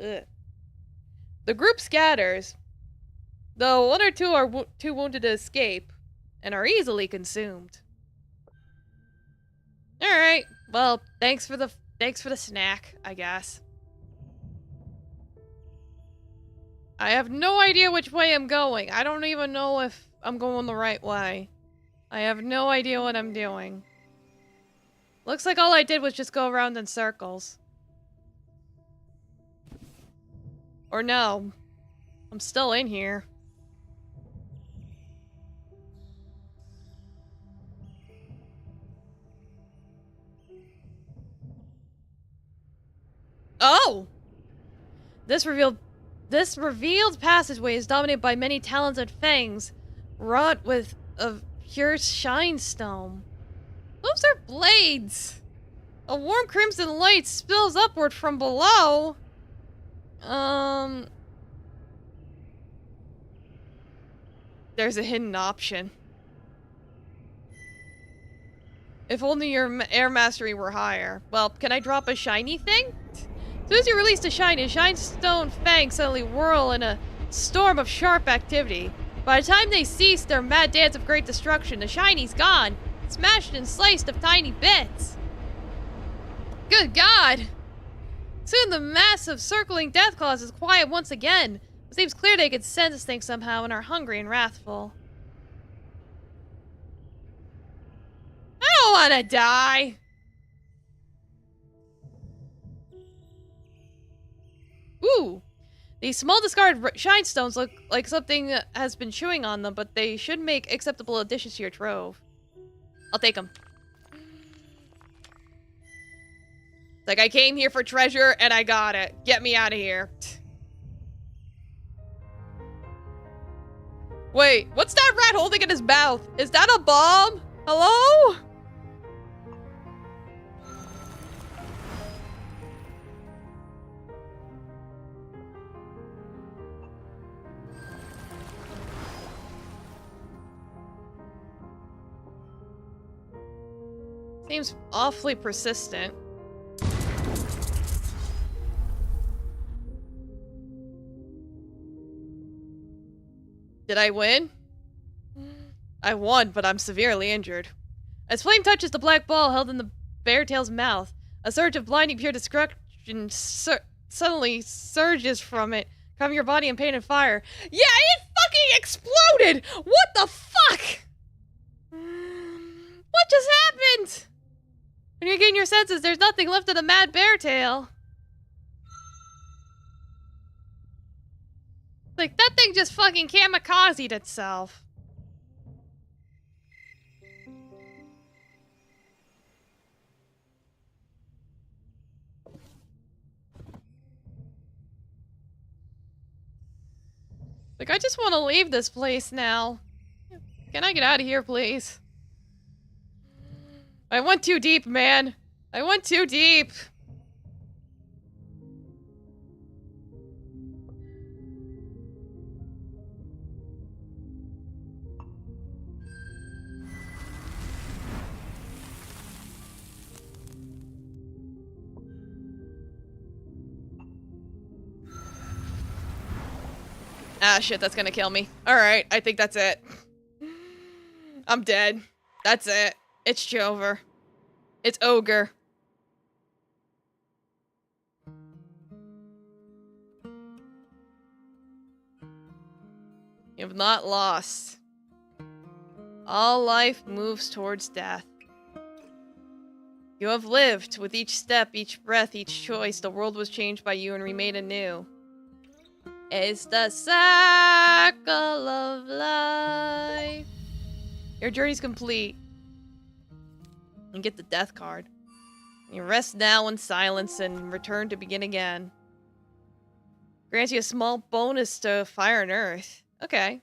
Ugh. The group scatters, though 1 or 2 are too wounded to escape, and are easily consumed. Alright, well, thanks for the snack, I guess. I have no idea which way I'm going. I don't even know if I'm going the right way. I have no idea what I'm doing. Looks like all I did was just go around in circles. Or no. I'm still in here. Oh! This revealed passageway is dominated by many talented fangs, wrought with a pure shinestone. Those are blades! A warm crimson light spills upward from below. There's a hidden option. If only your air mastery were higher. Well, can I drop a shiny thing? As soon as you release the shiny, Shinestone fangs suddenly whirl in a storm of sharp activity. By the time they cease their mad dance of great destruction, the shiny's gone, smashed and sliced of tiny bits. Good God! Soon the mass of circling death claws is quiet once again. It seems clear they can sense this thing somehow and are hungry and wrathful. I don't want to die! Ooh! These small discarded shinestones look like something has been chewing on them, but they should make acceptable additions to your trove. I'll take them. Like, I came here for treasure, and I got it. Get me out of here. Wait, what's that rat holding in his mouth? Is that a bomb? Hello? Seems awfully persistent. Did I win? I won, but I'm severely injured. As flame touches the black ball held in the beartail's mouth, a surge of blinding pure destruction suddenly surges from it, covering your body in pain and fire. Yeah, it fucking exploded! What the fuck? What just happened? When you regain your senses, there's nothing left of the mad beartail. Like, that thing just fucking kamikazed itself. Like, I just want to leave this place now. Can I get out of here, please? I went too deep, man. I went too deep. Ah, shit, that's gonna kill me. Alright, I think that's it. I'm dead. That's it. It's over. It's ogre. You have not lost. All life moves towards death. You have lived. With each step, each breath, each choice, the world was changed by you and remade anew. It's the cycle of life. Your journey's complete. You get the death card. You rest now in silence and return to begin again. Grants you a small bonus to fire and earth. Okay.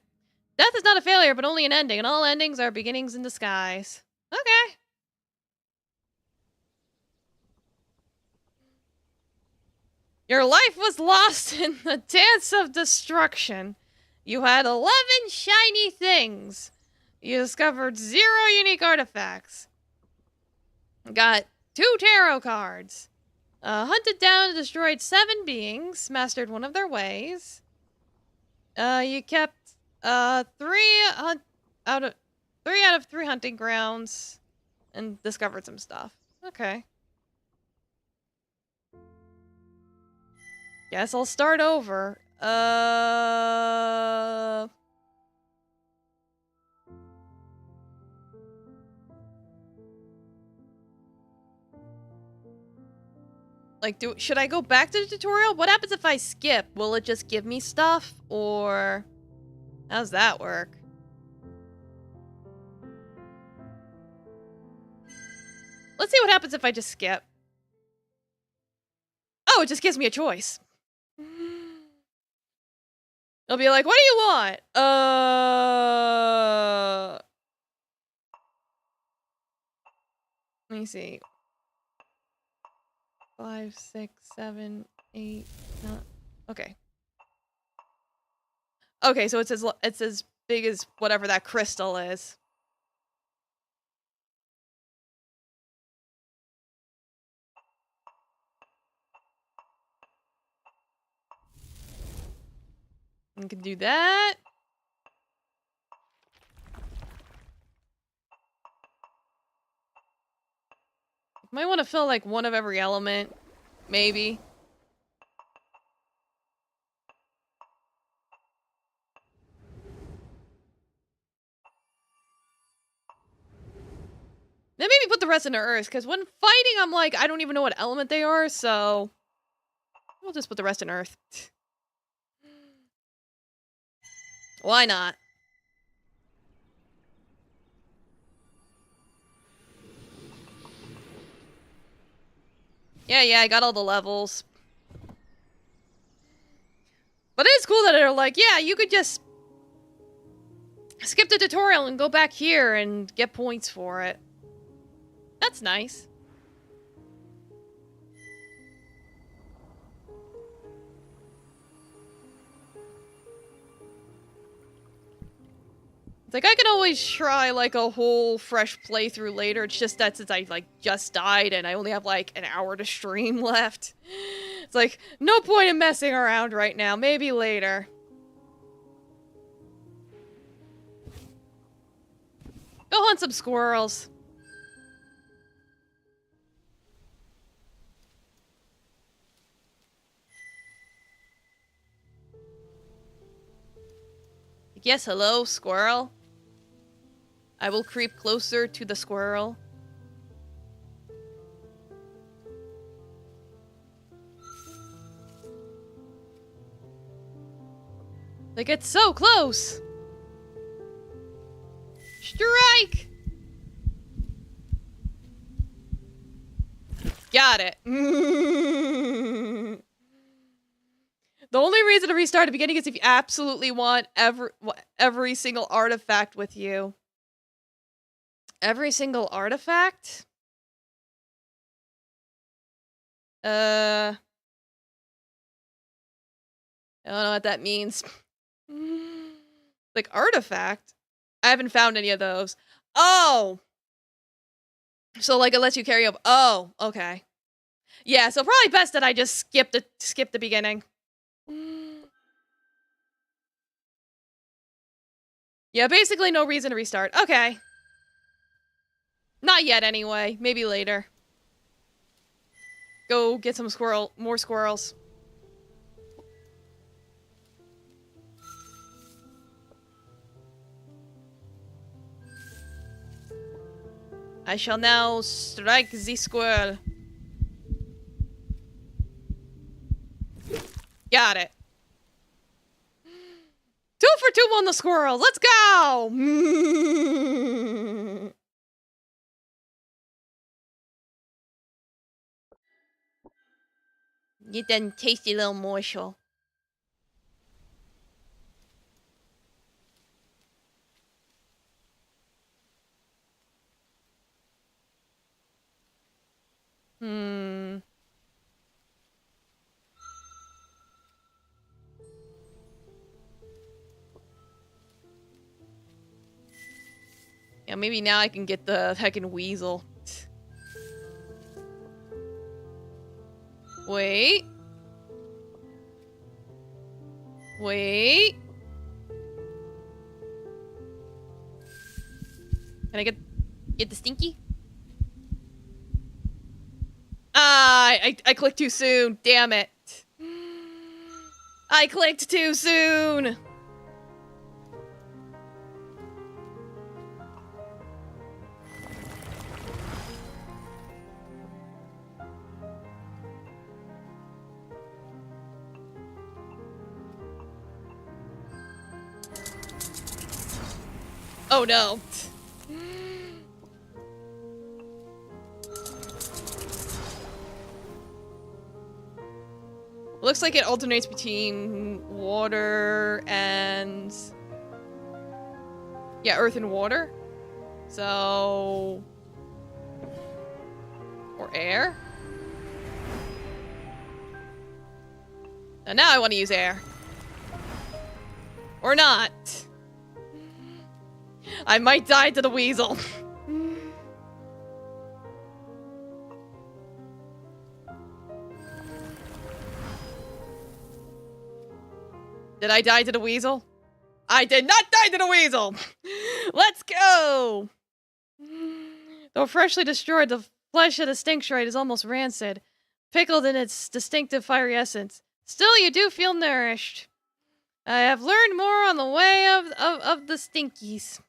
Death is not a failure, but only an ending, and all endings are beginnings in disguise. Okay. Your life was lost in the dance of destruction. You had 11 shiny things. You discovered 0 unique artifacts. Got 2 tarot cards. Hunted down and destroyed 7 beings. Mastered one of their ways. You kept 3 out of 3 hunting grounds. And discovered some stuff. Okay. Guess I'll start over. Like, should I go back to the tutorial? What happens if I skip? Will it just give me stuff? Or how's that work? Let's see what happens if I just skip. Oh, it just gives me a choice. It'll be like, what do you want? Let me see. 5, 6, 7, 8, 9. Okay. Okay, so it's as big as whatever that crystal is. I can do that. Might want to fill like one of every element, maybe. Then maybe put the rest into Earth, because when fighting, I'm like, I don't even know what element they are, so... We'll just put the rest in Earth. Why not? Yeah, I got all the levels. But it's cool that they're like, yeah, you could just... skip the tutorial and go back here and get points for it. That's nice. It's like, I can always try, like, a whole fresh playthrough later. It's just that since I, like, just died and I only have, like, an hour to stream left. It's like, no point in messing around right now. Maybe later. Go hunt some squirrels. Yes, hello, squirrel. I will creep closer to the squirrel. They get so close. Strike! Got it. The only reason to restart at the beginning is if you absolutely want every single artifact with you. Every single artifact? I don't know what that means. Like, artifact? I haven't found any of those. Oh! So, like, it lets you carry up. Oh, okay. Yeah, so probably best that I just skip the beginning. Yeah, basically no reason to restart. Okay. Not yet, anyway. Maybe later. Go get some more squirrels. I shall now strike the squirrel. Got it. 2 for 2 on the squirrels. Let's go! Get that tasty little morsel. Yeah, maybe now I can get the heckin' weasel. Wait. Wait. Can I get the stinky? Ah, I clicked too soon. Damn it. I clicked too soon. Oh no. Looks like it alternates between water and... yeah, earth and water. So... or air? And now I want to use air. Or not. I might die to the weasel. Did I die to the weasel? I did not die to the weasel! Let's go! Though freshly destroyed, the flesh of the stinktrite is almost rancid, pickled in its distinctive fiery essence. Still, you do feel nourished. I have learned more on the way of the stinkies.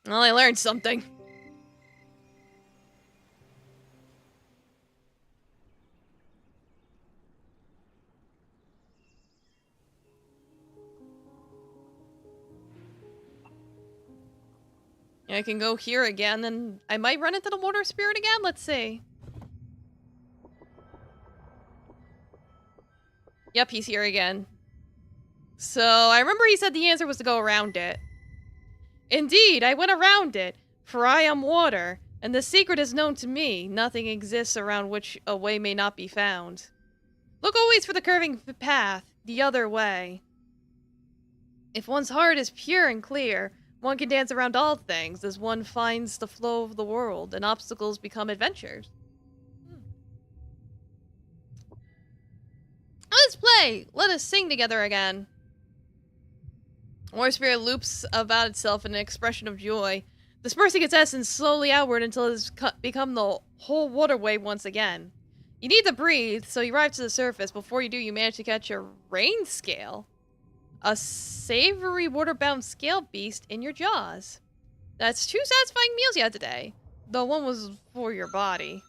Well, I learned something. I can go here again, and I might run into the water spirit again. Let's see. Yep, he's here again. So, I remember he said the answer was to go around it. Indeed, I went around it, for I am water, and the secret is known to me. Nothing exists around which a way may not be found. Look always for the curving path, the other way. If one's heart is pure and clear, one can dance around all things as one finds the flow of the world, and obstacles become adventures. Let's play! Let us sing together again. Water spirit loops about itself in an expression of joy, dispersing its essence slowly outward until it has become the whole waterway once again. You need to breathe, so you arrive to the surface. Before you do, you manage to catch a rain scale. A savory water-bound scale beast in your jaws. That's 2 satisfying meals you had today. Though one was for your body.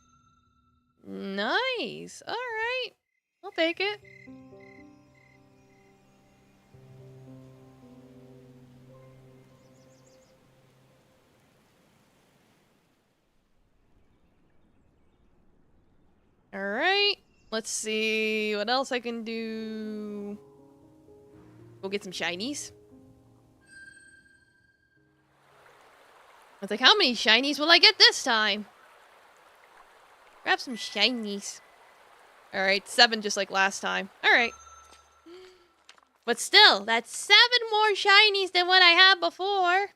Nice. Alright. I'll take it. Alright. Let's see what else I can do. Go get some shinies. I was like, how many shinies will I get this time? Grab some shinies. Alright, 7 just like last time. Alright. But still, that's 7 more shinies than what I had before.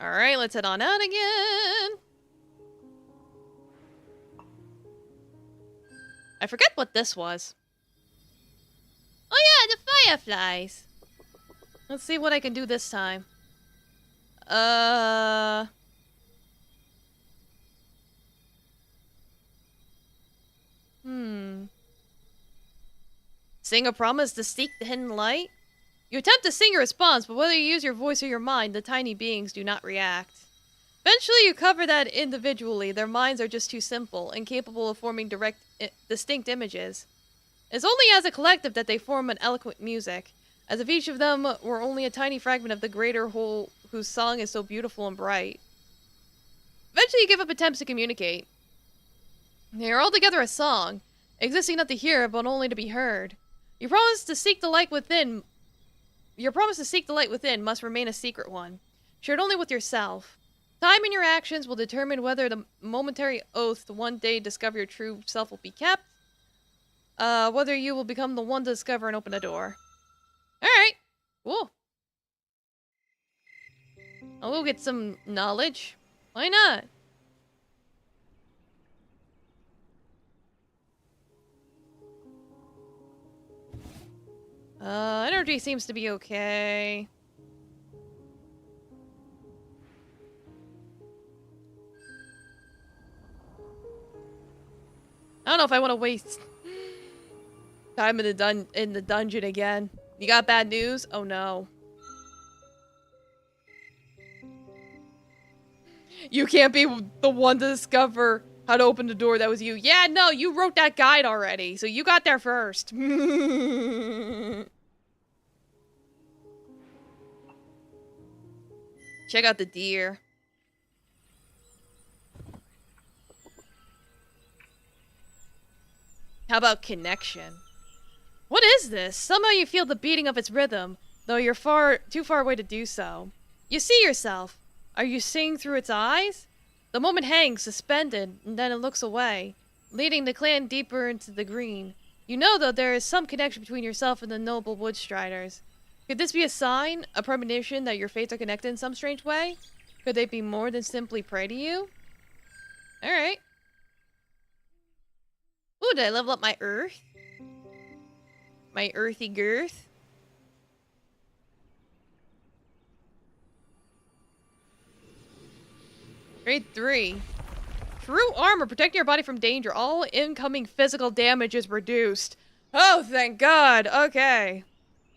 Alright, let's head on out again. I forget what this was. Oh yeah, the fireflies. Let's see what I can do this time. Sing a promise to seek the hidden light? You attempt to sing a response, but whether you use your voice or your mind, the tiny beings do not react. Eventually, you cover that individually. Their minds are just too simple, incapable of forming distinct images. It's only as a collective that they form an eloquent music, as if each of them were only a tiny fragment of the greater whole whose song is so beautiful and bright. Eventually, you give up attempts to communicate. They are altogether a song, existing not to hear, but only to be heard. You promise to seek the light within. Your promise to seek the light within must remain a secret one, shared only with yourself. Time and your actions will determine whether the momentary oath to one day discover your true self will be kept, whether you will become the one to discover and open a door. Alright, cool. I'll go get some knowledge. Why not? Energy seems to be okay. I don't know if I want to waste time in the dungeon again. You got bad news? Oh no. You can't be the one to discover how to open the door. That was you. Yeah, no, you wrote that guide already, so you got there first. Check out the deer. How about connection? What is this? Somehow you feel the beating of its rhythm, though you're too far away to do so. You see yourself. Are you seeing through its eyes? The moment hangs suspended, and then it looks away, leading the clan deeper into the green. You know, though, there is some connection between yourself and the noble Woodstriders. Could this be a sign, a premonition that your fates are connected in some strange way? Could they be more than simply prey to you? Alright. Ooh, did I level up my earth? My earthy girth? Grade 3. True armor, protecting your body from danger. All incoming physical damage is reduced. Oh, thank God. Okay.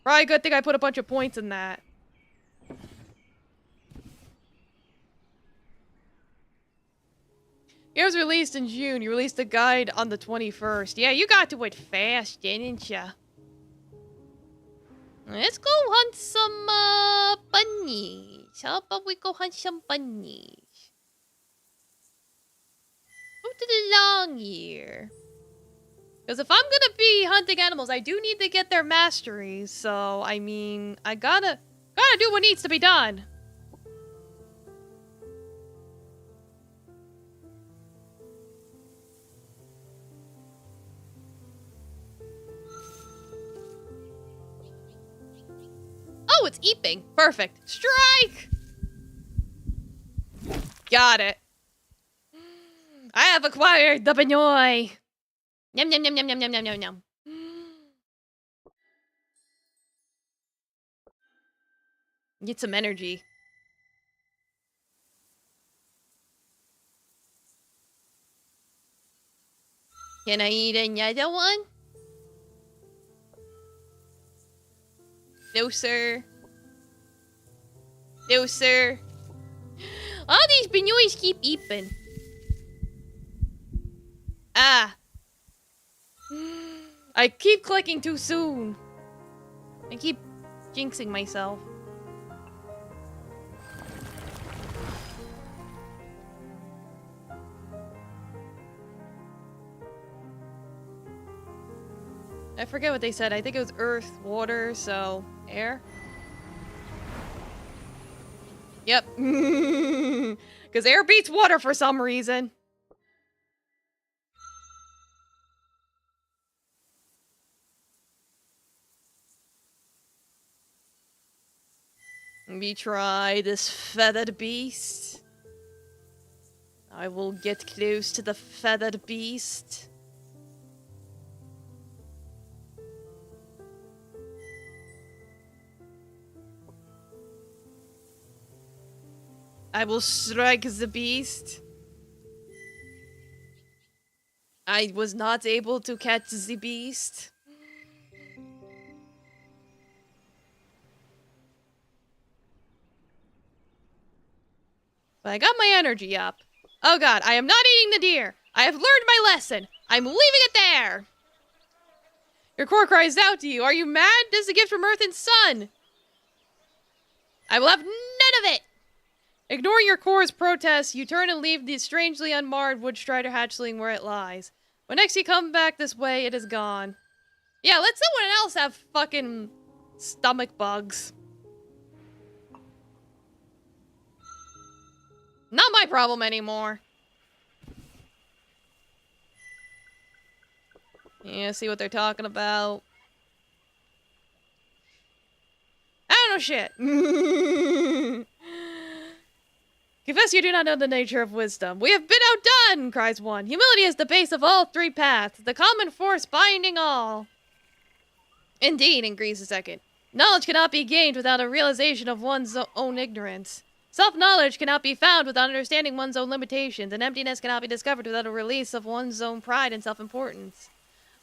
Probably a good thing I put a bunch of points in that. It was released in June. You released the guide on the 21st. Yeah, you got to it fast, didn't ya? Let's go hunt some, bunnies. How about we go hunt some bunnies? Go to the long year. Because if I'm gonna be hunting animals, I do need to get their masteries. So, I mean, I gotta do what needs to be done. Oh, it's eeping. Perfect. Strike! Got it. I have acquired the Benoy. Yum, yum, yum, yum, yum, yum, yum, yum, yum. Get some energy. Can I eat another one? No, sir. No, sir. All these Benoys keep eeping. Ah. I keep clicking too soon. I keep jinxing myself. I forget what they said. I think it was earth, water, so air. Yep. Because air beats water for some reason. Let me try this feathered beast. I will get close to the feathered beast. I will strike the beast. I was not able to catch the beast. But I got my energy up. Oh god, I am not eating the deer. I have learned my lesson. I'm leaving it there. Your core cries out to you. Are you mad? This is a gift from Earth and Sun. I will have none of it. Ignoring your core's protests, you turn and leave the strangely unmarred Woodstrider hatchling where it lies. When next you come back this way, it is gone. Yeah, let someone else have fucking stomach bugs. Not my problem anymore. Yeah, see what they're talking about. I don't know shit. Confess you do not know the nature of wisdom. We have been outdone, cries one. Humility is the base of all three paths, the common force binding all. Indeed, agrees the second. Knowledge cannot be gained without a realization of one's own ignorance. Self-knowledge cannot be found without understanding one's own limitations, and emptiness cannot be discovered without a release of one's own pride and self-importance.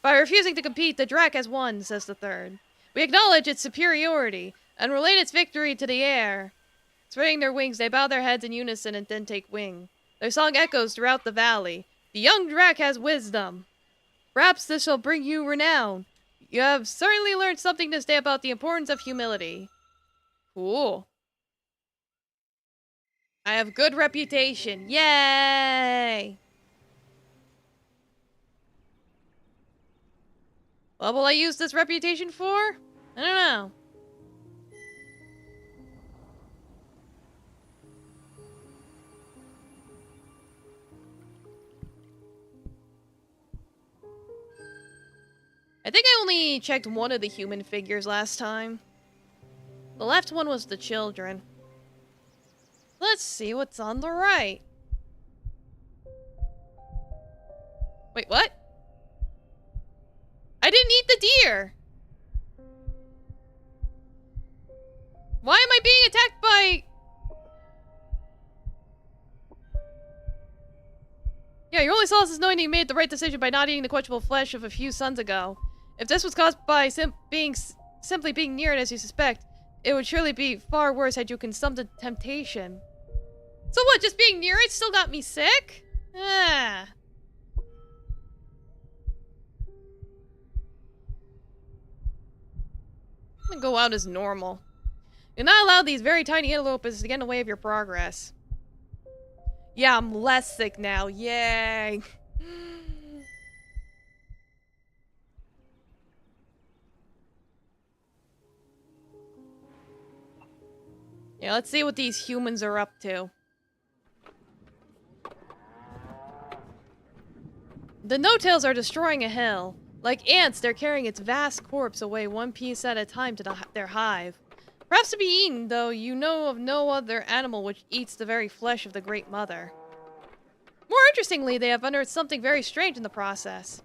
By refusing to compete, the Drac has won, says the third. We acknowledge its superiority, and relate its victory to the air. Spreading their wings, they bow their heads in unison and then take wing. Their song echoes throughout the valley. The young Drac has wisdom. Perhaps this shall bring you renown. You have certainly learned something this day about the importance of humility. Cool. I have good reputation. Yay! What will I use this reputation for? I don't know. I think I only checked one of the human figures last time. The left one was the children. Let's see what's on the right. Wait, what? I didn't eat the deer! Why am I being attacked by... Yeah, your only solace is knowing that you made the right decision by not eating the questionable flesh of a few suns ago. If this was caused by simply being near it as you suspect, it would surely be far worse had you consumed the temptation. So what, just being near it still got me sick? Ah. I'm gonna go out as normal. You're not allowed these very tiny antelopes to get in the way of your progress. Yeah, I'm less sick now. Yay. Yeah, let's see what these humans are up to. The no-tails are destroying a hill. Like ants, they're carrying its vast corpse away one piece at a time to their hive. Perhaps to be eaten, though you know of no other animal which eats the very flesh of the Great Mother. More interestingly, they have unearthed something very strange in the process.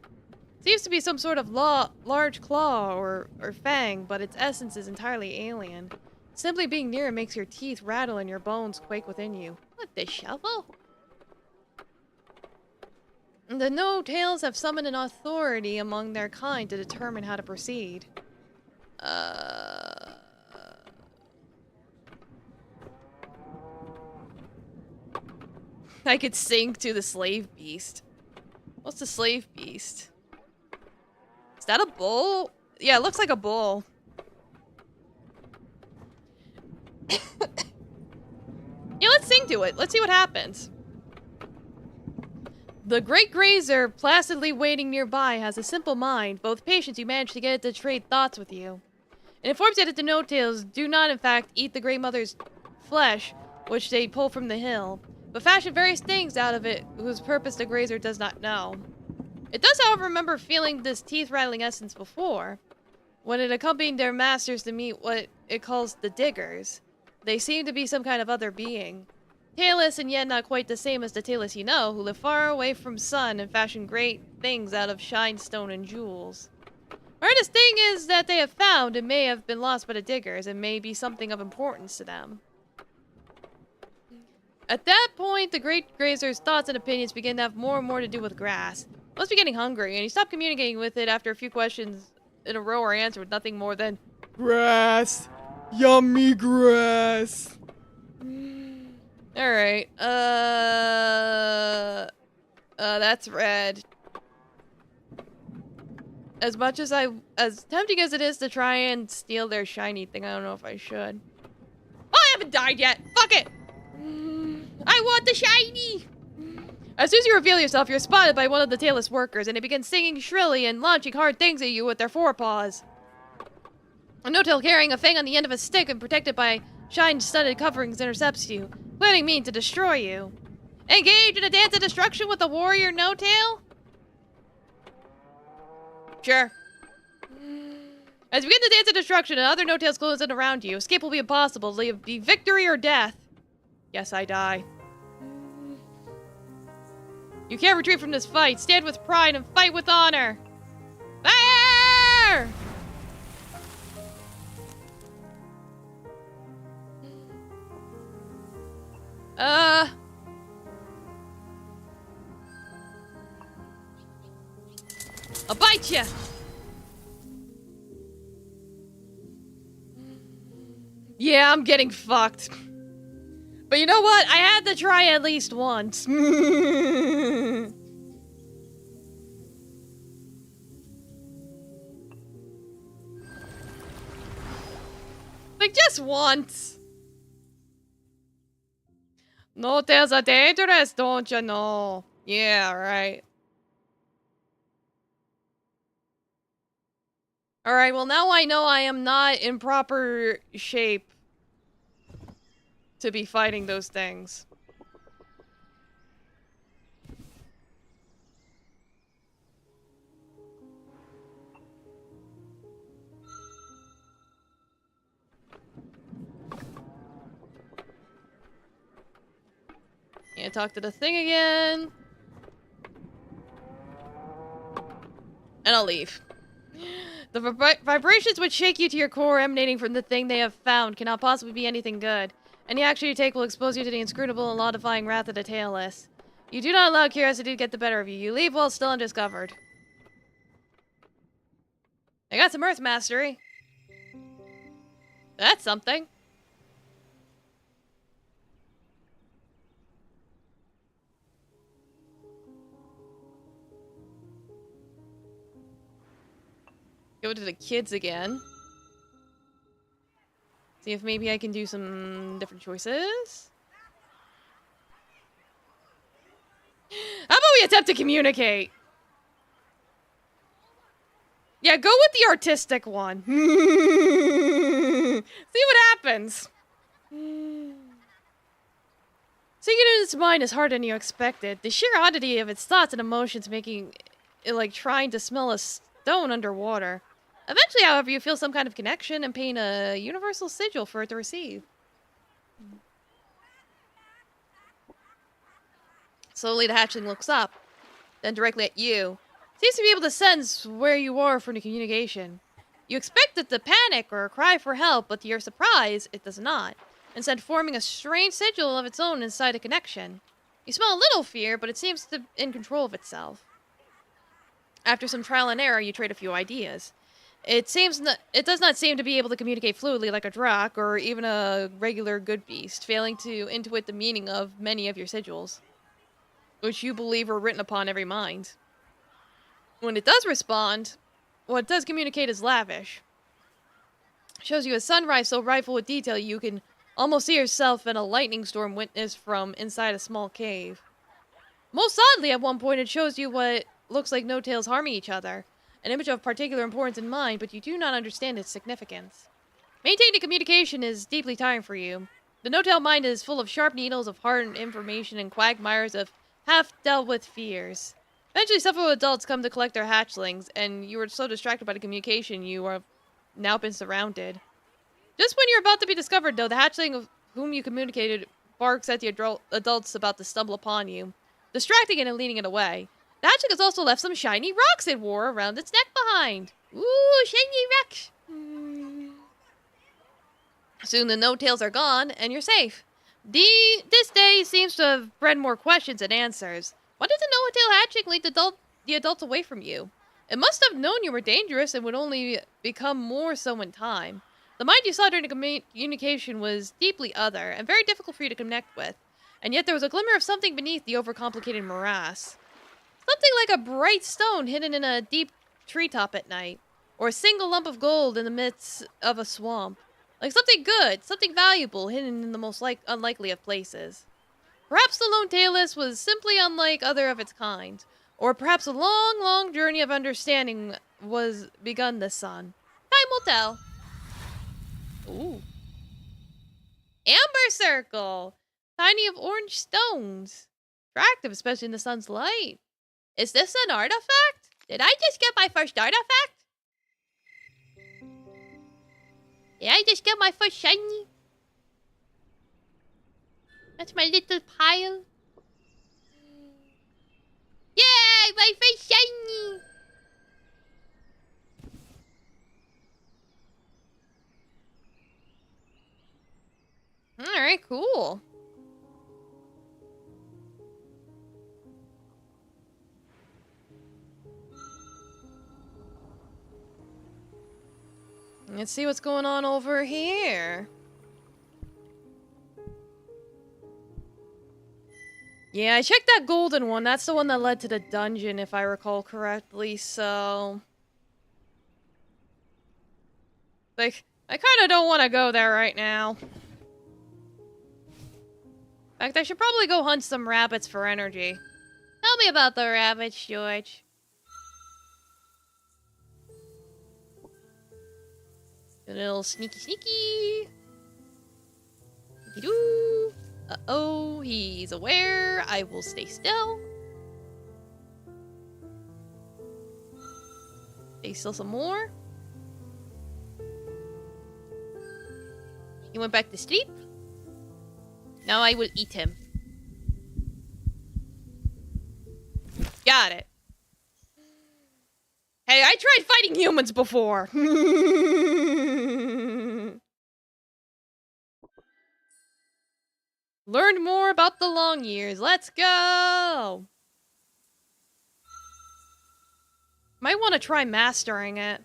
Seems to be some sort of large claw or fang, but its essence is entirely alien. Simply being near it makes your teeth rattle and your bones quake within you. What, the shovel? The no-tails have summoned an authority among their kind to determine how to proceed. I could sing to the slave beast. What's the slave beast? Is that a bull? Yeah, it looks like a bull. Yeah, let's sing to it. Let's see what happens. The great grazer, placidly waiting nearby, has a simple mind. Both patience you manage to get it to trade thoughts with you. It informs you that the no-tails do not, in fact, eat the Great Mother's flesh, which they pull from the hill, but fashion various things out of it whose purpose the grazer does not know. It does, however, remember feeling this teeth-rattling essence before, when it accompanied their masters to meet what it calls the diggers. They seem to be some kind of other being. Tailless and yet not quite the same as the tailless you know, who live far away from sun and fashion great things out of shinestone and jewels. Hardest thing is that they have found and may have been lost by the diggers and may be something of importance to them. At that point, the great grazer's thoughts and opinions begin to have more and more to do with grass. He must be getting hungry, and he stopped communicating with it after a few questions in a row are answered with nothing more than grass. Yummy grass. Alright, that's red. As tempting as it is to try and steal their shiny thing, I don't know if I should. Oh, I haven't died yet! Fuck it! I want the shiny! As soon as you reveal yourself, you're spotted by one of the tailless workers, and they begin singing shrilly and launching hard things at you with their forepaws. A no-tail carrying a fang on the end of a stick and protected by shine-studded coverings intercepts you, planning mean to destroy you. Engage in a dance of destruction with a warrior no-tail? Sure. As you begin the dance of destruction and other no-tails close in around you, escape will be impossible. It'll be victory or death. Yes, I die. You can't retreat from this fight. Stand with pride and fight with honor. Fire! I'll bite you. Yeah, I'm getting fucked. But you know what? I had to try at least once. Like, just once. No, there's a dangerous, don't you know? Yeah, right. Alright, well now I know I am not in proper shape to be fighting those things. talk to the thing again. And I'll leave. The vibrations which shake you to your core emanating from the thing they have found cannot possibly be anything good. Any action you take will expose you to the inscrutable and law-defying wrath of the tailless. You do not allow curiosity to get the better of you. You leave while still undiscovered. I got some Earth Mastery. That's something. Go to the kids again. See if maybe I can do some different choices. How about we attempt to communicate? Yeah, go with the artistic one. See what happens. Sinking into its mind is harder than you expected. The sheer oddity of its thoughts and emotions making it like trying to smell a stone underwater. Eventually, however, you feel some kind of connection and paint a universal sigil for it to receive. Slowly, the hatchling looks up, then directly at you. Seems to be able to sense where you are from the communication. You expect it to panic or cry for help, but to your surprise, it does not. Instead, forming a strange sigil of its own inside a connection. You smell a little fear, but it seems to be in control of itself. After some trial and error, you trade a few ideas. It does not seem to be able to communicate fluidly like a drac or even a regular good beast, failing to intuit the meaning of many of your sigils, which you believe are written upon every mind. When it does respond, what it does communicate is lavish. It shows you a sunrise so rifled with detail you can almost see yourself in a lightning storm witnessed from inside a small cave. Most oddly, at one point, it shows you what looks like no-tails harming each other. An image of particular importance in mind, but you do not understand its significance. Maintaining communication is deeply tiring for you. The no-tail mind is full of sharp needles of hard information and quagmires of half-dealt-with fears. Eventually, several adults come to collect their hatchlings, and you are so distracted by the communication you have now been surrounded. Just when you're about to be discovered, though, the hatchling of whom you communicated barks at the adults about to stumble upon you, distracting it and leading it away. The hatchling has also left some shiny rocks it wore around its neck behind. Ooh, shiny rocks. Soon the no-tails are gone, and you're safe. This day seems to have bred more questions than answers. Why did the no-tail hatchling lead the adults away from you? It must have known you were dangerous and would only become more so in time. The mind you saw during the communication was deeply other and very difficult for you to connect with. And yet there was a glimmer of something beneath the overcomplicated morass. Something like a bright stone hidden in a deep treetop at night. Or a single lump of gold in the midst of a swamp. Like something good, something valuable hidden in the most unlikely of places. Perhaps the lone tailless was simply unlike other of its kind. Or perhaps a long, long journey of understanding was begun this sun. Time will tell. Ooh. Amber circle. Tiny of orange stones. Attractive, especially in the sun's light. Is this an artifact? Did I just get my first artifact? Did I just get my first shiny? That's my little pile. Yay! My first shiny! Alright, cool. Let's see what's going on over here. Yeah, I checked that golden one. That's the one that led to the dungeon, if I recall correctly, so... Like, I kinda don't want to go there right now. In fact, I should probably go hunt some rabbits for energy. Tell me about the rabbits, George. A little sneaky sneaky. Sneaky-doo. Uh-oh, he's aware. I will stay still. Stay still some more. He went back to sleep. Now I will eat him. got it. Hey, I tried fighting humans before. Learn more about the long years. Let's go. Might want to try mastering it.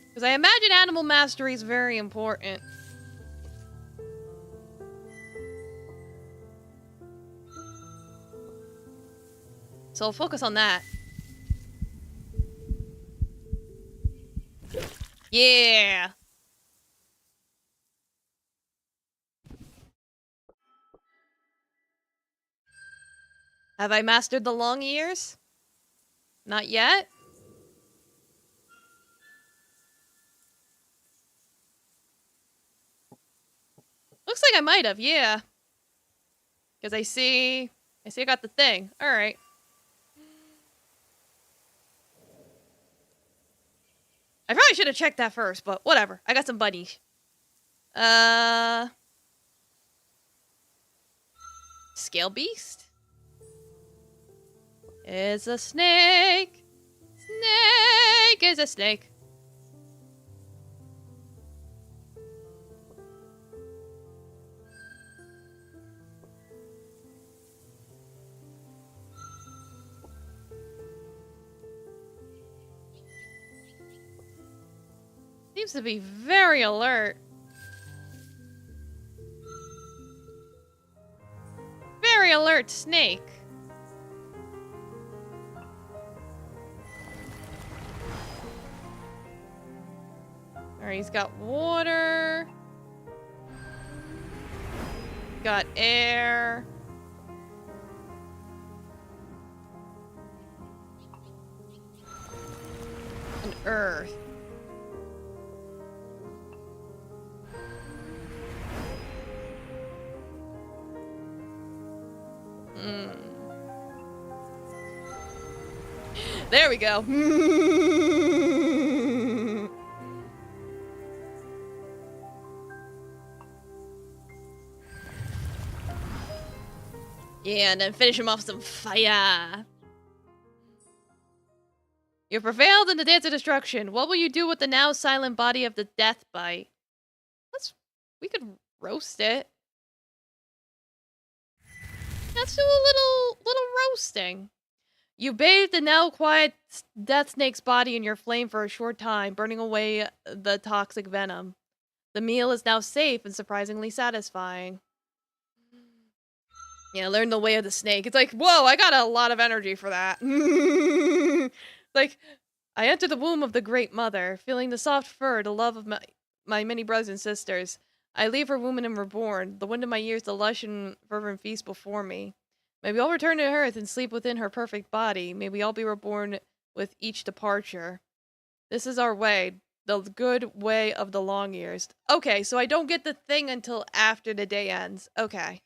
Because I imagine animal mastery is very important. So I'll focus on that. Yeah. Have I mastered the long years? Not yet? Looks like I might have, yeah. Because I see I got the thing. Alright. I probably should have checked that first, but whatever. I got some buddies. Scale beast? It's a snake. Snake is a snake. Seems to be very alert. Very alert snake. Alright, he's got water. Got air. And earth. There we go. Yeah, and then finish him off with some fire. You prevailed in the dance of destruction. What will you do with the now silent body of the death bite? We could roast it. Let's do a little roasting. You bathed the now quiet death snake's body in your flame for a short time, burning away the toxic venom. The meal is now safe and surprisingly satisfying. Yeah, learn the way of the snake. It's like, whoa, I got a lot of energy for that. Like, I entered the womb of the Great Mother, feeling the soft fur, the love of my many brothers and sisters. I leave her womb and am reborn, the wind of my years, the lush and fervent feast before me. May we all return to earth and sleep within her perfect body. May we all be reborn with each departure. This is our way, the good way of the long years. Okay, so I don't get the thing until after the day ends. Okay.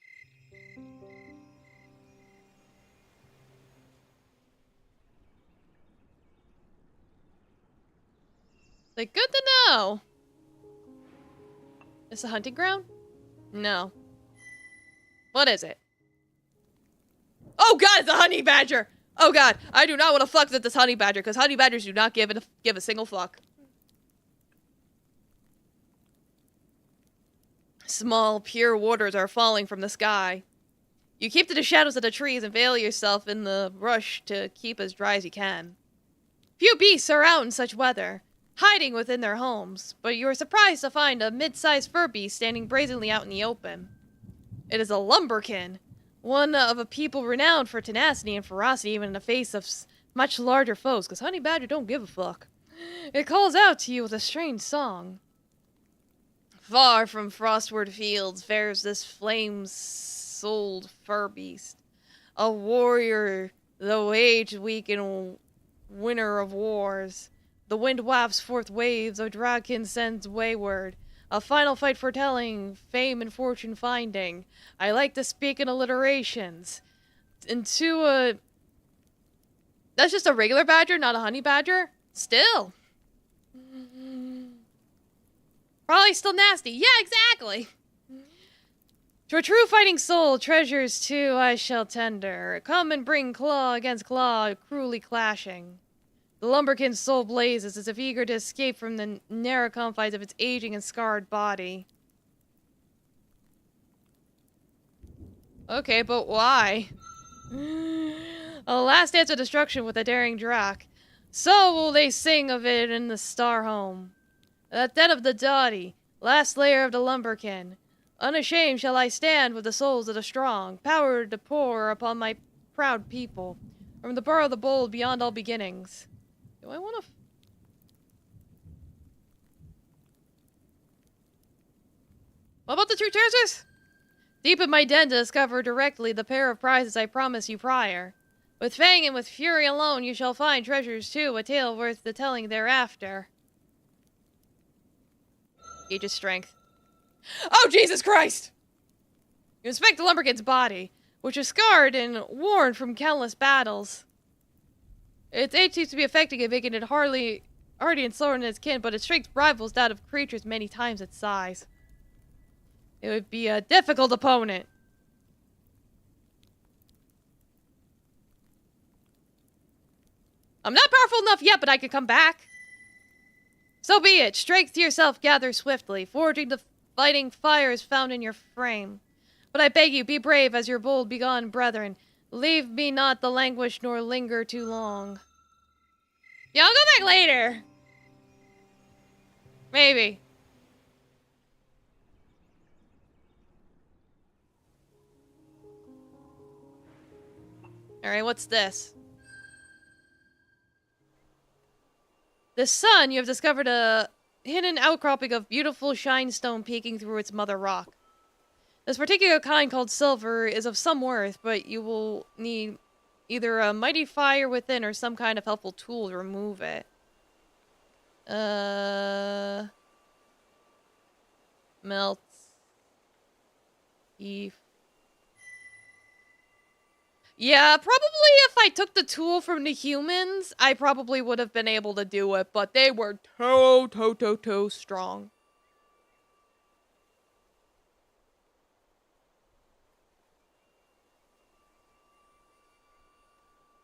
Like, good to know. Is it a hunting ground? No. What is it? Oh god, it's a honey badger! Oh god, I do not want to fuck with this honey badger, because honey badgers do not give a single fuck. Small, pure waters are falling from the sky. You keep to the shadows of the trees and veil yourself in the brush to keep as dry as you can. Few beasts are out in such weather, hiding within their homes, but you are surprised to find a mid-sized fur beast standing brazenly out in the open. It is a lumberkin, one of a people renowned for tenacity and ferocity even in the face of much larger foes, because honey badger don't give a fuck. It calls out to you with a strange song. Far from frostward fields fares this flame-souled fur beast, a warrior, though aged, weak, and winner of wars. The wind wafts forth waves, O'Draken sends wayward, a final fight foretelling, fame and fortune finding. I like to speak in alliterations. Into a... That's just a regular badger, not a honey badger? Still. Probably still nasty. Yeah, exactly. To a true fighting soul, treasures too I shall tender. Come and bring claw against claw, cruelly clashing. The lumberkin's soul blazes as if eager to escape from the narrow confines of its aging and scarred body. Okay, but why? A last dance of destruction with a daring drac. So will they sing of it in the star home. At den of the doughty, last lair of the lumberkin. Unashamed shall I stand with the souls of the strong, power to pour upon my proud people, from the burrow of the bold beyond all beginnings. Do I want to... What about the true treasures? Deep in my den to discover directly the pair of prizes I promised you prior. With fang and with fury alone you shall find treasures too, a tale worth the telling thereafter. Gauge his strength. Oh, Jesus Christ! You inspect the lumberkin's body, which is scarred and worn from countless battles. Its age seems to be affecting it, making it hardy and slower than its kin, but its strength rivals that of creatures many times its size. It would be a difficult opponent. I'm not powerful enough yet, but I could come back. So be it. Strength to yourself gather swiftly, forging the fighting fires found in your frame. But I beg you, be brave as your bold begone brethren. Leave me not the languish nor linger too long. Yeah, I'll go back later. Maybe. Alright, what's this? This sun, you have discovered a hidden outcropping of beautiful shinestone peeking through its mother rock. This particular kind, called silver, is of some worth, but you will need either a mighty fire within or some kind of helpful tool to remove it. Melts. Eve. Yeah, probably if I took the tool from the humans, I probably would have been able to do it, but they were too strong.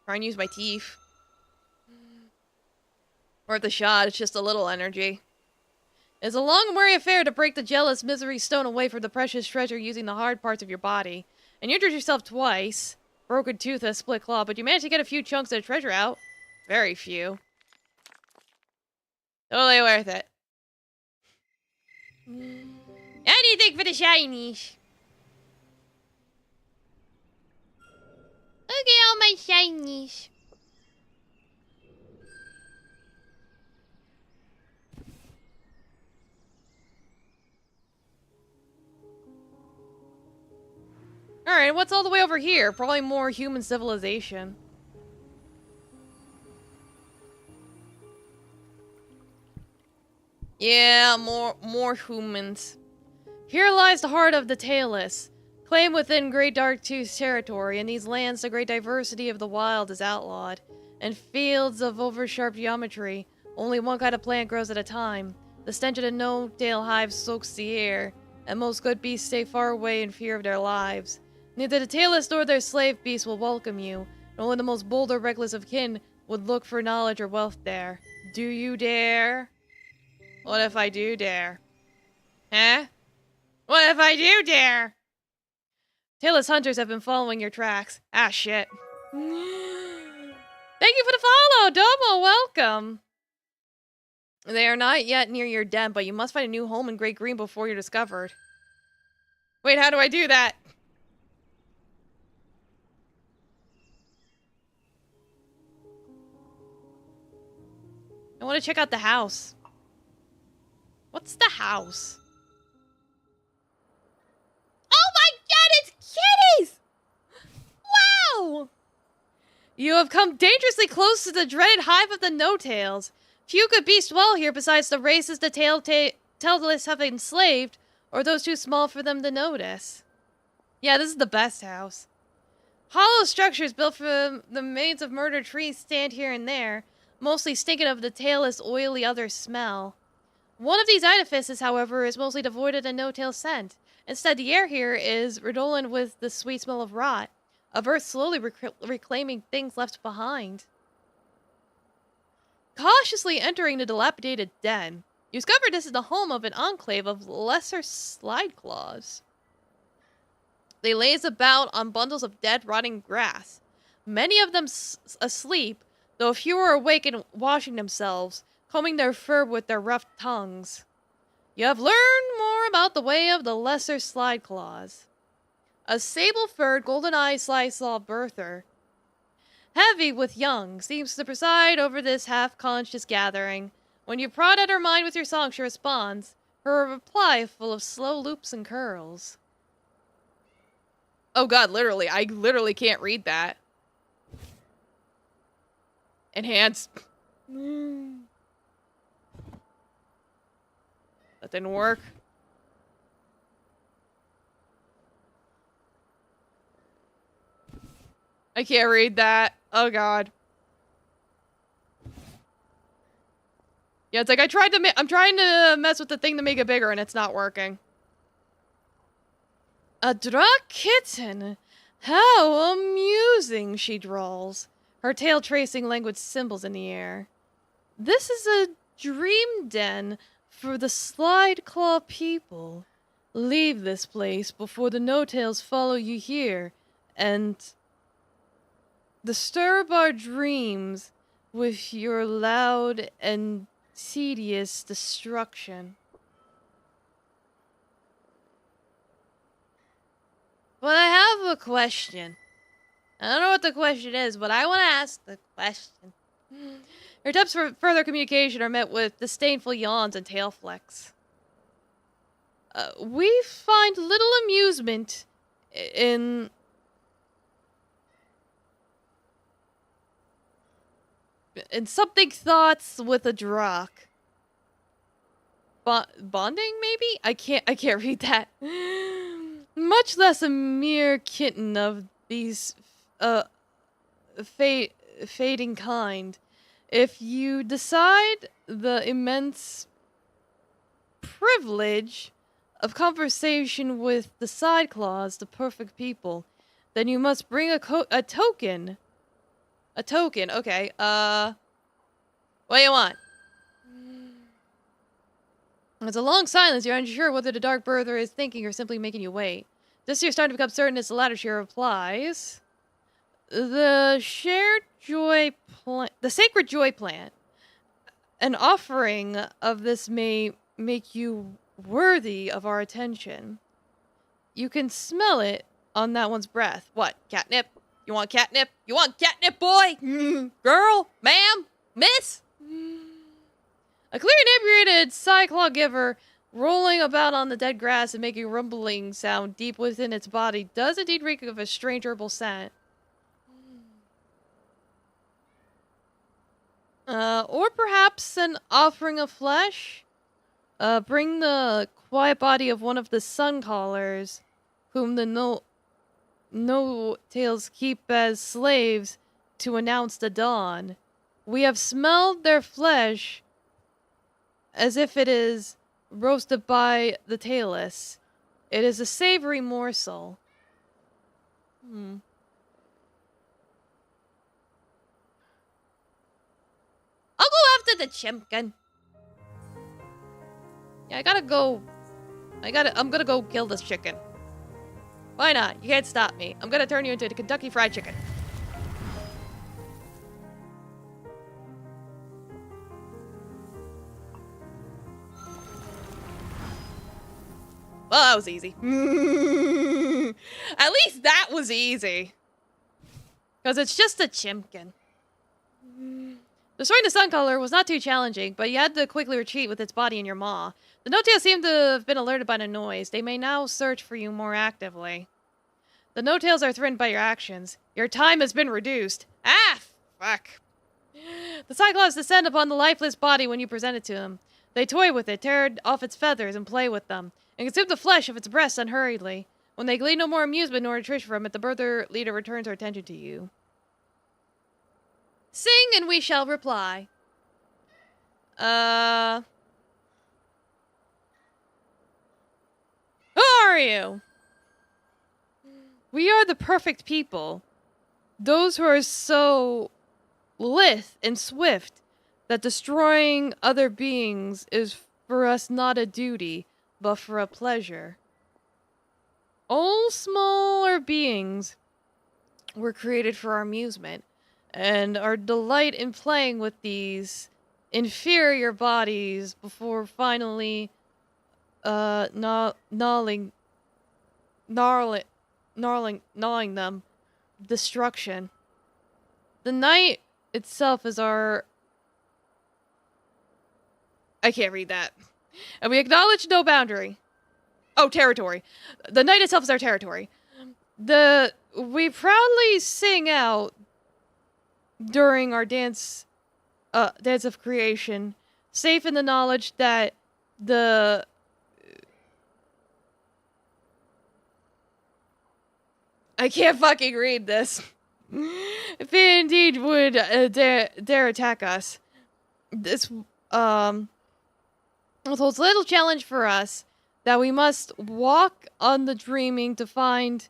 Try and use my teeth. Worth a shot, it's just a little energy. It's a long and weary affair to break the jealous misery stone away from the precious treasure using the hard parts of your body. And you injured yourself twice. Broken tooth, a split claw, but you managed to get a few chunks of the treasure out. Very few. Totally worth it. Anything for the shinies. Look at all my shinies. Alright, what's all the way over here? Probably more human civilization. Yeah, more humans. Here lies the heart of the tailless. Claimed within Great Dark Tooth's territory. In these lands, the great diversity of the wild is outlawed. And fields of oversharp geometry. Only one kind of plant grows at a time. The stench of the no-tail hive soaks the air. And most good beasts stay far away in fear of their lives. Neither the tailless nor their slave beasts will welcome you, and only the most bold or reckless of kin would look for knowledge or wealth there. Do you dare? What if I do dare? Huh? What if I do dare? Tailless hunters have been following your tracks. Ah, shit. Thank you for the follow, Domo, welcome! They are not yet near your den, but you must find a new home in Great Green before you're discovered. Wait, how do I do that? I want to check out the house. What's the house? Oh my god, it's kitties! Wow! You have come dangerously close to the dreaded hive of the no-tails. Few could beast dwell here besides the races the tailless have enslaved, or those too small for them to notice. Yeah, this is the best house. Hollow structures built from the remains of murdered trees stand here and there, mostly stinking of the tailless, oily other smell. One of these edifices, however, is mostly devoid of the no-tail scent. Instead, the air here is redolent with the sweet smell of rot, of earth slowly reclaiming things left behind. Cautiously entering the dilapidated den, you discover this is the home of an enclave of lesser slide claws. They laze about on bundles of dead, rotting grass, many of them asleep, though a few are awake and washing themselves, combing their fur with their rough tongues. You have learned more about the way of the lesser slide claws. A sable-furred, golden-eyed slide-claw birther, heavy with young, seems to preside over this half-conscious gathering. When you prod at her mind with your song, she responds, her reply full of slow loops and curls. Oh god, literally. I literally can't read that. Enhance. That didn't work. I can't read that. Oh god. Yeah, it's like I'm trying to mess with the thing to make it bigger and it's not working. A drug kitten. How amusing, she drawls, her tail tracing languid symbols in the air. This is a dream den for the slide claw people. Leave this place before the no-tails follow you here and disturb our dreams with your loud and tedious destruction. But I have a question. I don't know what the question is, but I want to ask the question. Your attempts for further communication are met with disdainful yawns and tail flicks. We find little amusement in something thoughts with a drock. Bonding, maybe? I can't read that. Much less a mere kitten of these, fading kind. If you decide the immense privilege of conversation with the side claws, the perfect people, then you must bring a token. A token, okay, what do you want? It's a long silence. You're unsure whether the dark birther is thinking or simply making you wait. Just as you're starting to become certain it's the latter, she replies, the sacred joy plant. An offering of this may make you worthy of our attention. You can smell it on that one's breath. What, catnip? You want catnip? You want catnip, boy? Girl? Ma'am? Miss? A clear inebriated cyclaw giver rolling about on the dead grass and making a rumbling sound deep within its body does indeed reek of a strange herbal scent. Or perhaps an offering of flesh? Bring the quiet body of one of the sun callers, whom the no-tails keep as slaves to announce the dawn. We have smelled their flesh as if it is roasted by the tailless. It is a savory morsel. I'll go after the chimkin. Yeah, I'm gonna go kill this chicken. Why not? You can't stop me. I'm gonna turn you into the Kentucky Fried Chicken. Well, that was easy. At least that was easy. Because it's just a chimkin. Destroying the sun color was not too challenging, but you had to quickly retreat with its body in your maw. The no-tails seem to have been alerted by the noise. They may now search for you more actively. The no-tails are threatened by your actions. Your time has been reduced. Ah, fuck. The cyclops descend upon the lifeless body when you present it to them. They toy with it, tear off its feathers, and play with them, and consume the flesh of its breasts unhurriedly. When they glean no more amusement nor nutrition from it, the birther leader returns her attention to you. Sing and we shall reply. are you? We are the perfect people. Those who are so lithe and swift that destroying other beings is for us not a duty, but for a pleasure. All smaller beings were created for our amusement, and our delight in playing with these inferior bodies before finally gnawing them, destruction. The night itself is our... I can't read that. And we acknowledge no boundary. Oh, territory. The night itself is our territory. We proudly sing out during our dance of creation, safe in the knowledge that I can't fucking read this. If they indeed would dare attack us, this holds little challenge for us that we must walk on the dreaming to find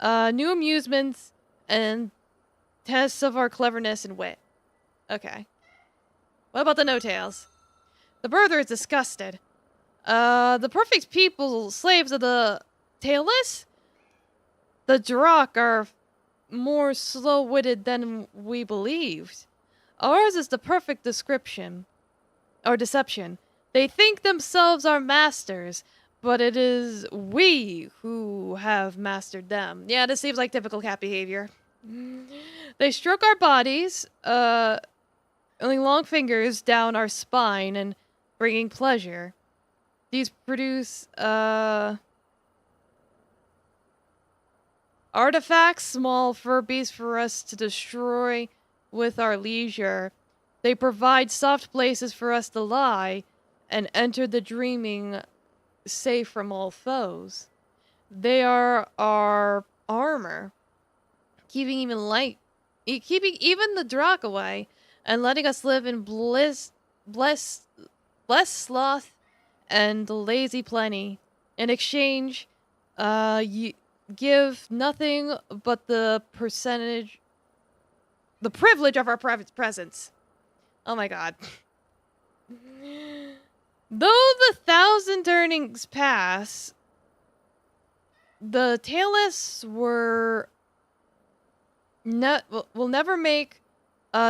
new amusements and tests of our cleverness and wit. Okay. What about the no-tails? The birther is disgusted. The perfect people, slaves of the tailless? The Drak are more slow-witted than we believed. Ours is the perfect description, or deception. They think themselves our masters, but it is we who have mastered them. Yeah, this seems like typical cat behavior. They stroke our bodies, running long fingers down our spine and bringing pleasure. These produce, artifacts, small fur beasts for us to destroy with our leisure. They provide soft places for us to lie and enter the dreaming safe from all foes. They are our armor, keeping even the Drak away and letting us live in bliss, sloth, and lazy plenty. In exchange, give nothing but the privilege of our private presence. Oh my god. Though the 1,000 earnings pass, the tailless will never make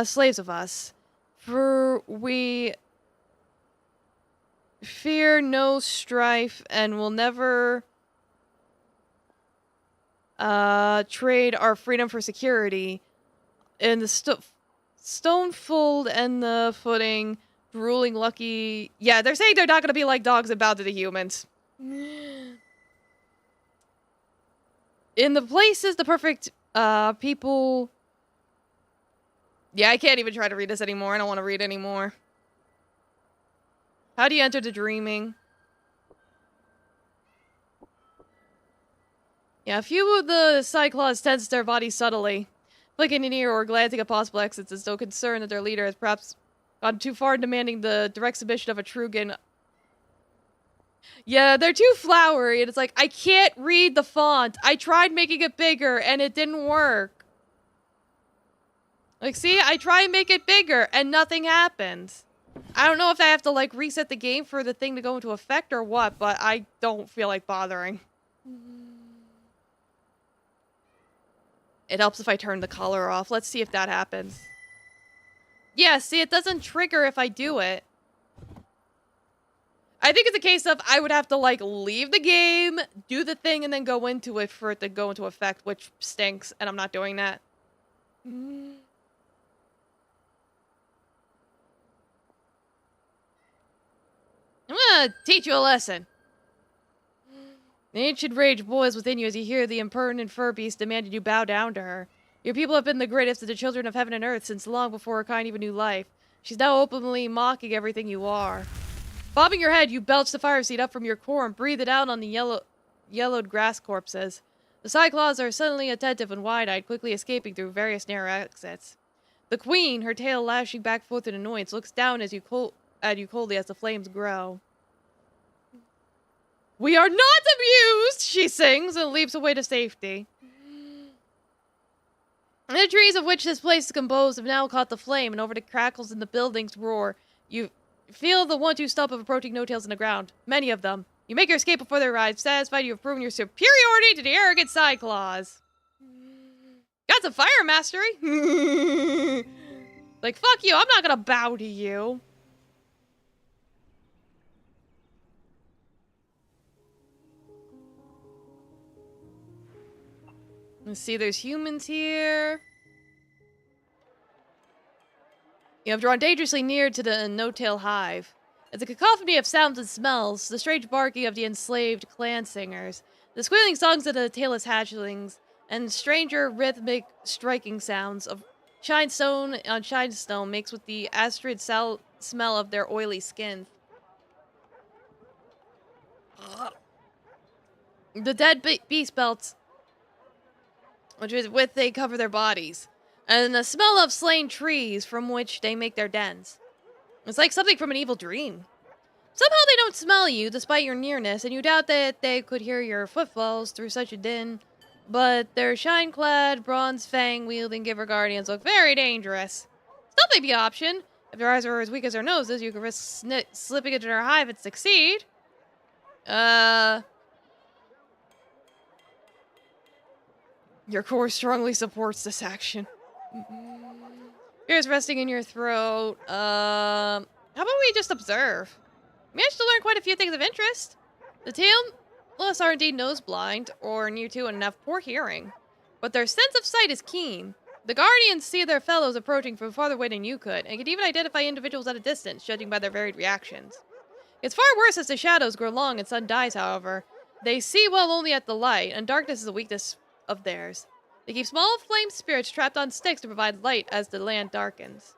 slaves of us, for we fear no strife and will never trade our freedom for security. In the stonefold and the footing, ruling lucky. Yeah, they're saying they're not gonna be like dogs and bow to the humans. In the places, the perfect people. Yeah, I can't even try to read this anymore. I don't want to read anymore. How do you enter the dreaming? Yeah, a few of the Cyclaws tense their bodies subtly, flicking an ear or glancing at possible exits as though concerned that their leader has perhaps gone too far in demanding the direct submission of a Trugan. Yeah, they're too flowery, and it's like, I can't read the font. I tried making it bigger, and it didn't work. Like, see? I try and make it bigger, and nothing happens. I don't know if I have to, like, reset the game for the thing to go into effect or what, but I don't feel like bothering. It helps if I turn the color off. Let's see if that happens. Yeah, see, it doesn't trigger if I do it. I think it's a case of I would have to, like, leave the game, do the thing, and then go into it for it to go into effect, which stinks, and I'm not doing that. I'm gonna teach you a lesson. The ancient rage boils within you as you hear the impertinent fur beast demanded you bow down to her. Your people have been the greatest of the children of heaven and earth since long before her kind even knew life. She's now openly mocking everything you are. Bobbing your head, you belch the fire seed up from your core and breathe it out on the yellowed grass corpses. The Cyclaws are suddenly attentive and wide-eyed, quickly escaping through various narrow exits. The queen, her tail lashing back forth in annoyance, looks down at you coldly as the flames grow. We are not amused, she sings and leaps away to safety. The trees of which this place is composed have now caught the flame, and over the crackles in the buildings roar. You feel the 1-2 stomp of approaching no-tails in the ground. Many of them. You make your escape before they arrive, satisfied you have proven your superiority to the arrogant side claws. Got some fire mastery. Like, fuck you, I'm not gonna bow to you. Let's see, there's humans here. You have drawn dangerously near to the no-tail hive. It's a cacophony of sounds and smells, the strange barking of the enslaved clan singers, the squealing songs of the tailless hatchlings, and stranger rhythmic striking sounds of shinestone on shinestone mixed with the acrid smell of their oily skins. The dead beast belts, which is with they cover their bodies, and the smell of slain trees from which they make their dens. It's like something from an evil dream. Somehow they don't smell you, despite your nearness, and you doubt that they could hear your footfalls through such a din. But their shine-clad, bronze-fang-wielding giver guardians look very dangerous. Stealth may be an option. If their eyes are as weak as their noses, you could risk slipping into their hive and succeed. Your core strongly supports this action. Fears resting in your throat. How about we just observe? Managed to learn quite a few things of interest. The tailless are indeed nose-blind, or near to and have poor hearing. But their sense of sight is keen. The guardians see their fellows approaching from farther away than you could, and can even identify individuals at a distance, judging by their varied reactions. It's far worse as the shadows grow long and sun dies, however. They see well only at the light, and darkness is a weakness of theirs. They keep small flame spirits trapped on sticks to provide light as the land darkens.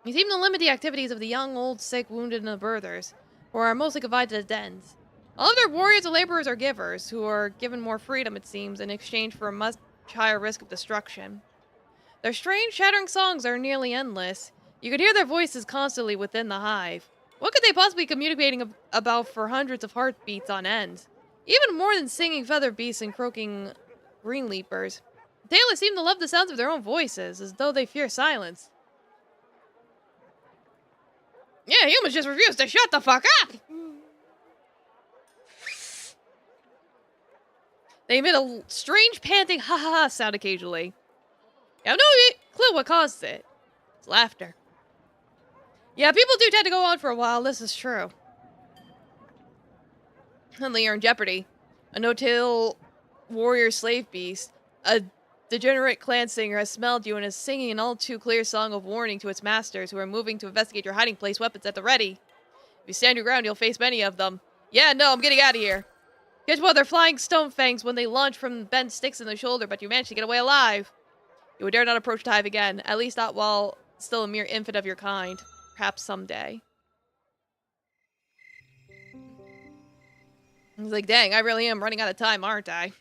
You seem to limit the activities of the young, old, sick, wounded, and the birthers, who are mostly confined to the dens. All of their warriors and laborers are givers, who are given more freedom, it seems, in exchange for a much higher risk of destruction. Their strange, shattering songs are nearly endless. You could hear their voices constantly within the hive. What could they possibly be communicating about for hundreds of heartbeats on end? Even more than singing feather beasts and croaking green leapers. The tailless seem to love the sounds of their own voices, as though they fear silence. Yeah, humans just refuse to shut the fuck up! They emit a strange panting ha-ha-ha sound occasionally. You have no clue what caused it. It's laughter. Yeah, people do tend to go on for a while, this is true. Suddenly you're in jeopardy. A no-tail warrior slave beast, a degenerate clan singer has smelled you and is singing an all too clear song of warning to its masters who are moving to investigate your hiding place, weapons at the ready. If you stand your ground, you'll face many of them. Yeah, no, I'm getting out of here. Catch one of their flying stone fangs when they launch from bent sticks in the shoulder, but you manage to get away alive. You would dare not approach the hive again, at least not while still a mere infant of your kind. Perhaps someday. He's like, dang, I really am running out of time, aren't I?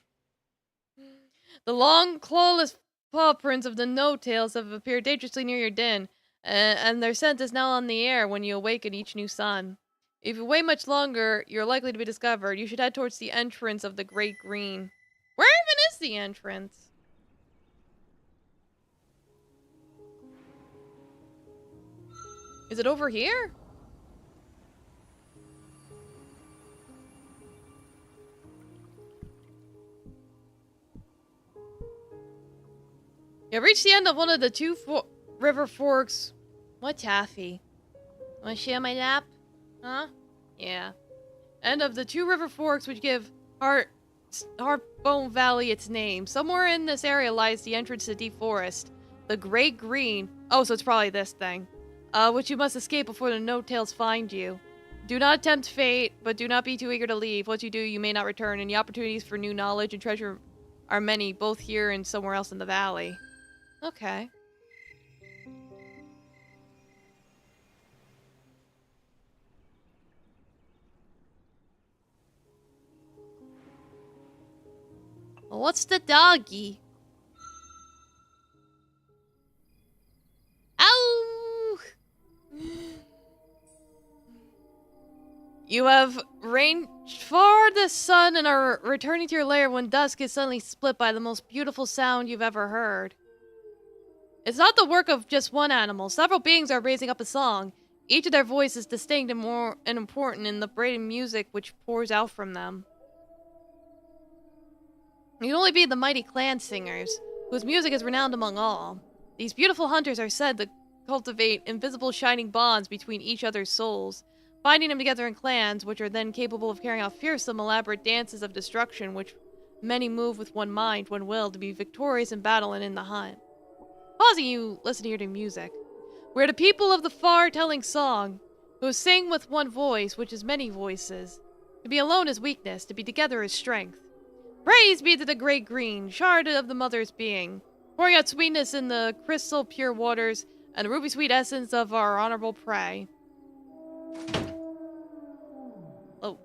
The long, clawless paw prints of the no-tails have appeared dangerously near your den, and their scent is now on the air when you awaken each new sun. If you wait much longer, you're likely to be discovered. You should head towards the entrance of the Great Green. Where even is the entrance? Is it over here? You've reached the end of one of the two river forks. What taffy? Wanna share my nap? Huh? Yeah. End of the two river forks which give Heartbone Valley its name. Somewhere in this area lies the entrance to deep forest. The Great Green. Oh, so it's probably this thing. Which you must escape before the no-tails find you. Do not tempt fate, but do not be too eager to leave. Once you do, you may not return, and the opportunities for new knowledge and treasure are many, both here and somewhere else in the valley. Okay. Well, what's the doggy? Ow! You have ranged far the sun and are returning to your lair when dusk is suddenly split by the most beautiful sound you've ever heard. It's not the work of just one animal. Several beings are raising up a song. Each of their voices is distinct and more and important in the braided music which pours out from them. You can only be the mighty clan singers, whose music is renowned among all. These beautiful hunters are said to cultivate invisible shining bonds between each other's souls, binding them together in clans, which are then capable of carrying out fearsome, elaborate dances of destruction, which many move with one mind, one will, to be victorious in battle and in the hunt. Pausing, you listen to your music. We're the people of the far-telling song, who sing with one voice, which is many voices. To be alone is weakness, to be together is strength. Praise be to the great green, shard of the mother's being, pouring out sweetness in the crystal pure waters and the ruby-sweet essence of our honorable prey. Oh.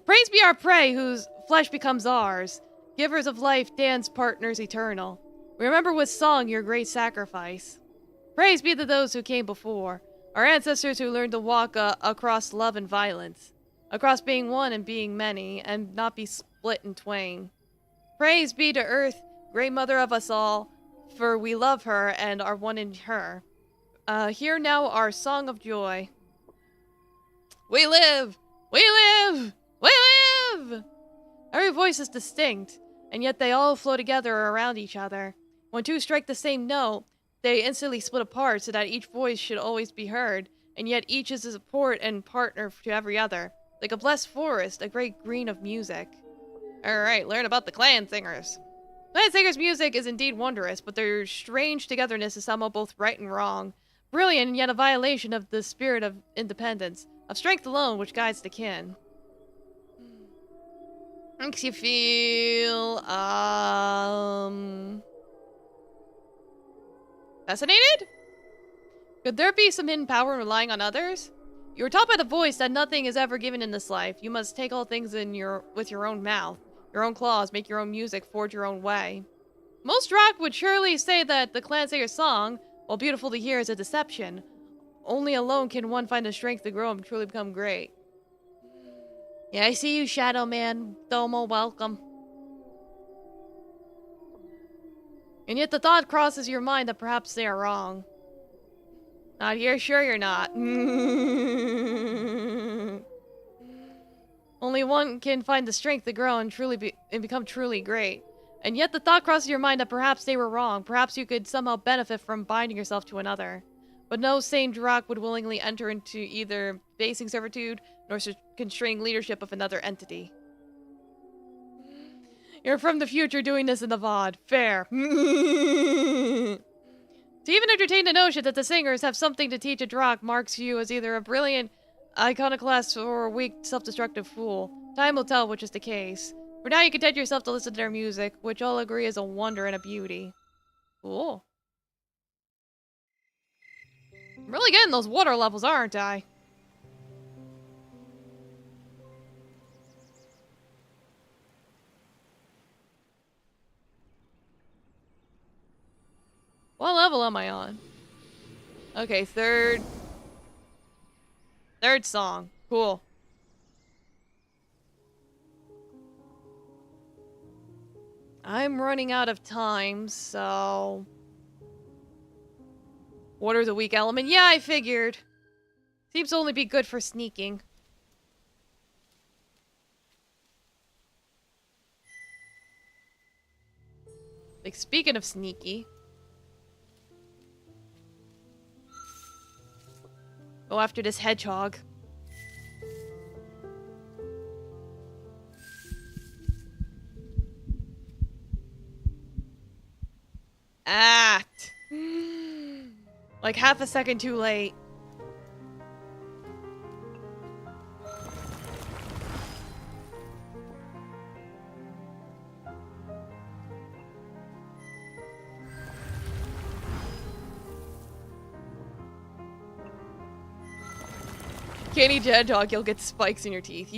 Praise be our prey, whose flesh becomes ours, givers of life, dance partners eternal. We remember with song your great sacrifice. Praise be to those who came before, our ancestors who learned to walk across love and violence, across being one and being many, and not be split in twain. Praise be to Earth, great mother of us all, for we love her and are one in her. Hear now our song of joy. We live! We live! We live! Every voice is distinct, and yet they all flow together around each other. When two strike the same note, they instantly split apart so that each voice should always be heard, and yet each is a support and partner to every other. Like a blessed forest, a great green of music. Alright, learn about the clan singers. Clan singers' music is indeed wondrous, but their strange togetherness is somehow both right and wrong. Brilliant and yet a violation of the spirit of independence, of strength alone which guides the kin. Makes you feel, fascinated? Could there be some hidden power in relying on others? You were taught by the voice that nothing is ever given in this life. You must take all things with your own mouth, your own claws, make your own music, forge your own way. Most rock would surely say that the clan singer's song, while beautiful to hear, is a deception. Only alone can one find the strength to grow and truly become great. Yeah, I see you, Shadow Man. Domo, welcome. And yet the thought crosses your mind that perhaps they are wrong. Not here, sure you're not. Only one can find the strength to grow and become truly great. And yet the thought crosses your mind that perhaps they were wrong. Perhaps you could somehow benefit from binding yourself to another. But no sane Drak would willingly enter into either basing servitude nor constraining leadership of another entity. You're from the future doing this in the VOD. Fair. To even entertain the notion that the singers have something to teach a Drak marks you as either a brilliant iconoclast or a weak, self-destructive fool. Time will tell which is the case. For now, you content yourself to listen to their music, which all agree is a wonder and a beauty. Cool. I'm really getting those water levels, aren't I? What level am I on? Okay, third song. Cool. I'm running out of time, so... Water's a weak element. Yeah, I figured. Seems to only be good for sneaking. Like, speaking of sneaky... Go after this hedgehog. Act! Like half a second too late. Can't eat hedgehog, you'll get spikes in your teeth.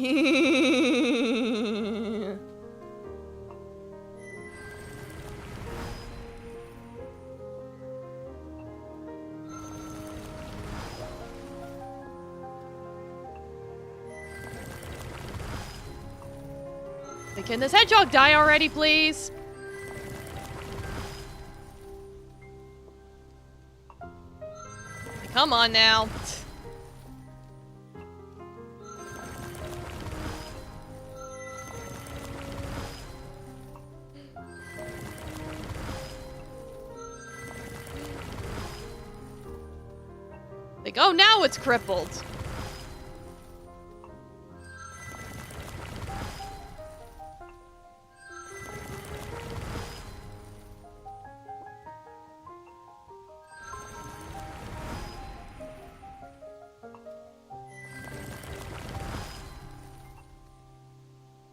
Can this hedgehog die already, please? Come on now. Like, oh, now it's crippled.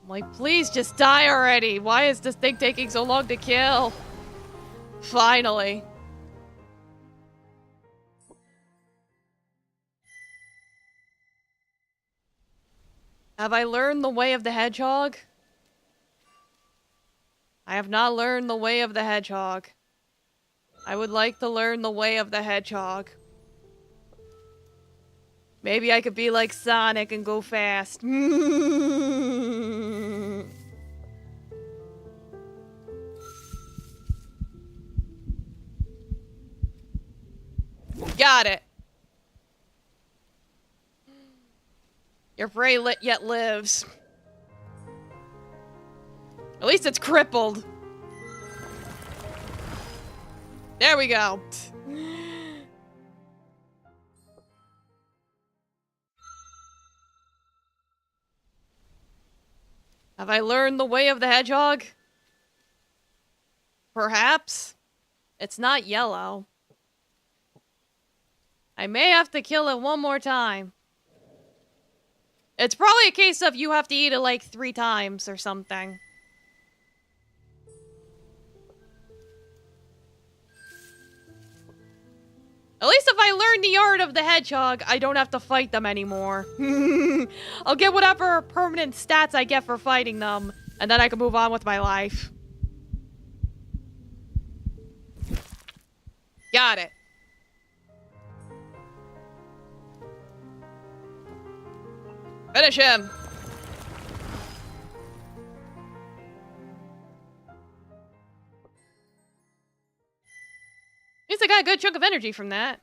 I'm like, please just die already. Why is this thing taking so long to kill? Finally. Have I learned the way of the hedgehog? I have not learned the way of the hedgehog. I would like to learn the way of the hedgehog. Maybe I could be like Sonic and go fast. Got it. Your prey yet lives. At least it's crippled. There we go. Have I learned the way of the hedgehog? Perhaps. It's not yellow. I may have to kill it one more time. It's probably a case of you have to eat it like 3 times or something. At least if I learn the art of the hedgehog, I don't have to fight them anymore. I'll get whatever permanent stats I get for fighting them, and then I can move on with my life. Got it. Finish him. At least I got a good chunk of energy from that.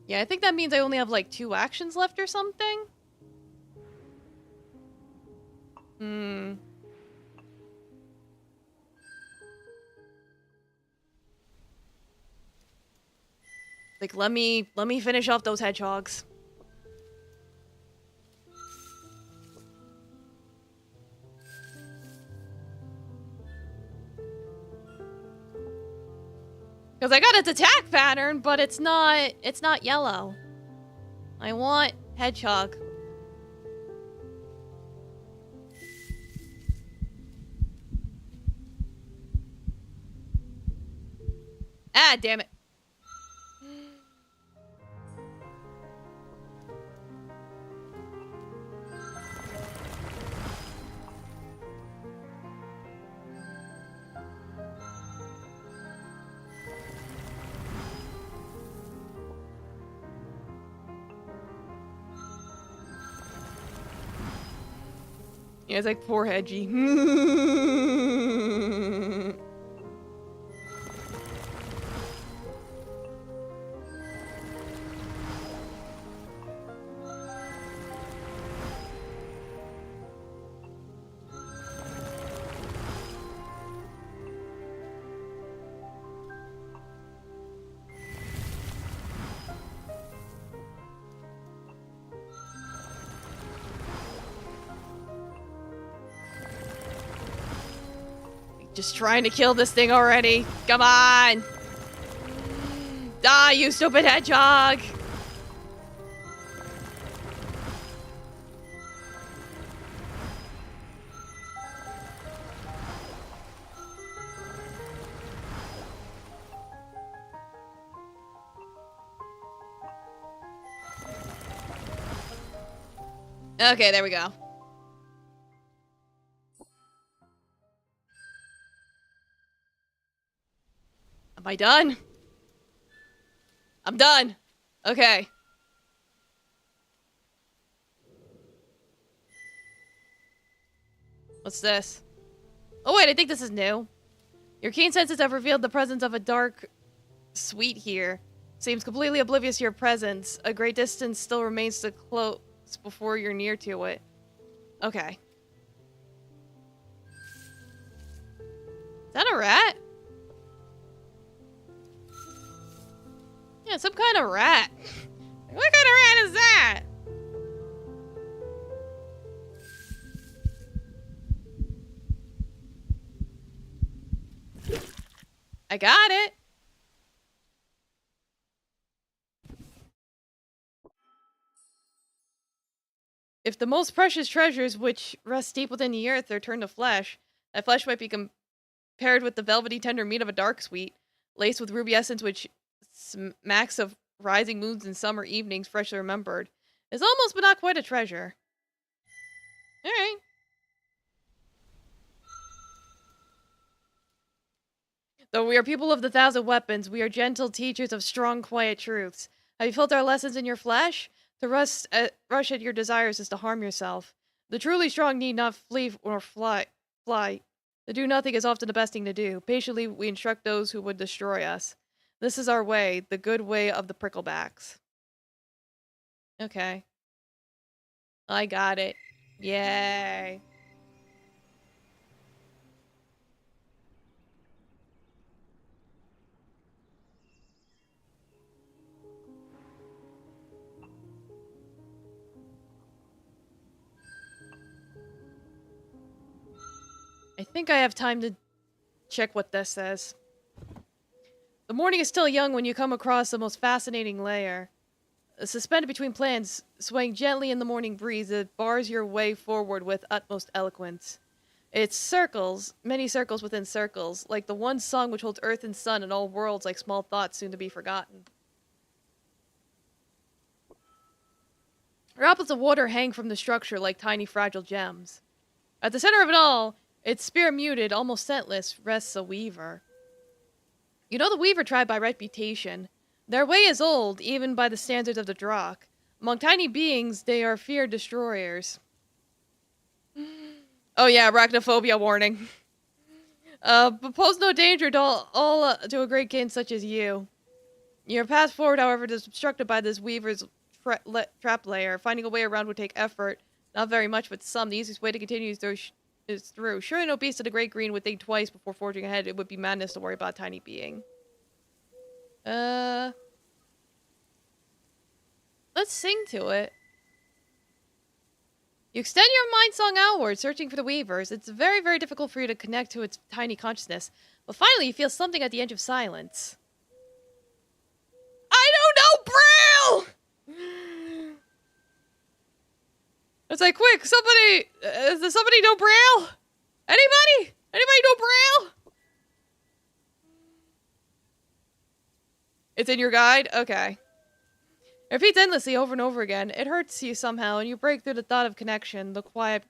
Yeah, I think that means I only have like 2 actions left or something. Like, let me finish off those hedgehogs. Because I got its attack pattern, but it's not yellow. I want hedgehog. Ah, damn it. Yeah, it's like poor Hedgie. Just trying to kill this thing already. Come on! Die, you stupid hedgehog! Okay, there we go. Am I done? I'm done. Okay. What's this? Oh wait, I think this is new. Your keen senses have revealed the presence of a dark suite here. Seems completely oblivious to your presence. A great distance still remains to close before you're near to it. Okay. Is that a rat? Yeah, some kind of rat. What kind of rat is that? I got it. If the most precious treasures which rest deep within the earth are turned to flesh, that flesh might be compared with the velvety tender meat of a dark sweet, laced with ruby essence which smacks of rising moons and summer evenings freshly remembered. It's almost but not quite a treasure. Alright. Though we are people of the thousand weapons, we are gentle teachers of strong, quiet truths. Have you felt our lessons in your flesh? To rush at your desires is to harm yourself. The truly strong need not flee or fly. To do nothing is often the best thing to do. Patiently, we instruct those who would destroy us. This is our way, the good way of the pricklebacks. Okay. I got it. Yay. I think I have time to check what this says. The morning is still young when you come across the most fascinating layer. Suspended between plants, swaying gently in the morning breeze, it bars your way forward with utmost eloquence. It circles, many circles within circles, like the one song which holds earth and sun and all worlds like small thoughts soon to be forgotten. Droplets of water hang from the structure like tiny fragile gems. At the center of it all, its spirit muted, almost scentless, rests a weaver. You know the weaver tribe by reputation. Their way is old, even by the standards of the Drakh. Among tiny beings, they are feared destroyers. Oh yeah, arachnophobia warning. But pose no danger to a great kin such as you. Your path forward, however, is obstructed by this weaver's trap layer. Finding a way around would take effort. Not very much, but some. The easiest way to continue is through. Surely no beast of the Great Green would think twice before forging ahead. It would be madness to worry about a tiny being. Let's sing to it. You extend your mind song outward, searching for the weavers. It's very, very difficult for you to connect to its tiny consciousness. But finally, you feel something at the edge of silence. I don't know Braille! It's like, quick, somebody... does somebody know Braille? Anybody? Anybody know Braille? It's in your guide? Okay. It repeats endlessly over and over again. It hurts you somehow, and you break through the thought of connection. The quiet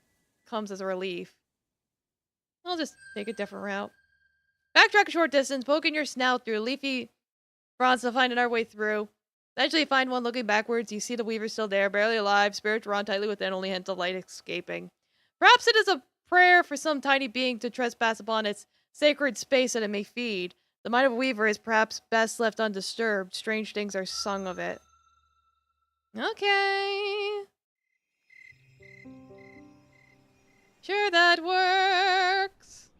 comes as a relief. I'll just take a different route. Backtrack a short distance, poking your snout through leafy fronds to find our way through. Eventually you find one looking backwards. You see the weaver still there, barely alive, spirit drawn tightly within, only hint of light escaping. Perhaps it is a prayer for some tiny being to trespass upon its sacred space that it may feed. The mind of a weaver is perhaps best left undisturbed. Strange things are sung of it. Okay. Sure, that works.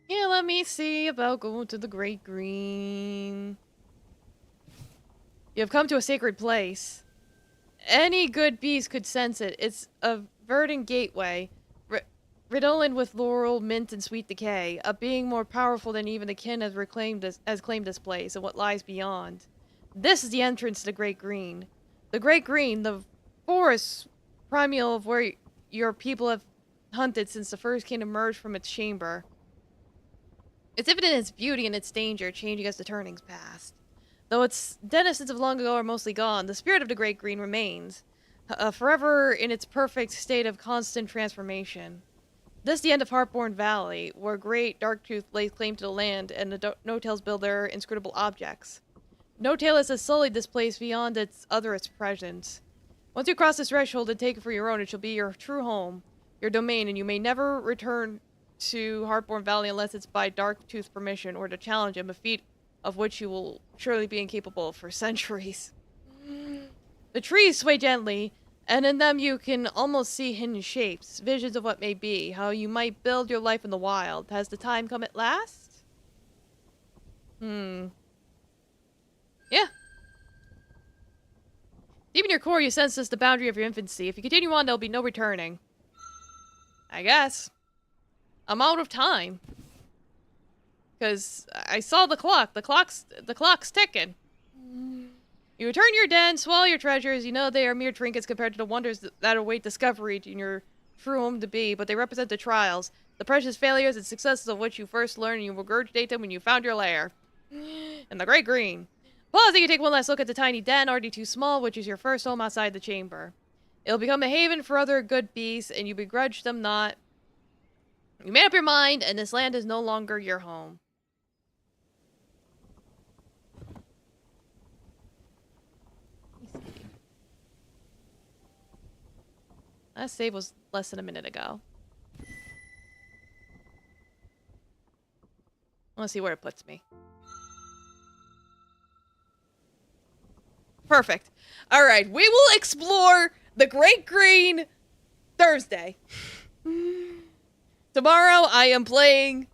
Yeah, let me see about going to the Great Green. You have come to a sacred place. Any good beast could sense it. It's a verdant gateway, redolent with laurel, mint, and sweet decay. A being more powerful than even the kin has claimed this place and what lies beyond. This is the entrance to the Great Green. The Great Green, the forest primeval of where your people have hunted since the first kin emerged from its chamber. It's evident in its beauty and its danger, changing as the turnings past. Though its denizens of long ago are mostly gone, the spirit of the Great Green remains. forever in its perfect state of constant transformation. This is the end of Heartborn Valley, where great Darktooth lays claim to the land and the No-Tails build their inscrutable objects. No-Tail is sullied this place beyond its presence. Once you cross this threshold and take it for your own, it shall be your true home, your domain, and you may never return to Heartborn Valley unless it's by Darktooth's permission or to challenge him, a feat of which you will surely be incapable for centuries. The trees sway gently, and in them you can almost see hidden shapes, visions of what may be, how you might build your life in the wild. Has the time come at last? Yeah. Deep in your core, you sense this the boundary of your infancy. If you continue on, there'll be no returning. I guess. I'm out of time. Because I saw the clock. The clock's ticking. You return to your den, swallow your treasures. You know they are mere trinkets compared to the wonders that await discovery in your true home to be, but they represent the trials, the precious failures and successes of which you first learned, and you regurgitate them when you found your lair. In the Great Green. Pausing, you take one last look at the tiny den, already too small, which is your first home outside the chamber. It'll become a haven for other good beasts, and you begrudge them not. You made up your mind, and this land is no longer your home. That save was less than a minute ago. I want to see where it puts me. Perfect. All right, we will explore the Great Green Thursday. Tomorrow I am playing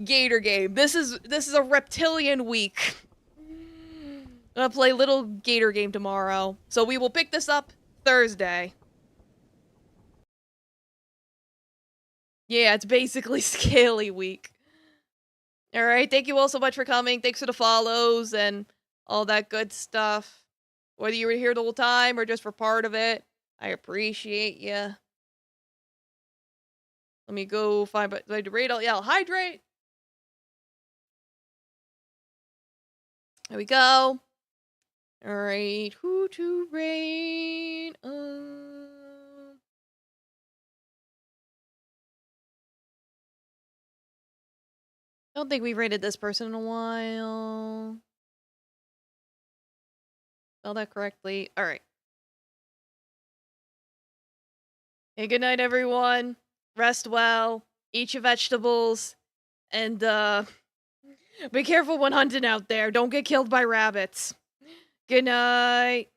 Gator Game. This is a reptilian week. I'm gonna play little Gator Game tomorrow. So we will pick this up Thursday. Yeah, it's basically Scaly Week. Alright, thank you all so much for coming. Thanks for the follows and all that good stuff. Whether you were here the whole time or just for part of it, I appreciate you. Let me go find, but I rate all, yeah, I'll hydrate. There we go. Alright, who to rate? I don't think we've rated this person in a while. Spell that correctly. Alright. Hey, good night, everyone. Rest well. Eat your vegetables. And, be careful when hunting out there. Don't get killed by rabbits. Good night.